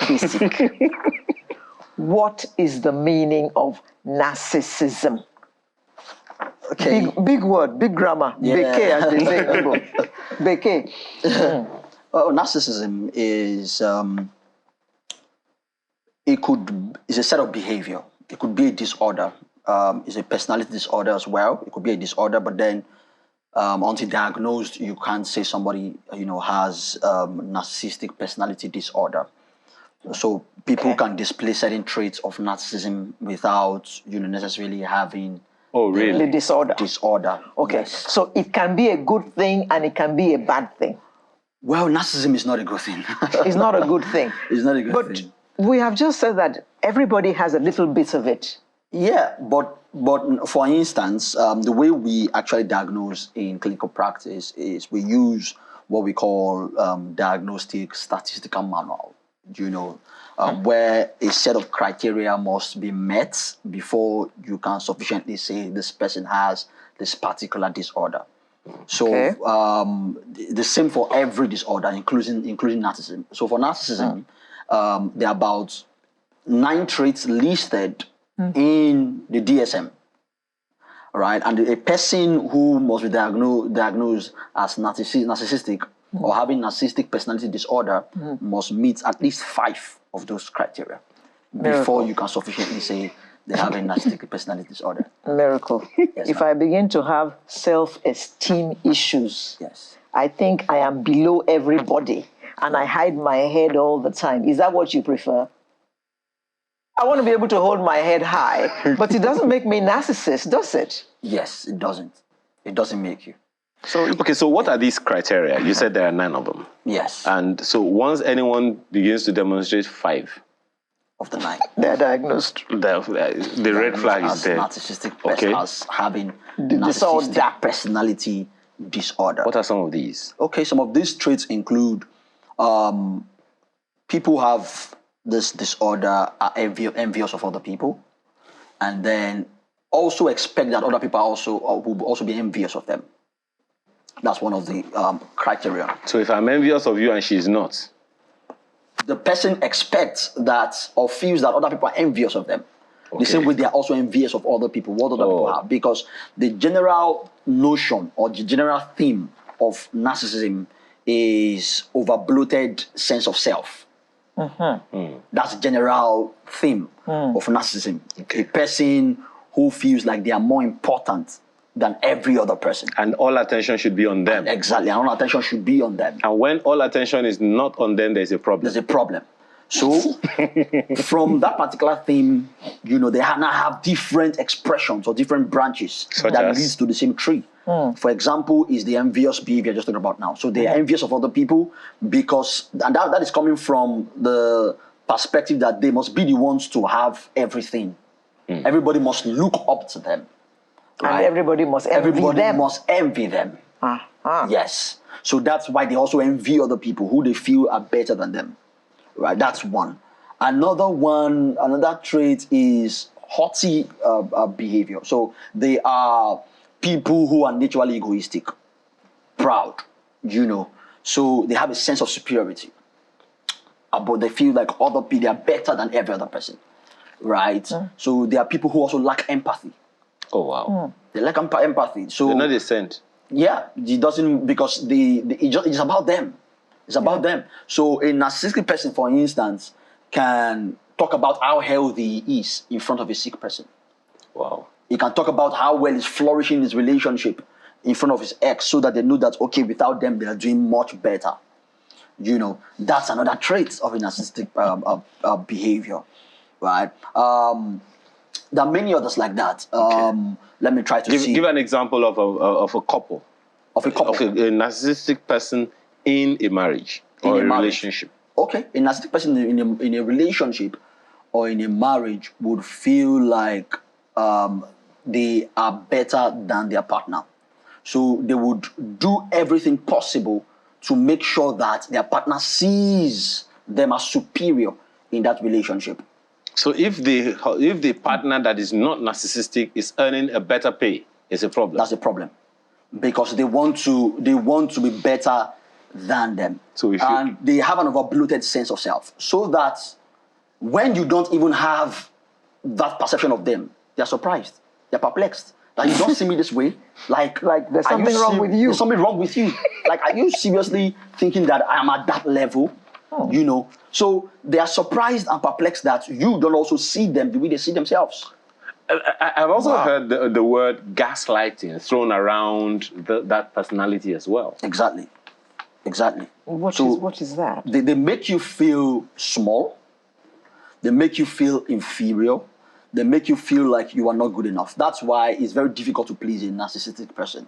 Speaker 1: What is the meaning of narcissism?
Speaker 9: Okay.
Speaker 1: Big word, big grammar.
Speaker 9: Yeah.
Speaker 1: Beke, as they say in Igbo. Beke.
Speaker 9: Well, narcissism is it's a set of behavior. It could be a disorder. It's a personality disorder as well. It could be a disorder, but then until diagnosed, you can't say somebody has narcissistic personality disorder. So people can display certain traits of narcissism without necessarily having
Speaker 1: the
Speaker 9: disorder.
Speaker 1: Okay.
Speaker 9: Yes.
Speaker 1: So it can be a good thing and it can be a bad thing.
Speaker 9: Well, narcissism is not a good thing.
Speaker 1: It's not a good thing.
Speaker 9: It's not a good thing.
Speaker 1: But we have just said that everybody has a little bit of it.
Speaker 9: Yeah, but for instance, the way we actually diagnose in clinical practice is we use what we call diagnostic statistical manual, where a set of criteria must be met before you can sufficiently say this person has this particular disorder. So the same for every disorder, including narcissism. So for narcissism, there are about 9 traits listed in the DSM, right? And a person who must be diagnosed as narcissistic or having narcissistic personality disorder must meet at least 5 of those criteria before you can sufficiently say they have a narcissistic personality disorder.
Speaker 1: Miracle.
Speaker 9: Yes,
Speaker 1: if I begin to have self-esteem issues,
Speaker 9: yes,
Speaker 1: I think I am below everybody and I hide my head all the time. Is that what you prefer? I want to be able to hold my head high, but it doesn't make me narcissist, does it?
Speaker 9: Yes, it doesn't. It doesn't make you.
Speaker 2: So what are these criteria? You said there are 9 of them.
Speaker 9: Yes.
Speaker 2: And so once anyone begins to demonstrate 5
Speaker 9: of the 9,
Speaker 1: they're diagnosed.
Speaker 2: The red flag is there.
Speaker 9: Narcissistic person as having
Speaker 1: the
Speaker 9: narcissistic personality disorder.
Speaker 2: What are some of these?
Speaker 9: Okay, some of these traits include people have this disorder are envious of other people, and then also expect that other people will also be envious of them. That's one of the criteria.
Speaker 2: So if I'm envious of you and she's not,
Speaker 9: the person expects that or feels that other people are envious of them. The same way they are also envious of other people, what other people have, because the general notion or the general theme of narcissism is over-bloated sense of self. That's the general theme of narcissism. A person who feels like they are more important than every other person.
Speaker 2: And all attention should be on them.
Speaker 9: Exactly, and all attention should be on them.
Speaker 2: And when all attention is not on them, there's a problem.
Speaker 9: There's a problem. So from that particular theme, they now have different expressions or different branches that leads to the same tree. For example, is the envious behavior just talking about now. So they are envious of other people because, and that is coming from the perspective that they must be the ones to have everything. Everybody must look up to them. Right?
Speaker 1: And everybody must envy them.
Speaker 9: Yes. So that's why they also envy other people who they feel are better than them. Right, that's one. Another trait is haughty behavior. So they are people who are naturally egoistic, proud, so they have a sense of superiority. But they feel like other people, they are better than every other person, right? So there are people who also lack empathy.
Speaker 2: Oh, wow.
Speaker 9: They lack empathy. So
Speaker 2: they're not a saint.
Speaker 9: Yeah, it doesn't, because it's about them. It's about them. So a narcissistic person, for instance, can talk about how healthy he is in front of a sick person.
Speaker 2: Wow.
Speaker 9: He can talk about how well he's flourishing his relationship in front of his ex, so that they know that, okay, without them, they are doing much better. That's another trait of a narcissistic behavior, right? There are many others like that. Let me try to
Speaker 2: give an example of a couple.
Speaker 9: Of a couple.
Speaker 2: Of a narcissistic person in a marriage or a relationship.
Speaker 9: Okay, a narcissistic person in a relationship or in a marriage would feel like they are better than their partner. So they would do everything possible to make sure that their partner sees them as superior in that relationship.
Speaker 2: So if the partner that is not narcissistic is earning a better pay, it's a problem.
Speaker 9: That's a problem, because they want to be better than them. And they have an overbloated sense of self, so that when you don't even have that perception of them, they're surprised, they're perplexed. Like, you don't see me this way. Like
Speaker 1: there's something wrong with you.
Speaker 9: There's something wrong with you. Like, are you seriously thinking that I am at that level? So they are surprised and perplexed that you don't also see them the way they see themselves.
Speaker 2: I've also heard the word gaslighting thrown around that personality as well.
Speaker 9: Exactly.
Speaker 1: What is that?
Speaker 9: They make you feel small. They make you feel inferior. They make you feel like you are not good enough. That's why it's very difficult to please a narcissistic person,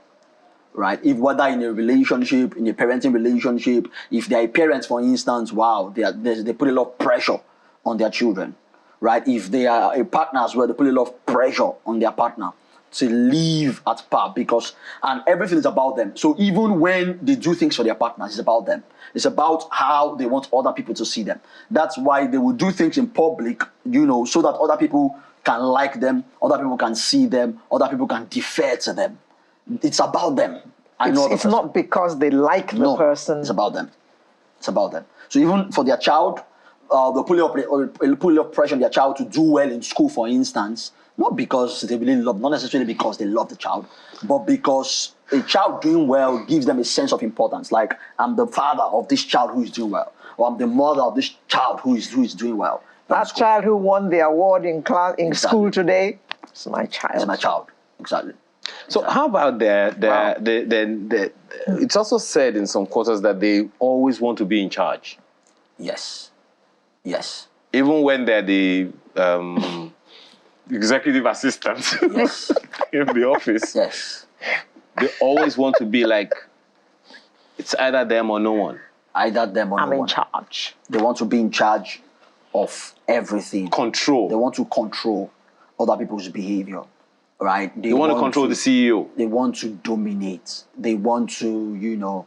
Speaker 9: right? If whether in a relationship, in a parenting relationship, if they are parents, for instance, they put a lot of pressure on their children, right? If they are a partner as well, they put a lot of pressure on their partner to live at par, and everything is about them. So even when they do things for their partners, it's about them. It's about how they want other people to see them. That's why they will do things in public, so that other people can like them, other people can see them, other people can defer to them. It's about them.
Speaker 1: It's not because they like the person.
Speaker 9: It's about them. It's about them. So even for their child, they'll put a lot of pressure on their child to do well in school, for instance, not because they really love, not necessarily because they love the child, but because a child doing well gives them a sense of importance. Like, I'm the father of this child who is doing well, or I'm the mother of this child who is doing well.
Speaker 1: That child who won the award in school today, it's my child.
Speaker 9: It's my child. Exactly.
Speaker 2: So how about it's also said in some quarters that they always want to be in charge.
Speaker 9: Yes.
Speaker 2: Even when they're the executive assistants in the office.
Speaker 9: Yes.
Speaker 2: They always want to be like, it's either them or no one.
Speaker 9: Either them or no one.
Speaker 1: I'm in charge.
Speaker 9: They want to be in charge of everything.
Speaker 2: Control.
Speaker 9: They want to control other people's behavior, right?
Speaker 2: They want to control the CEO.
Speaker 9: They want to dominate. They want to,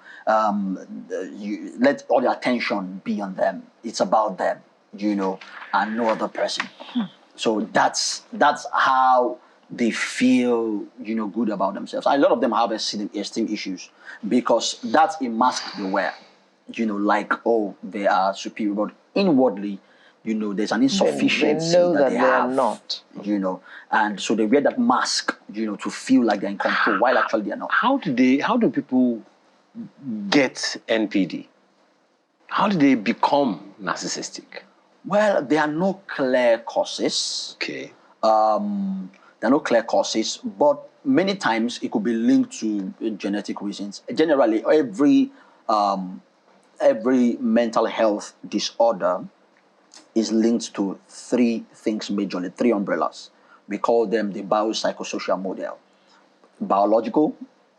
Speaker 9: let all the attention be on them. It's about them, and no other person. So that's how they feel, good about themselves. And a lot of them have esteem issues, because that's a mask they wear. Like, they are superior, but inwardly, there's an insufficiency
Speaker 1: they know that
Speaker 9: they
Speaker 1: they
Speaker 9: have,
Speaker 1: are not.
Speaker 9: And so they wear that mask, to feel like they're in control, while actually they're not.
Speaker 2: How do people get NPD? How do they become narcissistic?
Speaker 9: Well, there are no clear causes.
Speaker 2: Okay.
Speaker 9: There are no clear causes, but many times it could be linked to genetic reasons. Generally, every mental health disorder is linked to three things majorly, three umbrellas. We call them the biopsychosocial model. Biological,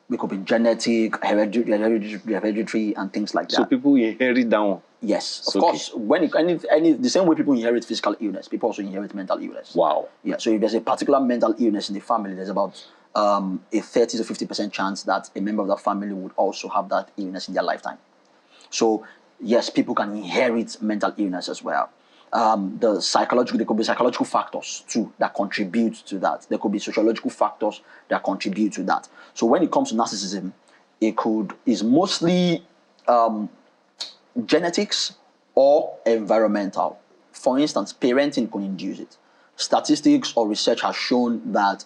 Speaker 9: it could be genetic, hereditary, and things like that.
Speaker 2: So people inherit that one?
Speaker 9: Yes, of course. When the same way people inherit physical illness, people also inherit mental illness.
Speaker 2: Wow.
Speaker 9: Yeah. So if there's a particular mental illness in the family, there's about a 30 to 50% chance that a member of that family would also have that illness in their lifetime. So yes, people can inherit mental illness as well. there could be psychological factors too that contribute to that. There could be sociological factors that contribute to that. So when it comes to narcissism, is mostly genetics or environmental. For instance, parenting can induce it. Statistics or research has shown that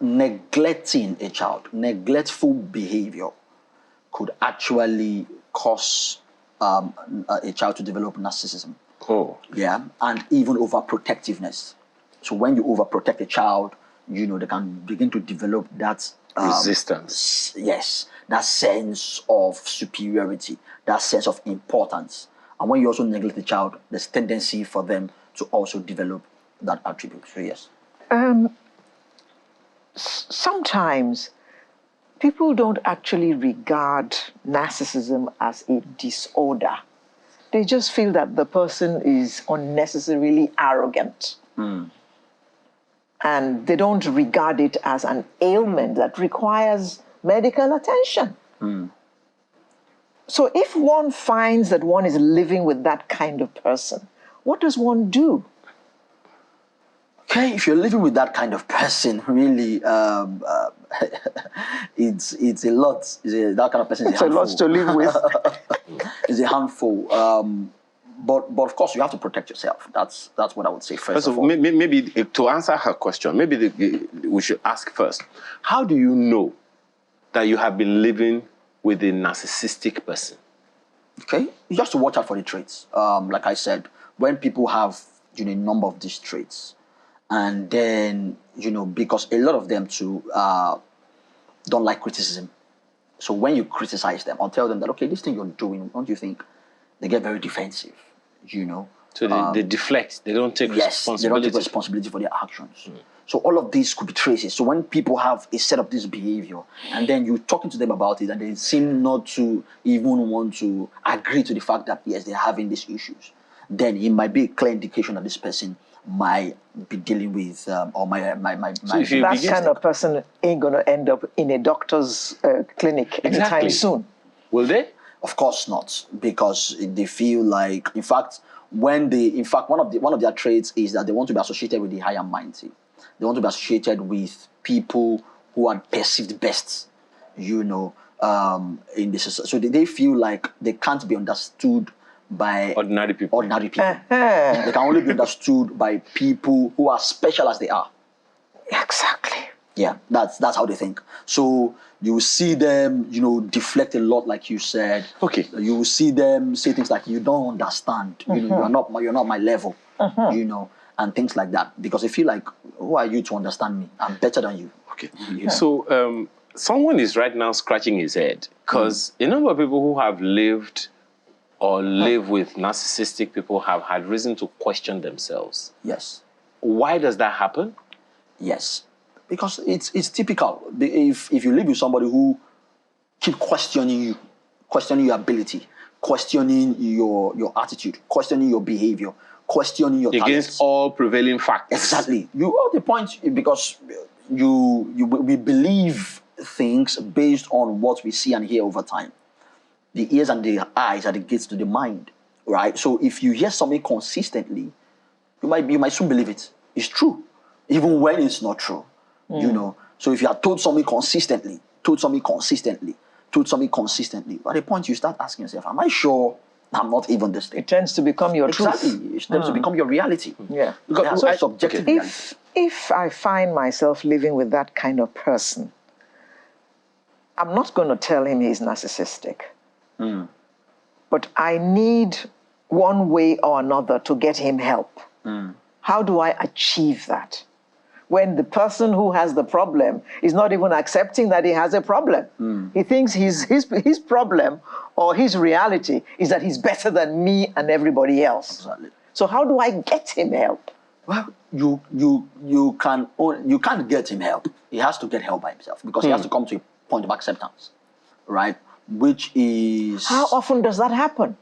Speaker 9: neglecting a child, neglectful behavior could actually cause a child to develop narcissism.
Speaker 2: Oh.
Speaker 9: Yeah, and even overprotectiveness. So when you overprotect a child, they can begin to develop that
Speaker 2: resistance.
Speaker 9: Yes, that sense of superiority, that sense of importance. And when you also neglect the child, there's tendency for them to also develop that attribute. So yes.
Speaker 1: Sometimes people don't actually regard narcissism as a disorder. They just feel that the person is unnecessarily arrogant. And they don't regard it as an ailment that requires medical attention. So if one finds that one is living with that kind of person, what does one do?
Speaker 9: Okay, if you're living with that kind of person, really, it's a lot. That kind of person is
Speaker 1: it's a lot to live with.
Speaker 9: It's a handful. But of course, you have to protect yourself. That's what I would say first of all.
Speaker 2: Maybe to answer her question, maybe we should ask first, how do you know that you have been living with a narcissistic person?
Speaker 9: Okay, you have to watch out for the traits. Like I said, when people have a number of these traits, and then because a lot of them too don't like criticism. So when you criticize them or tell them that, okay, this thing you're doing, don't you think, they get very defensive,
Speaker 2: So they deflect. They don't take responsibility.
Speaker 9: They don't take responsibility for their actions. So all of these could be traces. So when people have a set of this behavior, and then you're talking to them about it, and they seem not to even want to agree to the fact that, yes, they're having these issues, then it might be a clear indication that this person might be dealing with,
Speaker 1: So that kind of person ain't going to end up in a doctor's clinic anytime soon.
Speaker 2: Will they?
Speaker 9: Of course not, because they feel like, in fact, one of their traits is that they want to be associated with the higher mighty. They want to be associated with people who are perceived best, in this. So they feel like they can't be understood by
Speaker 2: ordinary people.
Speaker 9: They can only be understood by people who are special as they are.
Speaker 1: Exactly.
Speaker 9: Yeah, that's how they think. So you will see them, deflect a lot, like you said.
Speaker 2: Okay.
Speaker 9: You will see them say things like, "You don't understand. You're not my level." And things like that, because they feel like, "Who are you to understand me? I'm better than you."
Speaker 2: Okay. Yeah. So someone is right now scratching his head because a number of people who have lived or live with narcissistic people have had reason to question themselves.
Speaker 9: Yes.
Speaker 2: Why does that happen?
Speaker 9: Yes, because it's typical. If you live with somebody who keep questioning you, questioning your ability, questioning your attitude, questioning your behavior, questioning your
Speaker 2: against talents. All prevailing facts.
Speaker 9: Exactly. You are the point, because we believe things based on what we see and hear over time. The ears and the eyes are the gates to the mind, right? So if you hear something consistently, you might soon believe it. It's true, even when it's not true. So if you are told something consistently, at a point you start asking yourself, am I sure I'm not even this thing?
Speaker 1: It tends to become your truth.
Speaker 9: Exactly. It tends to become your reality.
Speaker 1: Yeah.
Speaker 9: Because it's subjective reality.
Speaker 1: If I find myself living with that kind of person, I'm not going to tell him he's narcissistic. But I need one way or another to get him help. How do I achieve that? When the person who has the problem is not even accepting that he has a problem. He thinks his problem or his reality is that he's better than me and everybody else.
Speaker 9: Exactly.
Speaker 1: So how do I get him help?
Speaker 9: Well, you can't get him help. He has to get help by himself, because he has to come to a point of acceptance, right? Which is...
Speaker 1: How often does that happen?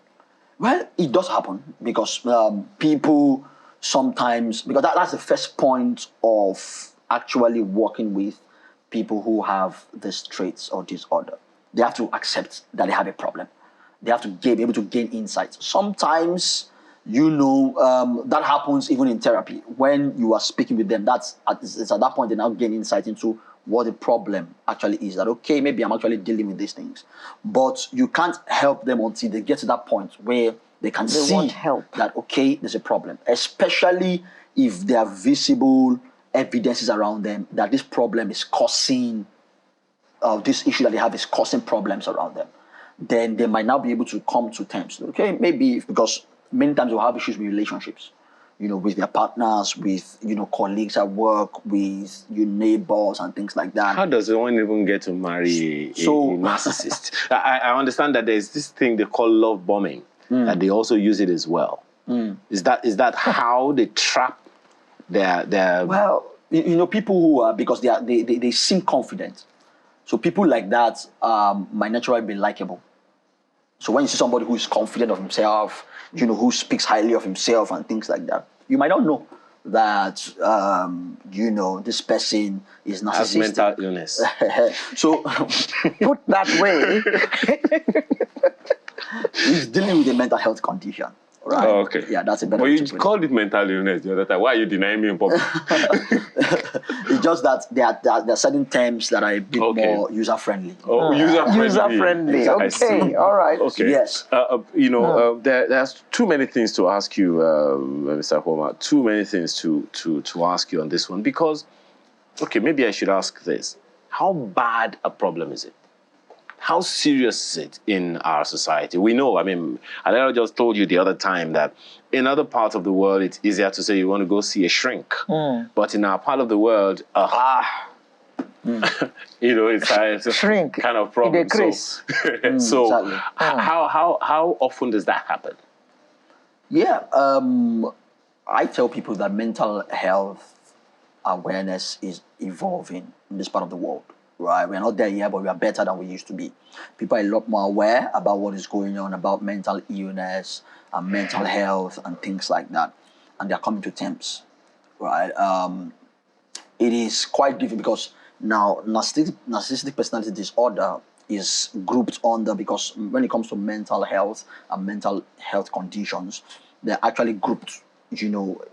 Speaker 9: Well, it does happen, because people sometimes... Because that's the first point of actually working with people who have these traits or disorder. They have to accept that they have a problem. They have to be able to gain insights. Sometimes, that happens even in therapy. When you are speaking with them, it's at that point they now gain insight into what the problem actually is. That, okay, maybe I'm actually dealing with these things. But you can't help them until they get to that point where they can see
Speaker 1: want help.
Speaker 9: that, okay, there's a problem. Especially if there are visible evidences around them that this problem is causing, this issue that they have is causing problems around them. Then they might now be able to come to terms. Okay, maybe because many times they'll have issues with relationships, with their partners, with, colleagues at work, with your neighbors and things like that.
Speaker 2: How does one even get to marry a narcissist? I understand that there's this thing they call love bombing, that they also use it as well. Is that how they trap their
Speaker 9: Well, people who are, because they seem confident. So people like that might naturally be likable. So when you see somebody who is confident of himself, who speaks highly of himself and things like that, you might not know that, this person is narcissistic.
Speaker 2: has mental illness.
Speaker 9: So
Speaker 1: Put that way.
Speaker 9: he's dealing with a mental health condition. Right.
Speaker 2: Oh, okay.
Speaker 9: Yeah, that's a better
Speaker 2: But
Speaker 9: way
Speaker 2: you
Speaker 9: to put
Speaker 2: called it mental illness the other time. Why are you denying me in public?
Speaker 9: It's just that there are certain terms that are a bit more user-friendly.
Speaker 2: Oh, user-friendly.
Speaker 1: User-friendly.
Speaker 2: I see.
Speaker 1: Okay, all right.
Speaker 2: Okay.
Speaker 9: Yes.
Speaker 2: There's too many things to ask you, Mr. Homer. Too many things to ask you on this one. Because, okay, maybe I should ask this. How bad a problem is it? How serious is it in our society? We know, Alera just told you the other time that in other parts of the world, it's easier to say you want to go see a shrink. But in our part of the world, it's a shrink kind of problem. So how often does that happen?
Speaker 9: Yeah, I tell people that mental health awareness is evolving in this part of the world. Right, we're not there yet, but we are better than we used to be. People are a lot more aware about what is going on, about mental illness and mental health and things like that, and they're coming to terms. Right, it is quite different because now narcissistic personality disorder is grouped under, because when it comes to mental health and mental health conditions, they're actually grouped,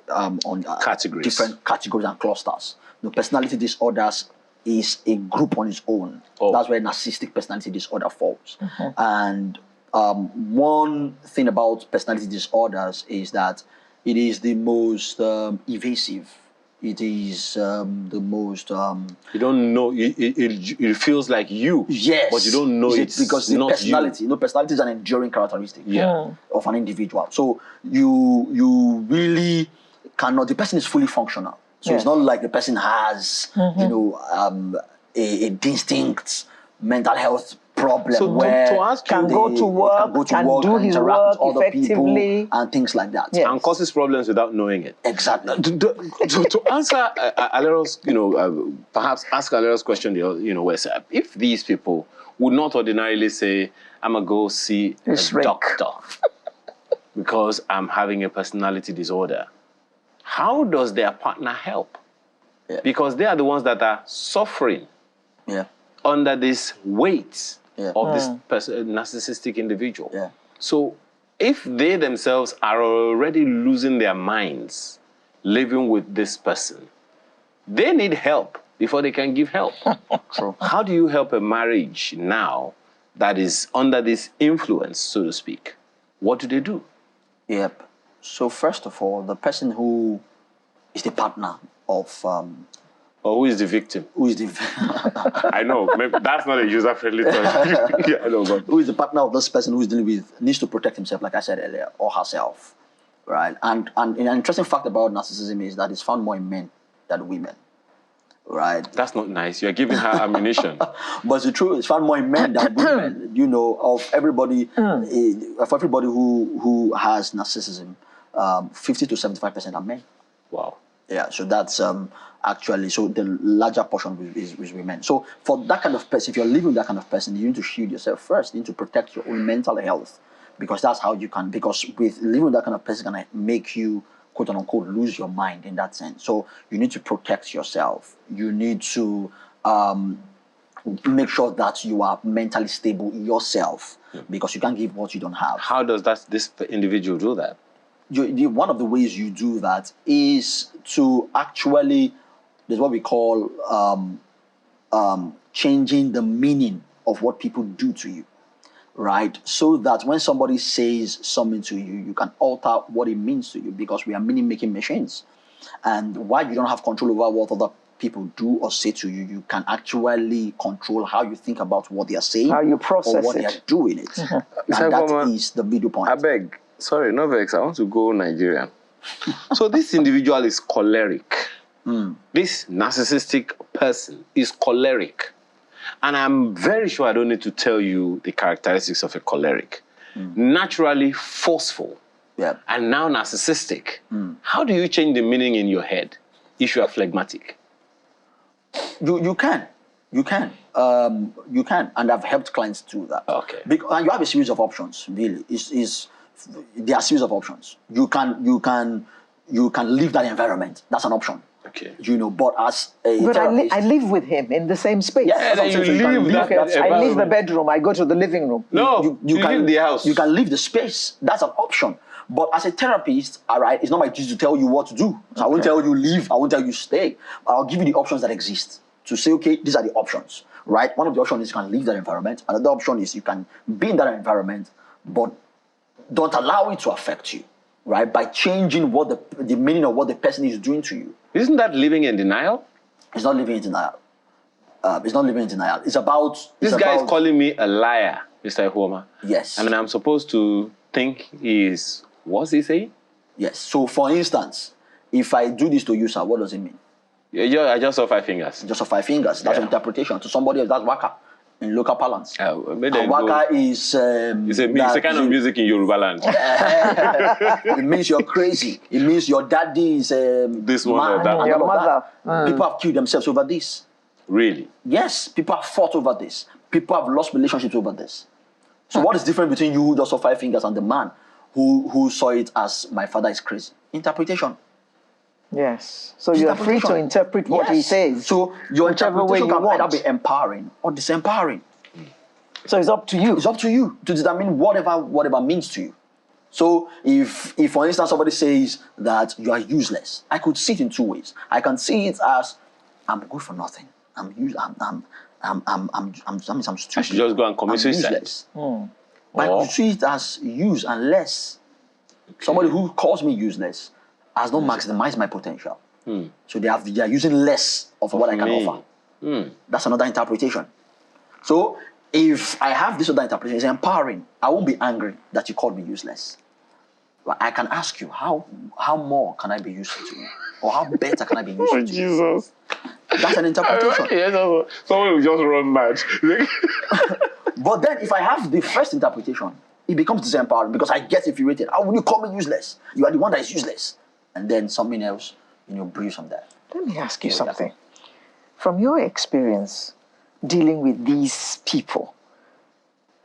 Speaker 9: on
Speaker 2: categories,
Speaker 9: different categories and clusters. Personality disorders is a group on its own. That's where narcissistic personality disorder falls. And one thing about personality disorders is that it is the most evasive. It is the most...
Speaker 2: you don't know, it feels like you.
Speaker 9: Yes.
Speaker 2: But you don't know it's
Speaker 9: because the
Speaker 2: not
Speaker 9: personality.
Speaker 2: you.
Speaker 9: Personality is an enduring characteristic of an individual. So you really cannot... The person is fully functional. So it's not like the person has, a distinct mental health problem,
Speaker 2: so
Speaker 9: where
Speaker 2: to ask you,
Speaker 1: can go to work, can do his work effectively,
Speaker 9: and things like that.
Speaker 1: Yes.
Speaker 2: And causes problems without knowing it.
Speaker 9: Exactly.
Speaker 2: To answer Alera's, perhaps ask Alera's question, where if these people would not ordinarily say, I'm going to go see a doctor because I'm having a personality disorder, how does their partner help? Because they are the ones that are suffering under this weight of this narcissistic individual. So if they themselves are already losing their minds living with this person, they need help before they can give help. So how do you help a marriage now that is under this influence, so to speak? What do they do?
Speaker 9: Yep. So first of all, the person who is the partner of...
Speaker 2: or who is the victim?
Speaker 9: Who is the...
Speaker 2: I know, maybe that's not a user-friendly term. I know, but...
Speaker 9: Who is the partner of this person who is dealing with, needs to protect himself, like I said earlier, or herself, right? And an interesting fact about narcissism is that it's found more in men than women, right?
Speaker 2: That's not nice. You're giving her ammunition.
Speaker 9: But it's true. It's found more in men than women. Of everybody, for everybody who has narcissism, 50 to 75% are men.
Speaker 2: Wow.
Speaker 9: Yeah. So that's actually, so the larger portion is women. So for that kind of person, if you're living with that kind of person, you need to shield yourself first. You need to protect your own mental health, because that's how you can. Because with living with that kind of person, can make you, quote unquote, lose your mind in that sense. So you need to protect yourself. You need to make sure that you are mentally stable yourself, because you can't give what you don't have.
Speaker 2: How does this individual do that?
Speaker 9: One of the ways you do that is to actually, there's what we call changing the meaning of what people do to you, right? So that when somebody says something to you, you can alter what it means to you, because we are meaning-making machines. And while you don't have control over what other people do or say to you, you can actually control how you think about what they are saying,
Speaker 1: how you process
Speaker 9: or what
Speaker 1: it.
Speaker 9: they are doing it. And that is the middle point.
Speaker 2: I beg, sorry, no vex, I want to go Nigerian. So this individual is choleric. This narcissistic person is choleric. And I'm very sure I don't need to tell you the characteristics of a choleric. Naturally forceful.
Speaker 9: Yeah.
Speaker 2: And now narcissistic. How do you change the meaning in your head if you are phlegmatic?
Speaker 9: You can, and I've helped clients do that.
Speaker 2: Okay.
Speaker 9: And you have a series of options. Really, there are a series of options. You can leave that environment. That's an option.
Speaker 2: Okay.
Speaker 9: But as a
Speaker 1: But
Speaker 9: therapist,
Speaker 1: I live with him in the same space.
Speaker 9: Yeah,
Speaker 2: then you leave that
Speaker 1: I leave the bedroom, I go to the living room.
Speaker 2: No, you
Speaker 9: can
Speaker 2: leave the house.
Speaker 9: You can leave the space. That's an option. But as a therapist, all right, it's not my duty to tell you what to do. So I won't tell you leave. I won't tell you stay. I'll give you the options that exist to say, okay, these are the options, right? One of the options is you can leave that environment. Another option is you can be in that environment, but don't allow it to affect you, right? By changing what the meaning of what the person is doing to you.
Speaker 2: Isn't that living in denial?
Speaker 9: It's not living in denial. It's not living in denial. It's about...
Speaker 2: This guy is calling me a liar, Mr. Ihuoma.
Speaker 9: Yes.
Speaker 2: And I'm supposed to think he is... What's he saying?
Speaker 9: Yes. So, for instance, if I do this to you, sir, what does it mean?
Speaker 2: I just saw 5 fingers.
Speaker 9: Just saw 5 fingers. That's an interpretation. To somebody else, that's waka in local parlance. And waka is...
Speaker 2: it's a kind of music in Yoruba land.
Speaker 9: It means you're crazy. It means your daddy is...
Speaker 2: this one or that.
Speaker 1: Your mother.
Speaker 9: People have killed themselves over this.
Speaker 2: Really?
Speaker 9: Yes. People have fought over this. People have lost relationships over this. So what is different between you who just saw 5 fingers and the man who saw it as my father is crazy? Interpretation.
Speaker 1: Yes. So you're free to interpret what he says.
Speaker 9: So your
Speaker 1: whichever way
Speaker 9: interpretation
Speaker 1: you
Speaker 9: can
Speaker 1: want.
Speaker 9: either be empowering or disempowering.
Speaker 1: So it's up to you.
Speaker 9: It's up to you to determine whatever means to you. So if for instance somebody says that you are useless, I could see it in 2 ways. I can see it as I'm good for nothing. I'm stupid.
Speaker 2: I should just go and commit suicide.
Speaker 9: But I could see it as use and less. Okay. Somebody who calls me useless has not maximized my potential. So they are using less of what I can offer. That's another interpretation. So if I have this other interpretation, it's empowering. I won't be angry that you called me useless. But I can ask you, how more can I be useful to you? Or how better can I be useful to you?
Speaker 2: Jesus.
Speaker 9: That's an interpretation.
Speaker 2: Someone will just run mad.
Speaker 9: But then if I have the first interpretation, it becomes disempowering because I get infuriated. How will you call me useless? You are the one that is useless. And then something else, breathes from that.
Speaker 1: Let me ask you something. From your experience dealing with these people,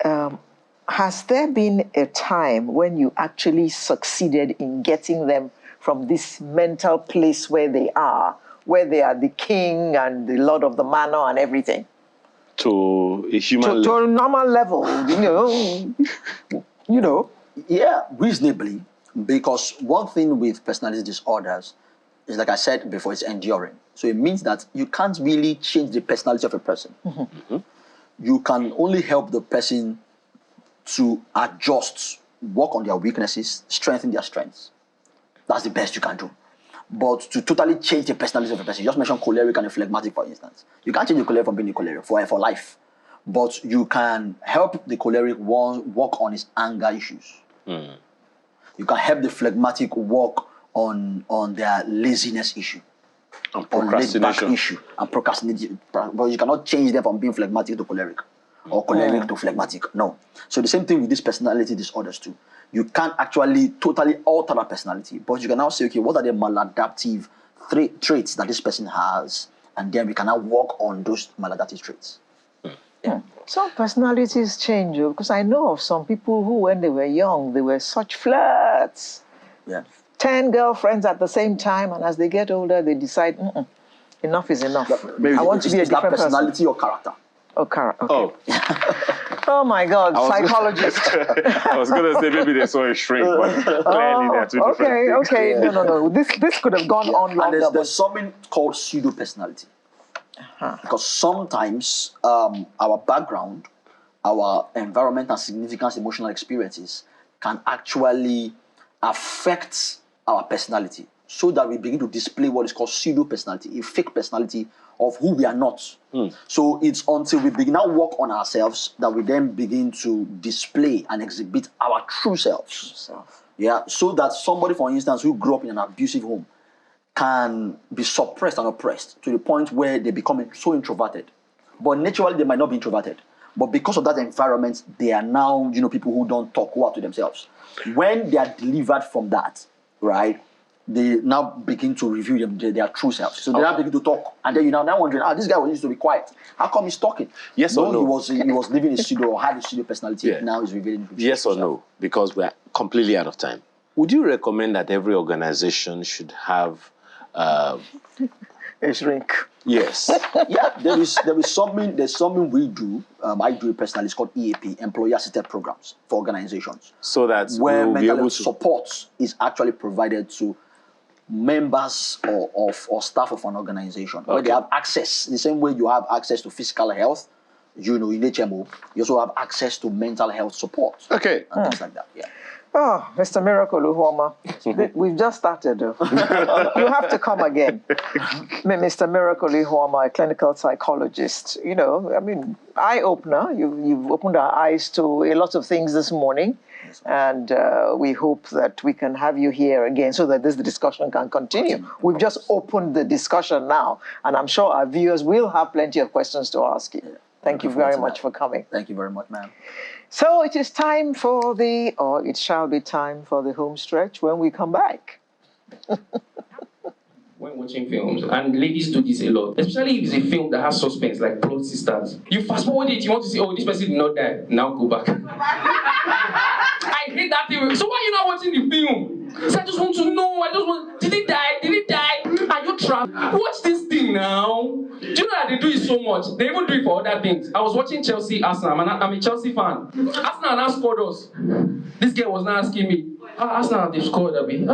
Speaker 1: has there been a time when you actually succeeded in getting them from this mental place where they are the king and the lord of the manor and everything?
Speaker 2: To a human
Speaker 1: to a normal level,
Speaker 9: Yeah, reasonably, because one thing with personality disorders is, like I said before, it's enduring. So it means that you can't really change the personality of a person. You can only help the person to adjust, work on their weaknesses, strengthen their strengths. That's the best you can do. But to totally change the personality of a person, you just mentioned choleric and a phlegmatic, for instance. You can't change the choleric from being a choleric for life. But you can help the choleric work on his anger issues. You can help the phlegmatic work on their laziness issue.
Speaker 2: And procrastination.
Speaker 9: Issue and procrastination. But you cannot change them from being phlegmatic to choleric or choleric to phlegmatic. No. So the same thing with these personality disorders too. You can't actually totally alter that personality, but you can now say, okay, what are the maladaptive traits that this person has? And then we can now work on those maladaptive traits.
Speaker 1: Yeah. Some personalities change, because I know of some people who, when they were young, they were such flirts.
Speaker 9: Yeah.
Speaker 1: 10 girlfriends at the same time, and as they get older, they decide, enough is enough.
Speaker 9: Maybe
Speaker 1: I want to be a different
Speaker 9: personality
Speaker 1: person.
Speaker 9: or character.
Speaker 1: Okay.
Speaker 2: Oh.
Speaker 1: Oh my God, psychologist.
Speaker 2: I was going to say maybe they saw a shrink, but clearly they're two different things.
Speaker 1: Okay.
Speaker 9: Yeah.
Speaker 1: No. This could have gone on longer.
Speaker 9: And there's something called pseudo-personality. Because sometimes our background, our environment and significant emotional experiences can actually affect our personality so that we begin to display what is called pseudo-personality, a fake personality of who we are not. So it's until we begin to work on ourselves that we then begin to display and exhibit our true selves. Yeah, so that somebody, for instance, who grew up in an abusive home can be suppressed and oppressed to the point where they become so introverted. But naturally, they might not be introverted. But because of that environment, they are now, people who don't talk, who are to themselves. When they are delivered from that, right, they now begin to reveal their true selves. So they now begin to talk. And then you're now wondering, this guy used to be quiet. How come he's talking?
Speaker 2: Yes or no?
Speaker 9: He was living a pseudo or had a pseudo personality. Yeah. Now he's revealing his
Speaker 2: yes or no? Because we're completely out of time. Would you recommend that every organization should have
Speaker 1: a shrink?
Speaker 2: Yes.
Speaker 9: Yeah, there's something we do. I do it personally. It's called EAP, Employee Assisted Programs for organizations.
Speaker 2: So that
Speaker 9: where
Speaker 2: we'll
Speaker 9: mental health support is actually provided to members or staff of an organization, where they have access, the same way you have access to physical health, in HMO, you also have access to mental health support.
Speaker 2: Okay.
Speaker 9: And things like that, yeah.
Speaker 1: Oh, Mr. Miracle Uhoma, we've just started. You have to come again. Mr. Miracle Uhoma, a clinical psychologist. Eye-opener. You've opened our eyes to a lot of things this morning. And we hope that we can have you here again so that this discussion can continue. We've just opened the discussion now, and I'm sure our viewers will have plenty of questions to ask you. Thank you very much for coming.
Speaker 9: Thank you very much, ma'am.
Speaker 1: So it is time it shall be time for the home stretch when we come back.
Speaker 10: When watching films, and ladies do this a lot, especially if it's a film that has suspense, like Plot Sisters. You fast forward it, you want to see, this person did not die, now go back. I hate that thing. So why are you not watching the film? So I just want to know, did he die? Did he die? Are you trapped? Watch this thing now. Do you know that they do it so much? They even do it for other things. I was watching Chelsea Arsenal, I'm a Chelsea fan. Arsenal now scored us. This girl was now asking me, Arsenal, they've scored a bit.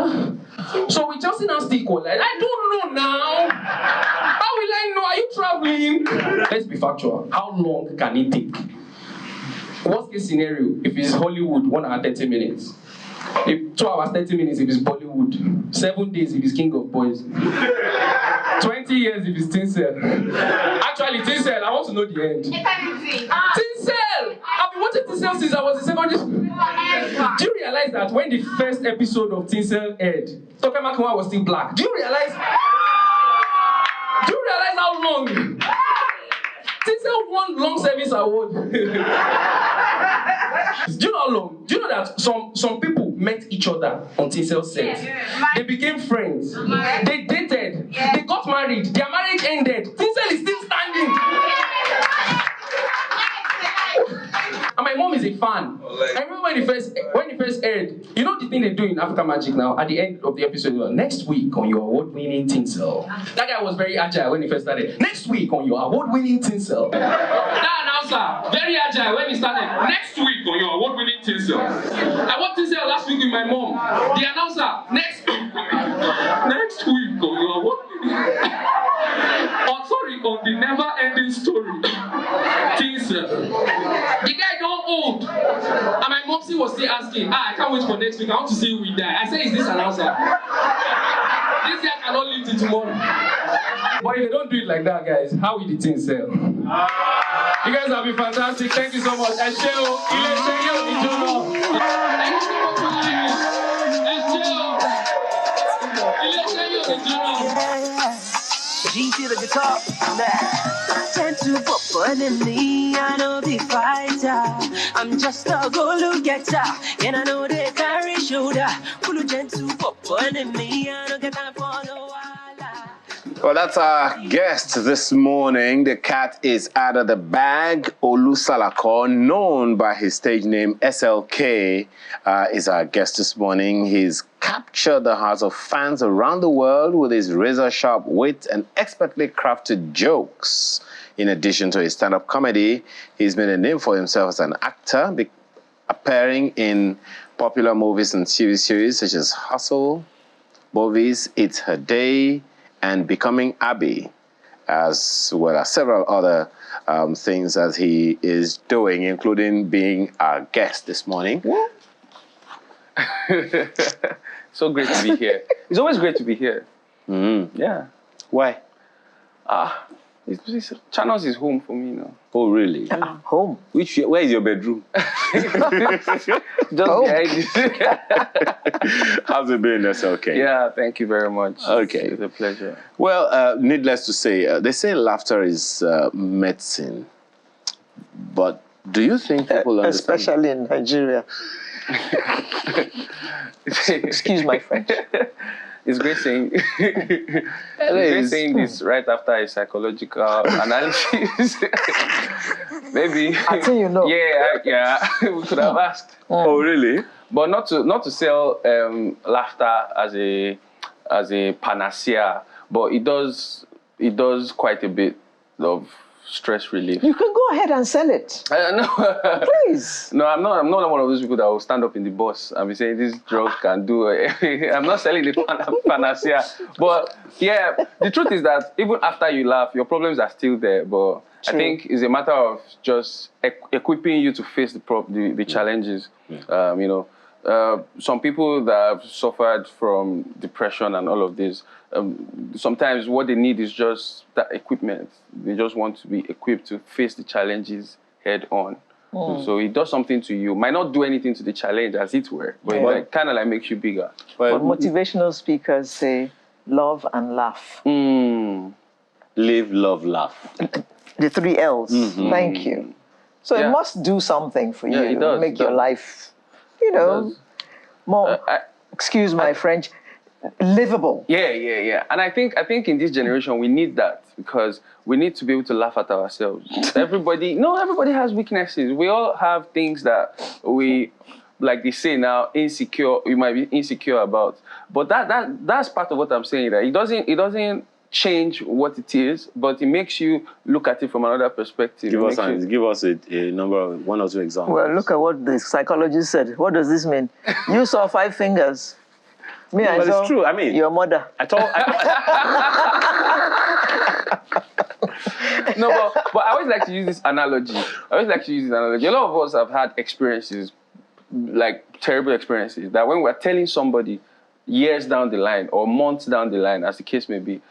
Speaker 10: So with Chelsea now still equal, I don't know now. How will I know? Are you traveling? Let's be factual. How long can it take? Worst case scenario, if it's Hollywood, 1 hour 30 minutes. If 2 hours 30 minutes if it's Bollywood. 7 days if it's King of Boys. 20 years if it's Tinsel. Actually, Tinsel, I want to know the end. Tinsel! I've been watching Tinsel since I was in secondary school. Do you realize that when the first episode of Tinsel aired, Toke Makinwa was still black? Do you realize how long? Tinsel won long service award. Do you know how long? Do you know that some people met each other on Tinsel set? They became friends. They dated. They got married. Their marriage ended. Tinsel is still standing. And my mom is a fan. I remember when it first aired. You know the thing they do in African Magic now? At the end of the episode, next week on your award-winning Tinsel. That guy was very agile when he first started. Next week on your award-winning Tinsel. That announcer, very agile when he started. Next week on your award-winning Tinsel. I watched Tinsel last week with my mom. The announcer, next week on your award-winning. On the never-ending story. Tinsel. The guy don't old. And my mopsy was still asking, I can't wait for next week. I want to see who we die. I said, is this announcer? This guy cannot live till tomorrow. But if they don't do it like that, guys, how will the thing sell? You guys have been fantastic. Thank you so much. Thank you so
Speaker 11: G to the guitar. Tend to pop for me, I know the fighter. I'm just a go-getter, and I know they carry shoulder. Kulu gentle pop for me, I don't get time for no while.
Speaker 2: Well, that's our guest this morning. The cat is out of the bag. Olu Salako, known by his stage name SLK, is our guest this morning. He's captured the hearts of fans around the world with his razor-sharp wit and expertly crafted jokes. In addition to his stand-up comedy, he's made a name for himself as an actor, appearing in popular movies and TV series such as Hustle, Movies, It's Her Day, and Becoming Abby, as well as several other things that he is doing, including being our guest this morning.
Speaker 12: So great to be here. It's always great to be here. Yeah.
Speaker 2: Why?
Speaker 12: Channels is home for me now.
Speaker 2: Oh, really?
Speaker 1: Home.
Speaker 2: Where is your bedroom?
Speaker 12: Just behind this.
Speaker 2: How's it been? That's okay.
Speaker 12: Yeah, thank you very much.
Speaker 2: Okay.
Speaker 12: It's a pleasure.
Speaker 2: Well, needless to say, they say laughter is medicine. But do you think people understand?
Speaker 1: Especially in Nigeria. Excuse my French.
Speaker 12: It's great saying this right after a psychological analysis. Maybe.
Speaker 1: I think you know.
Speaker 12: Yeah. We could have asked.
Speaker 2: Oh, really?
Speaker 12: But not to sell laughter as a panacea, but it does quite a bit of stress relief.
Speaker 1: You can go ahead and sell it.
Speaker 12: No.
Speaker 1: Please.
Speaker 12: No, I'm not one of those people that will stand up in the bus and be saying this drug can do it. I'm not selling the panacea. But yeah, the truth is that even after you laugh, your problems are still there. But
Speaker 1: True.
Speaker 12: I think it's a matter of just equipping you to face the challenges. Some people that have suffered from depression and all of this, sometimes what they need is just that equipment. They just want to be equipped to face the challenges head on. So it does something to you. Might not do anything to the challenge as it were, but it kind of like makes you bigger.
Speaker 1: But motivational speakers say love and laugh.
Speaker 2: Live, love, laugh.
Speaker 1: The 3 L's. Thank you. So it must do something for you.
Speaker 12: It does.
Speaker 1: Make your life, more, excuse my French, livable.
Speaker 12: Yeah. And I think in this generation we need that, because we need to be able to laugh at ourselves. Everybody has weaknesses. We all have things that we, like they say now, we might be insecure about. But that's part of what I'm saying. That it doesn't change what it is, but it makes you look at it from another perspective.
Speaker 2: Give us a number of 1 or 2 examples.
Speaker 1: Well, look at what the psychologist said. What does this mean? You saw 5 fingers. Me, I saw
Speaker 2: it's true. I mean,
Speaker 1: your mother.
Speaker 12: No, but I always like to use this analogy. A lot of us have had experiences, like terrible experiences, that when we're telling somebody years down the line or months down the line, as the case may be,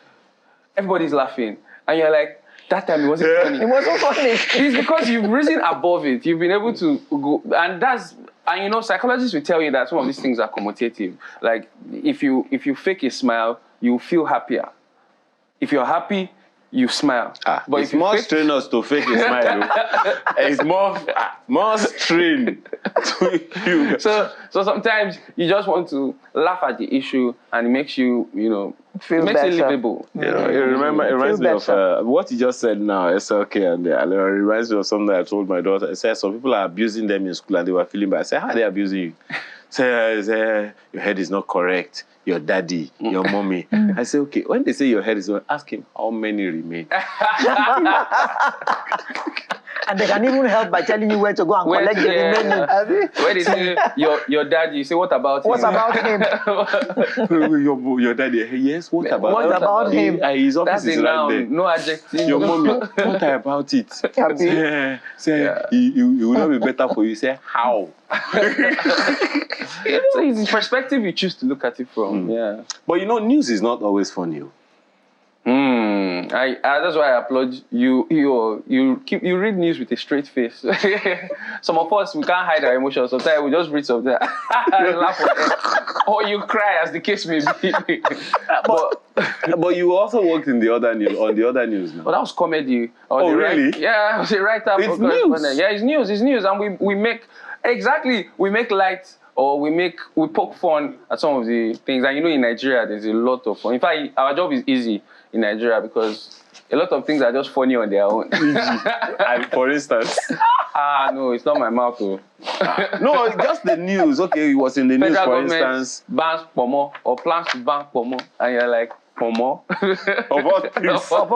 Speaker 12: everybody's laughing. And you're like, that time it wasn't funny.
Speaker 1: It wasn't funny.
Speaker 12: It's because you've risen above it. You've been able to go, and psychologists will tell you that some of these things are commutative. Like if you fake a smile, you feel happier. If you're happy, you smile.
Speaker 2: But it's more strenuous to fake a smile. It's more strain to you.
Speaker 12: So sometimes you just want to laugh at the issue, and it makes you,
Speaker 1: feel
Speaker 12: makes
Speaker 1: better.
Speaker 12: it livable.
Speaker 2: It reminds me of what you just said now, SLK, and it reminds me of something I told my daughter. I said, some people are abusing them in school and they were feeling bad. I said, how are they abusing you? Say, your head is not correct. Your daddy, your mommy. I say, okay, when they say your head is not, ask him how many remain.
Speaker 1: And they can even help by telling you where to go and collect the remaining.
Speaker 12: When they say your daddy, you say, what about him?
Speaker 1: What about him?
Speaker 2: your daddy, yes, what about
Speaker 1: him?
Speaker 2: His office is right there.
Speaker 12: No adjective.
Speaker 2: Your mommy, what about it? Say, it will not be better for you. Say, how?
Speaker 12: So it's the perspective you choose to look at it from. Yeah.
Speaker 2: But news is not always funny.
Speaker 12: That's why I applaud you. You read news with a straight face. Some of us, we can't hide our emotions. Sometimes we just read something and laugh at it. Or you cry, as the case may be.
Speaker 2: But you also worked on the other news now.
Speaker 12: But that was comedy.
Speaker 2: Really?
Speaker 12: Yeah, I was a writer.
Speaker 2: It's news.
Speaker 12: Yeah, it's news, and we make light, or we poke fun at some of the things. And in Nigeria, there's a lot of fun. In fact, our job is easy in Nigeria because a lot of things are just funny on their own.
Speaker 2: And for instance?
Speaker 12: No, it's not my mouth.
Speaker 2: No, just the news. Okay, it was in the news, for instance.
Speaker 12: Bans Pomo or plans to ban Pomo. And you're like, pomo.
Speaker 2: Of all things.
Speaker 1: Of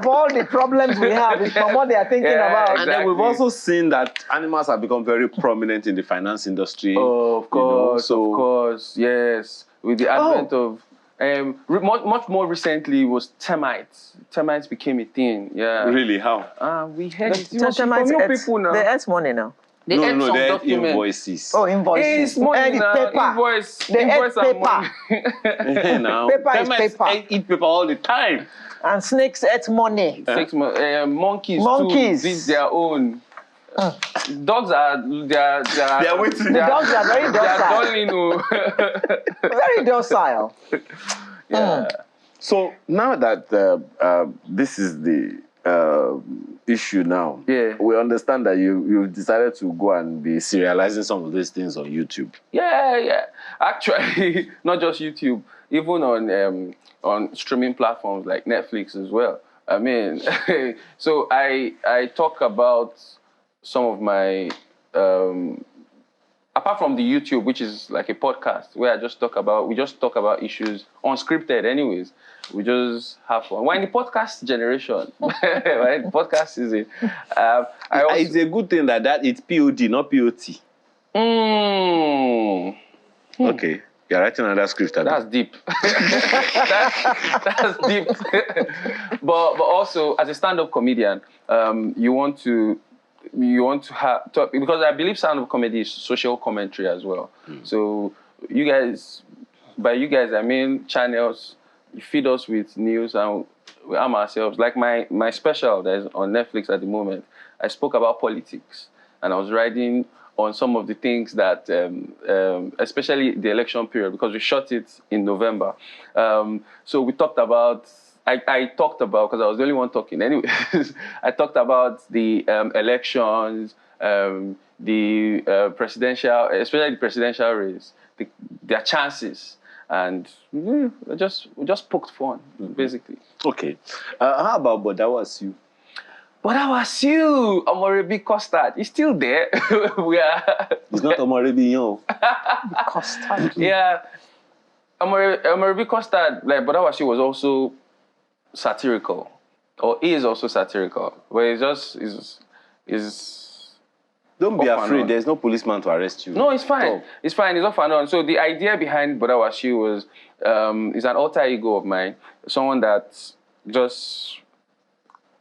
Speaker 1: all the problems we have, it's from what they are thinking about.
Speaker 2: And then we've also seen that animals have become very prominent in the finance industry.
Speaker 12: Oh, of course,
Speaker 2: of
Speaker 12: course, yes. With the advent of much more recently was termites. Termites became a thing. Yeah.
Speaker 2: Really? How?
Speaker 12: We heard it.
Speaker 1: Termites
Speaker 12: From
Speaker 1: ate,
Speaker 12: people now.
Speaker 1: they ate money now.
Speaker 12: They ate some
Speaker 2: they ate
Speaker 12: documents.
Speaker 2: invoices.
Speaker 1: Oh, invoices.
Speaker 12: It's money
Speaker 1: And
Speaker 12: now.
Speaker 1: paper.
Speaker 12: Invoice.
Speaker 1: They
Speaker 12: Invoice
Speaker 1: ate
Speaker 12: and
Speaker 1: paper.
Speaker 12: money.
Speaker 2: Now,
Speaker 1: Paper is
Speaker 2: termites
Speaker 1: paper.
Speaker 2: eat paper all the time.
Speaker 1: And snakes ate money.
Speaker 12: Monkeys
Speaker 1: Monkeys.
Speaker 12: too did their own. Dogs are they are
Speaker 2: waiting.
Speaker 1: The dogs are very docile. Very docile.
Speaker 12: Yeah.
Speaker 2: So now that this is the issue now, we understand that you decided to go and be serializing some of these things on YouTube.
Speaker 12: Yeah. Actually, not just YouTube, even on streaming platforms like Netflix as well. I mean, so I talk about some of my apart from the YouTube, which is like a podcast where we just talk about issues unscripted anyways. We just have fun. We're in the podcast generation, right? Podcast season.
Speaker 2: It's a good thing that it's POD, not POT. Okay. You're writing another script.
Speaker 12: That's deep. that's deep. but also, as a stand-up comedian, you want to have talk, because I believe stand-up comedy is social commentary as well. So you guys, by you guys I mean channels. You feed us with news and we arm ourselves. Like my special that is on Netflix at the moment, I spoke about politics and I was writing on some of the things that, especially the election period, because we shot it in November. So we talked about, I talked about, because I was the only one talking anyways, I talked about the elections, the presidential, especially the presidential race, their chances. And we just poked fun, basically.
Speaker 2: Okay. How about But That Was You?
Speaker 12: But That Was You, Omorebi Custard. He's still there.
Speaker 2: It's not Omorebi, yo.
Speaker 1: Custard.
Speaker 12: Yeah. Omorebi Custard, like But That Was You was also satirical. Or is also satirical. But it's just is
Speaker 2: don't be afraid. There's no policeman to arrest you.
Speaker 12: No, it's fine. Oh. It's fine. It's off and on. So the idea behind But That Was You was is an alter ego of mine. Someone that just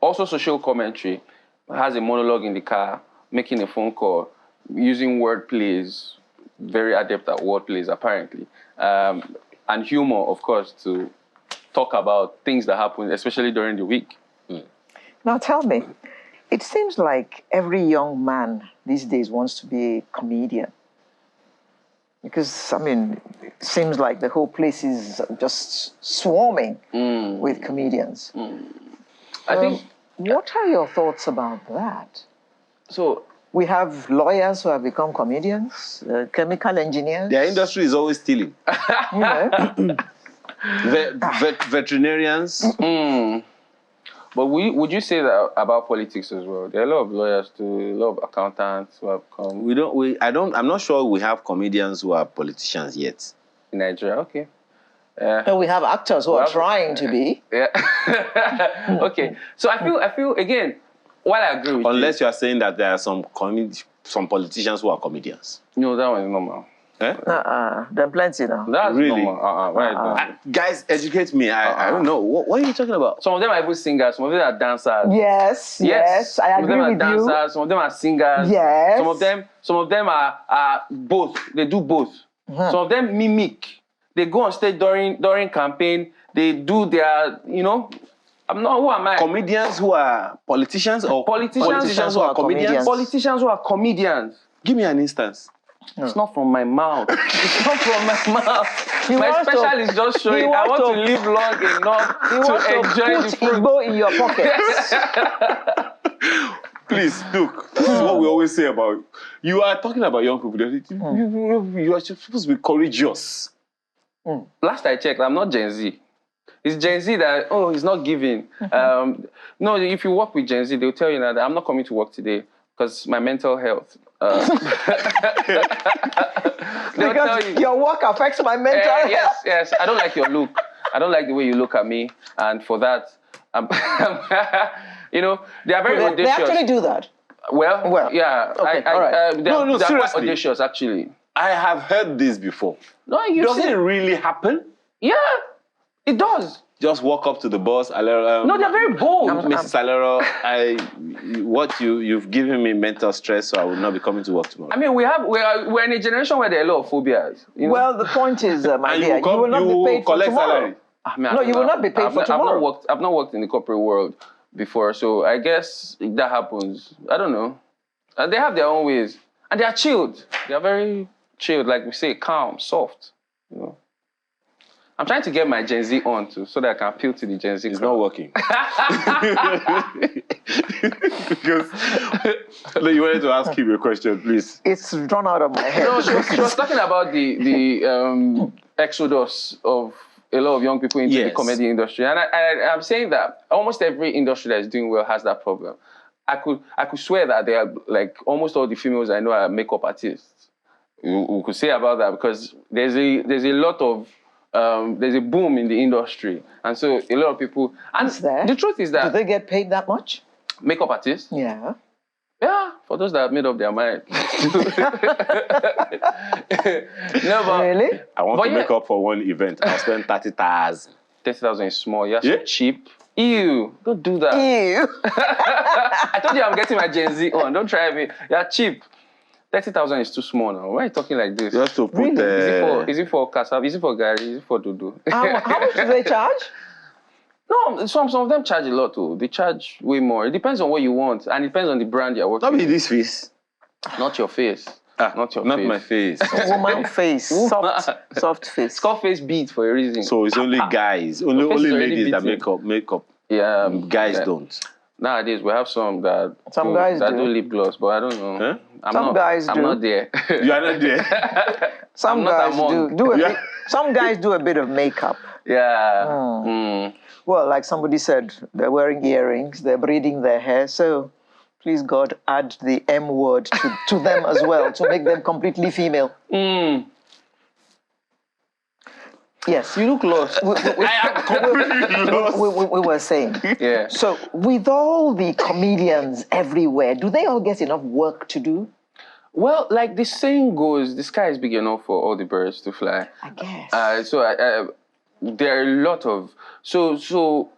Speaker 12: also social commentary, has a monologue in the car, making a phone call, using word plays, very adept at word plays apparently, and humor, of course, to talk about things that happen, especially during the week.
Speaker 1: Now tell me, it seems like every young man these days wants to be a comedian. Because, I mean, it seems like the whole place is just swarming with comedians.
Speaker 12: I think...
Speaker 1: What are your thoughts about that?
Speaker 12: So,
Speaker 1: we have lawyers who have become comedians, chemical engineers.
Speaker 2: Their industry is always stealing.
Speaker 1: You know?
Speaker 2: Veterinarians.
Speaker 12: But would you say that about politics as well? There are a lot of lawyers too, a lot of accountants who have come.
Speaker 2: I'm not sure we have comedians who are politicians yet.
Speaker 12: In Nigeria, okay.
Speaker 1: So we have actors who are trying to be.
Speaker 12: Yeah. Okay. So I feel again, while I agree with
Speaker 2: unless you are saying that there are some politicians who are comedians.
Speaker 12: No, that one is normal.
Speaker 2: Eh?
Speaker 1: There are plenty now.
Speaker 12: That's
Speaker 2: really
Speaker 12: normal. Right.
Speaker 2: Guys, educate me. I don't know. What are you talking about?
Speaker 12: Some of them are even singers. Some of them are dancers.
Speaker 1: Yes. I agree with you.
Speaker 12: Some of them are dancers. Some of them are singers.
Speaker 1: Yes.
Speaker 12: Some of them are both. They do both. Some of them mimic. They go on stage during campaign. They do their, I'm not, who am I?
Speaker 2: Comedians who are politicians or
Speaker 12: politicians
Speaker 2: who are comedians?
Speaker 12: Politicians who are comedians.
Speaker 2: Give me an instance.
Speaker 12: It's not from my mouth. It's not from my mouth. My special is just showing I want to live long enough to enjoy the fruit.
Speaker 1: Igbo in your pockets.
Speaker 2: Please, look, this is what we always say about you are talking about young people. You are supposed to be courageous.
Speaker 12: Last I checked, I'm not Gen Z. It's Gen Z that, he's not giving. No, if you work with Gen Z, they'll tell you that I'm not coming to work today because my mental health.
Speaker 1: Because your work affects my mental health.
Speaker 12: Yes. I don't like your look. I don't like the way you look at me, and for that, you know, they are very
Speaker 1: They
Speaker 12: audacious.
Speaker 1: actually do that.
Speaker 12: Well, yeah.
Speaker 1: Okay, all right.
Speaker 12: They're quite
Speaker 2: seriously.
Speaker 12: audacious, actually.
Speaker 2: I have heard this before.
Speaker 12: No, you
Speaker 2: Does
Speaker 12: see,
Speaker 2: it really happen?
Speaker 12: yeah, it does.
Speaker 2: Just walk up to the boss, Alero.
Speaker 12: No, they're very bold.
Speaker 2: Mrs. Alero, you've given me mental stress, so I will not be coming to work tomorrow.
Speaker 12: I mean, we're in a generation where there are a lot of phobias. You know?
Speaker 1: Well, the point is, my
Speaker 2: and
Speaker 1: dear, you will not be paid for
Speaker 2: collect
Speaker 1: tomorrow.
Speaker 2: salary.
Speaker 12: I mean,
Speaker 1: No, you will not be paid for tomorrow.
Speaker 12: I've not worked in the corporate world before, so I guess if that happens, I don't know. They have their own ways, and they are chilled. They are very chilled, like we say, calm, soft. You know. I'm trying to get my Gen Z on too, so that I can appeal to the Gen Z.
Speaker 2: It's not working. Because no, you wanted to ask him a question, please.
Speaker 1: It's run out of my head.
Speaker 12: No, she was talking about the exodus of a lot of young people into the comedy industry, and I'm saying that almost every industry that is doing well has that problem. I could swear that they are like almost all the females I know are makeup artists. We could say about that because there's a lot of there's a boom in the industry, and so a lot of people. And the truth is that
Speaker 1: do they get paid that much?
Speaker 12: Makeup artists?
Speaker 1: Yeah.
Speaker 12: Yeah, for those that have made up their mind. No, but
Speaker 1: really?
Speaker 2: I want to make up for one event. I'll spend 30,000.
Speaker 12: 30,000 is small. You're so cheap. Ew, don't do that.
Speaker 1: Ew.
Speaker 12: I told you I'm getting my Gen Z on. Don't try me. You're cheap. 30,000 is too small now. Why are you talking like this?
Speaker 2: You have to put
Speaker 12: Is it for cassava? Is it for Gary? Is it for Dudu?
Speaker 1: How much do they charge?
Speaker 12: No, some of them charge a lot too. They charge way more. It depends on what you want, and it depends on the brand you're working.
Speaker 2: Not me this face.
Speaker 12: Not your face. Not your
Speaker 2: not
Speaker 12: face.
Speaker 2: my face.
Speaker 1: Woman face. Soft face.
Speaker 12: It's called face beat for a reason.
Speaker 2: So it's only guys, only ladies that make up.
Speaker 12: Yeah,
Speaker 2: guys don't.
Speaker 12: Nowadays we have some that
Speaker 1: guys
Speaker 12: do lip gloss, but I don't know.
Speaker 2: Huh?
Speaker 1: Some guys do.
Speaker 12: I'm not there.
Speaker 2: You are not there.
Speaker 1: Some guys do a bit, some guys do a bit of makeup.
Speaker 12: Yeah.
Speaker 1: Well, like somebody said, they're wearing earrings, they're braiding their hair, so please God add the M word to them as well to make them completely female. Yes, you look lost.
Speaker 2: I am completely lost.
Speaker 1: We were saying.
Speaker 12: Yeah.
Speaker 1: So with all the comedians everywhere, do they all get enough work to do?
Speaker 12: Well, like the saying goes, the sky is big enough for all the birds to fly.
Speaker 1: I guess.
Speaker 12: There are a lot of so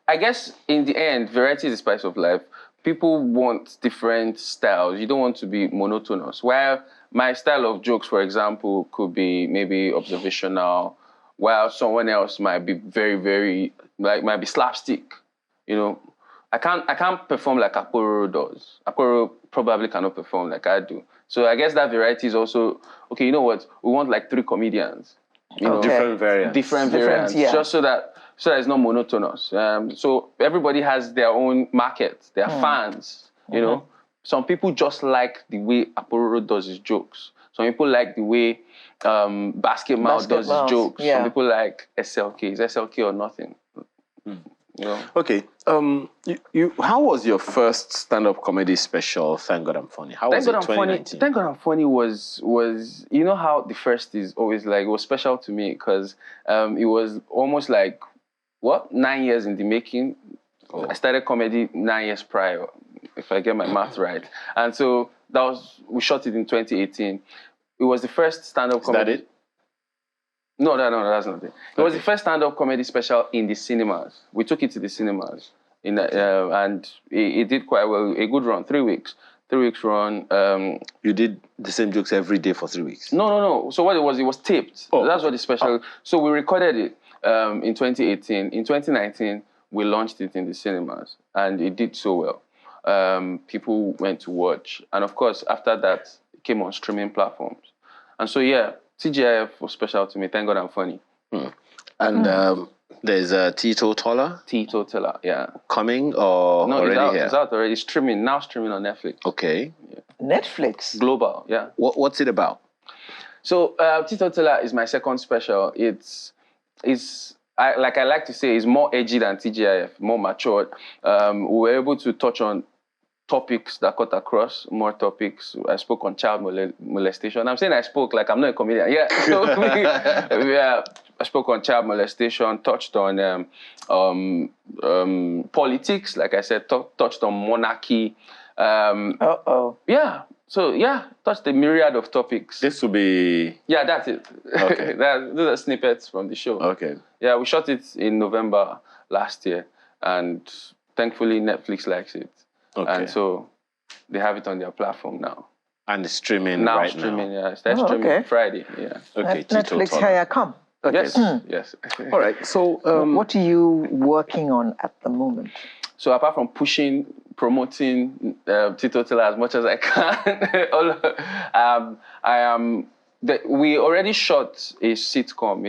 Speaker 12: I guess in the end, variety is the spice of life. People want different styles. You don't want to be monotonous. While my style of jokes, for example, could be maybe observational, while someone else might be very might be slapstick. You know, I can't perform like Akporo does. Akporo probably cannot perform like I do. So I guess that variety is also okay. You know what? We want like 3 comedians. You know,
Speaker 2: different variants.
Speaker 1: Yeah.
Speaker 12: Just so that it's not monotonous. So everybody has their own market, their fans. You know, some people just like the way Apollo does his jokes. Some people like the way Basket Mouth does his jokes.
Speaker 1: Yeah.
Speaker 12: Some people like SLK. It's SLK or nothing. You know?
Speaker 2: Okay. How was your first stand-up comedy special? Thank God I'm Funny. How was it? 2019?
Speaker 12: Thank God I'm Funny was you know how the first is always like, it was special to me because it was almost like 9 years in the making. I started comedy 9 years prior, if I get my math right. And so we shot it in 2018. It was the first stand-up comedy.
Speaker 2: Is that it?
Speaker 12: No, that's not it. It was the first stand-up comedy special in the cinemas. We took it to the cinemas, and it did quite well. A good run, 3 weeks. 3 weeks run.
Speaker 2: You did the same jokes every day for 3 weeks?
Speaker 12: No. So what it was taped. Oh. That's what the special. So we recorded it in 2018. In 2019, we launched it in the cinemas, and it did so well. People went to watch, and of course, after that, it came on streaming platforms. And so TGIF was special to me. Thank God I'm Funny.
Speaker 2: And there's Tito Tola?
Speaker 12: Tito Tola, yeah.
Speaker 2: Coming or
Speaker 12: no,
Speaker 2: already here?
Speaker 12: It's out already. Streaming on Netflix.
Speaker 2: Okay.
Speaker 12: Yeah.
Speaker 1: Netflix?
Speaker 12: Global, yeah.
Speaker 2: What's it about?
Speaker 12: So Tito Tola is my second special. I like to say, it's more edgy than TGIF, more matured. We were able to touch on topics that cut across, more topics. I spoke on child molestation. I'm saying I spoke like I'm not a comedian. Yeah. So I spoke on child molestation, touched on politics, like I said, touched on monarchy. Yeah. So yeah, touched a myriad of topics.
Speaker 2: This will be...
Speaker 12: Yeah, that's it.
Speaker 2: Okay.
Speaker 12: Those are snippets from the show.
Speaker 2: Okay.
Speaker 12: Yeah, we shot it in November last year, and thankfully Netflix likes it.
Speaker 2: Okay.
Speaker 12: And so they have it on their platform now.
Speaker 2: And it's streaming
Speaker 12: Now
Speaker 2: right
Speaker 12: streaming,
Speaker 2: now.
Speaker 12: yeah. That's streaming on Friday, yeah.
Speaker 2: Okay,
Speaker 1: Netflix,
Speaker 2: Tito
Speaker 1: here I come.
Speaker 2: Okay.
Speaker 12: Yes, yes.
Speaker 2: All right, so...
Speaker 1: what are you working on at the moment?
Speaker 12: So apart from promoting Tito Tiller as much as I can, we already shot a sitcom,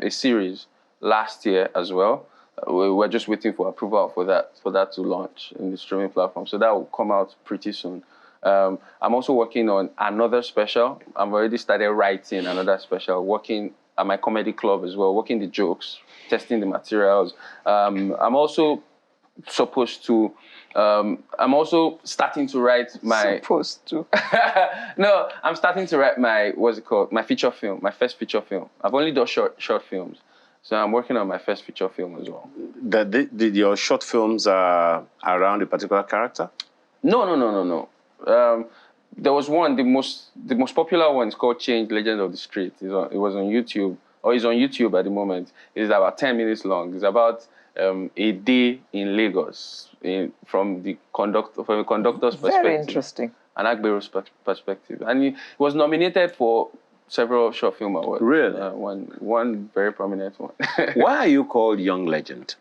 Speaker 12: a series last year as well. We're just waiting for approval for that to launch in the streaming platform. So that will come out pretty soon. I'm also working on another special. I've already started writing another special, working at my comedy club as well, working the jokes, testing the materials. I'm also supposed to, I'm also starting to write my...
Speaker 1: Supposed to?
Speaker 12: No, I'm starting to write my, what's it called? My feature film, my first feature film. I've only done short films. So I'm working on my first feature film as well.
Speaker 2: Your short films are around a particular character?
Speaker 12: No. There was one, the most popular one is called Change, Legend of the Street. It was on YouTube, or it's on YouTube at the moment. It's about 10 minutes long. It's about a day in Lagos from a conductor's perspective.
Speaker 1: Very interesting.
Speaker 12: An Agbero's perspective. And it was nominated for several short film awards.
Speaker 2: Really?
Speaker 12: One very prominent one.
Speaker 2: Why are you called Young Legend?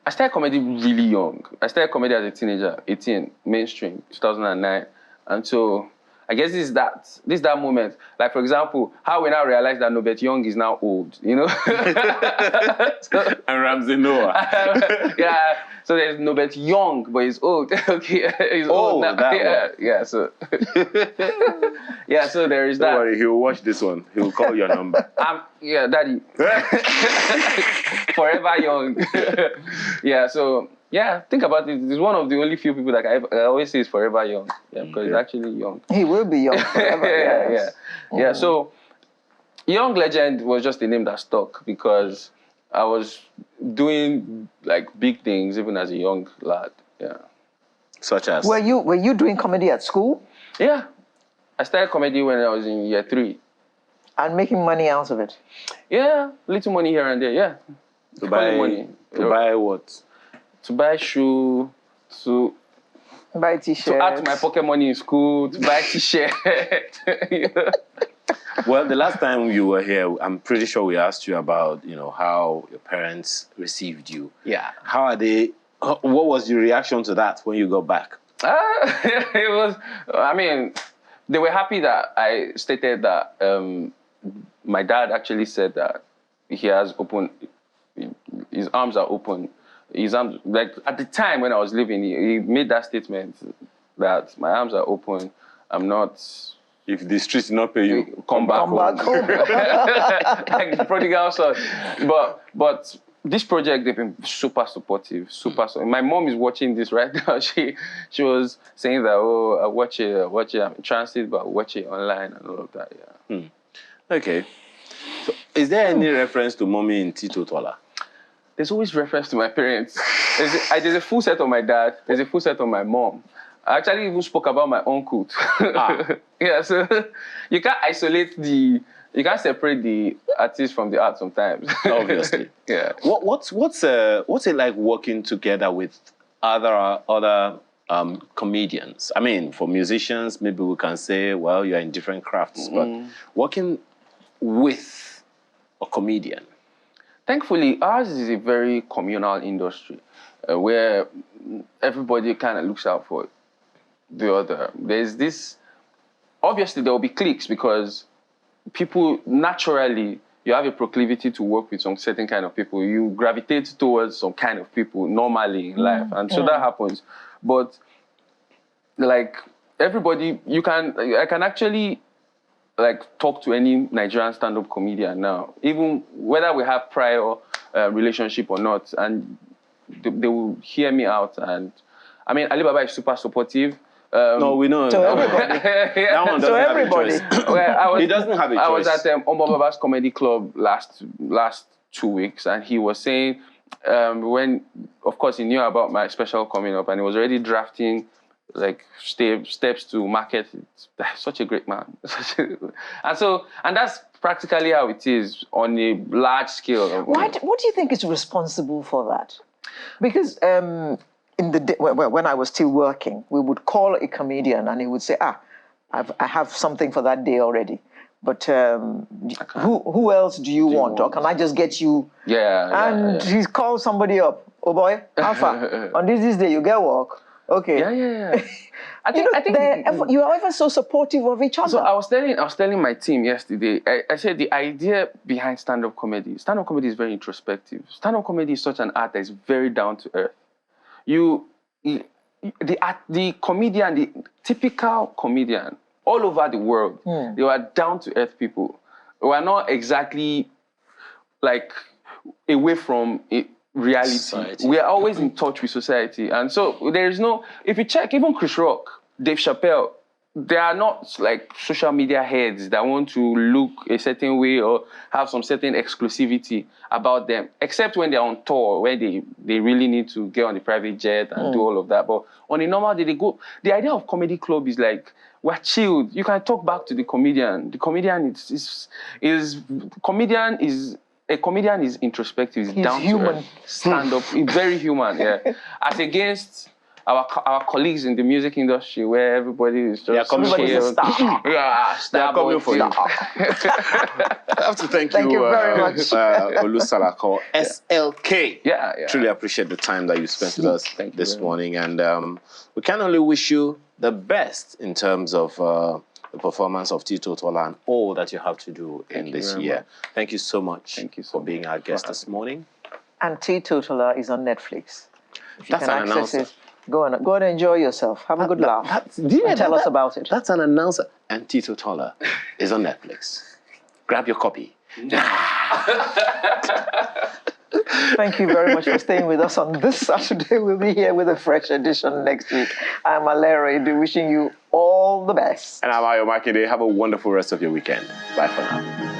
Speaker 12: I started comedy really young. I started comedy as a teenager, 18, mainstream, 2009. And so I guess this is that moment. Like, for example, how we now realize that Nobet Young is now old, you know?
Speaker 2: And Ramsey Noah.
Speaker 12: Yeah, so there's Nobet Young, but he's old. Okay, he's old now. Yeah, so... yeah, so there is that.
Speaker 2: Don't worry, he'll watch this one. He'll call your number.
Speaker 12: Yeah, Daddy. Forever young. Yeah, so... Yeah, think about it. He's one of the only few people that I always say is forever young. Yeah, because he's actually young.
Speaker 1: He will be young forever. Yes.
Speaker 12: Yeah. So, Young Legend was just a name that stuck because I was doing like big things even as a young lad. Yeah.
Speaker 2: Such as?
Speaker 1: Were you doing comedy at school?
Speaker 12: Yeah. I started comedy when I was in year 3.
Speaker 1: And making money out of it?
Speaker 12: Yeah, little money here and there. Yeah.
Speaker 2: To buy what?
Speaker 12: To buy shoe, to
Speaker 1: buy t-shirts,
Speaker 12: to add to my pocket money in school, to buy t-shirt.
Speaker 2: Well, the last time you were here, I'm pretty sure we asked you about, how your parents received you.
Speaker 12: Yeah.
Speaker 2: How are they? What was your reaction to that when you got back?
Speaker 12: It was. I mean, they were happy that I stated that. My dad actually said that he has open. His arms are open. His arms, like at the time when I was living, he made that statement that my arms are open. I'm not.
Speaker 2: If the streets do not pay you,
Speaker 12: come back home. Like the prodigal son. But this project, they've been super supportive. My mom is watching this right now. She was saying that, I watch it. I'm in transit, but I watch it online and all of that. Yeah.
Speaker 2: Okay. So, is there any reference to mommy in Tito Tola?
Speaker 12: There's always reference to my parents. There's a full set of my dad. There's a full set of my mom. I actually even spoke about my uncle. Yeah, so you can't you can't separate the artist from the art sometimes.
Speaker 2: Obviously.
Speaker 12: Yeah.
Speaker 2: What's it like working together with other comedians? I mean, for musicians, maybe we can say, well, you're in different crafts, but working with a comedian.
Speaker 12: Thankfully, ours is a very communal industry where everybody kind of looks out for the other. There's this, obviously there will be cliques because people naturally, you have a proclivity to work with some certain kind of people. You gravitate towards some kind of people normally in life. And so that happens. But like everybody, I can actually like talk to any Nigerian stand-up comedian now, even whether we have prior relationship or not, and they will hear me out. And I mean, Alibaba is super supportive,
Speaker 2: No, we know.
Speaker 1: To everybody.
Speaker 2: That one doesn't
Speaker 1: So
Speaker 2: have
Speaker 1: everybody.
Speaker 2: a choice. He doesn't have a choice.
Speaker 12: I was at Ombababa's comedy club last 2 weeks, and he was saying when, of course, he knew about my special coming up, and he was already drafting like steps to market it. Such a great man. and that's practically how it is on a large scale.
Speaker 1: What do you think is responsible for that? Because in the day, when I was still working, we would call a comedian and he would say, I have something for that day already. But who else do you want? Or can I just get you? And he called somebody up. Oh boy, Alpha, on this day you get work. Okay.
Speaker 12: Yeah. I think
Speaker 1: you are ever so supportive of each other.
Speaker 12: So I was telling my team yesterday. I said the idea behind stand-up comedy is very introspective. Stand-up comedy is such an art that is very down to earth. The comedian, the typical comedian, all over the world, they were down to earth people. They were not exactly like away from it. Reality. Society. We are always in touch with society. And so there is no, if you check, even Chris Rock, Dave Chappelle, they are not like social media heads that want to look a certain way or have some certain exclusivity about them, except when they're on tour, where they really need to get on the private jet and do all of that. But on a normal day, they go. The idea of comedy club is like, we're chilled. You can talk back to the comedian. The comedian a comedian is introspective, he's down
Speaker 1: human.
Speaker 12: To earth, stand up, very human, yeah. As against our colleagues in the music industry where everybody is just
Speaker 1: everybody's a star.
Speaker 12: Yeah, star boy for you.
Speaker 2: I have to thank
Speaker 1: you very much.
Speaker 2: Olusalako, SLK.
Speaker 12: Yeah.
Speaker 2: Truly appreciate the time that you spent with us this morning, and we can only wish you the best in terms of the performance of Teetotaler and all that you have to do in this year. Thank you so much for being our guest this morning.
Speaker 1: And Teetotaler is on Netflix. If you
Speaker 2: That's
Speaker 1: can
Speaker 2: an
Speaker 1: access
Speaker 2: announcer.
Speaker 1: it, go and enjoy yourself. Have a good laugh. Tell us about it.
Speaker 2: That's an announcer. And Teetotaler is on Netflix. Grab your copy.
Speaker 1: Thank you very much for staying with us on this Saturday. We'll be here with a fresh edition next week. I'm Alera Edu, wishing you all the best.
Speaker 2: And I'm Ayo Makinde. Have a wonderful rest of your weekend. Bye for now.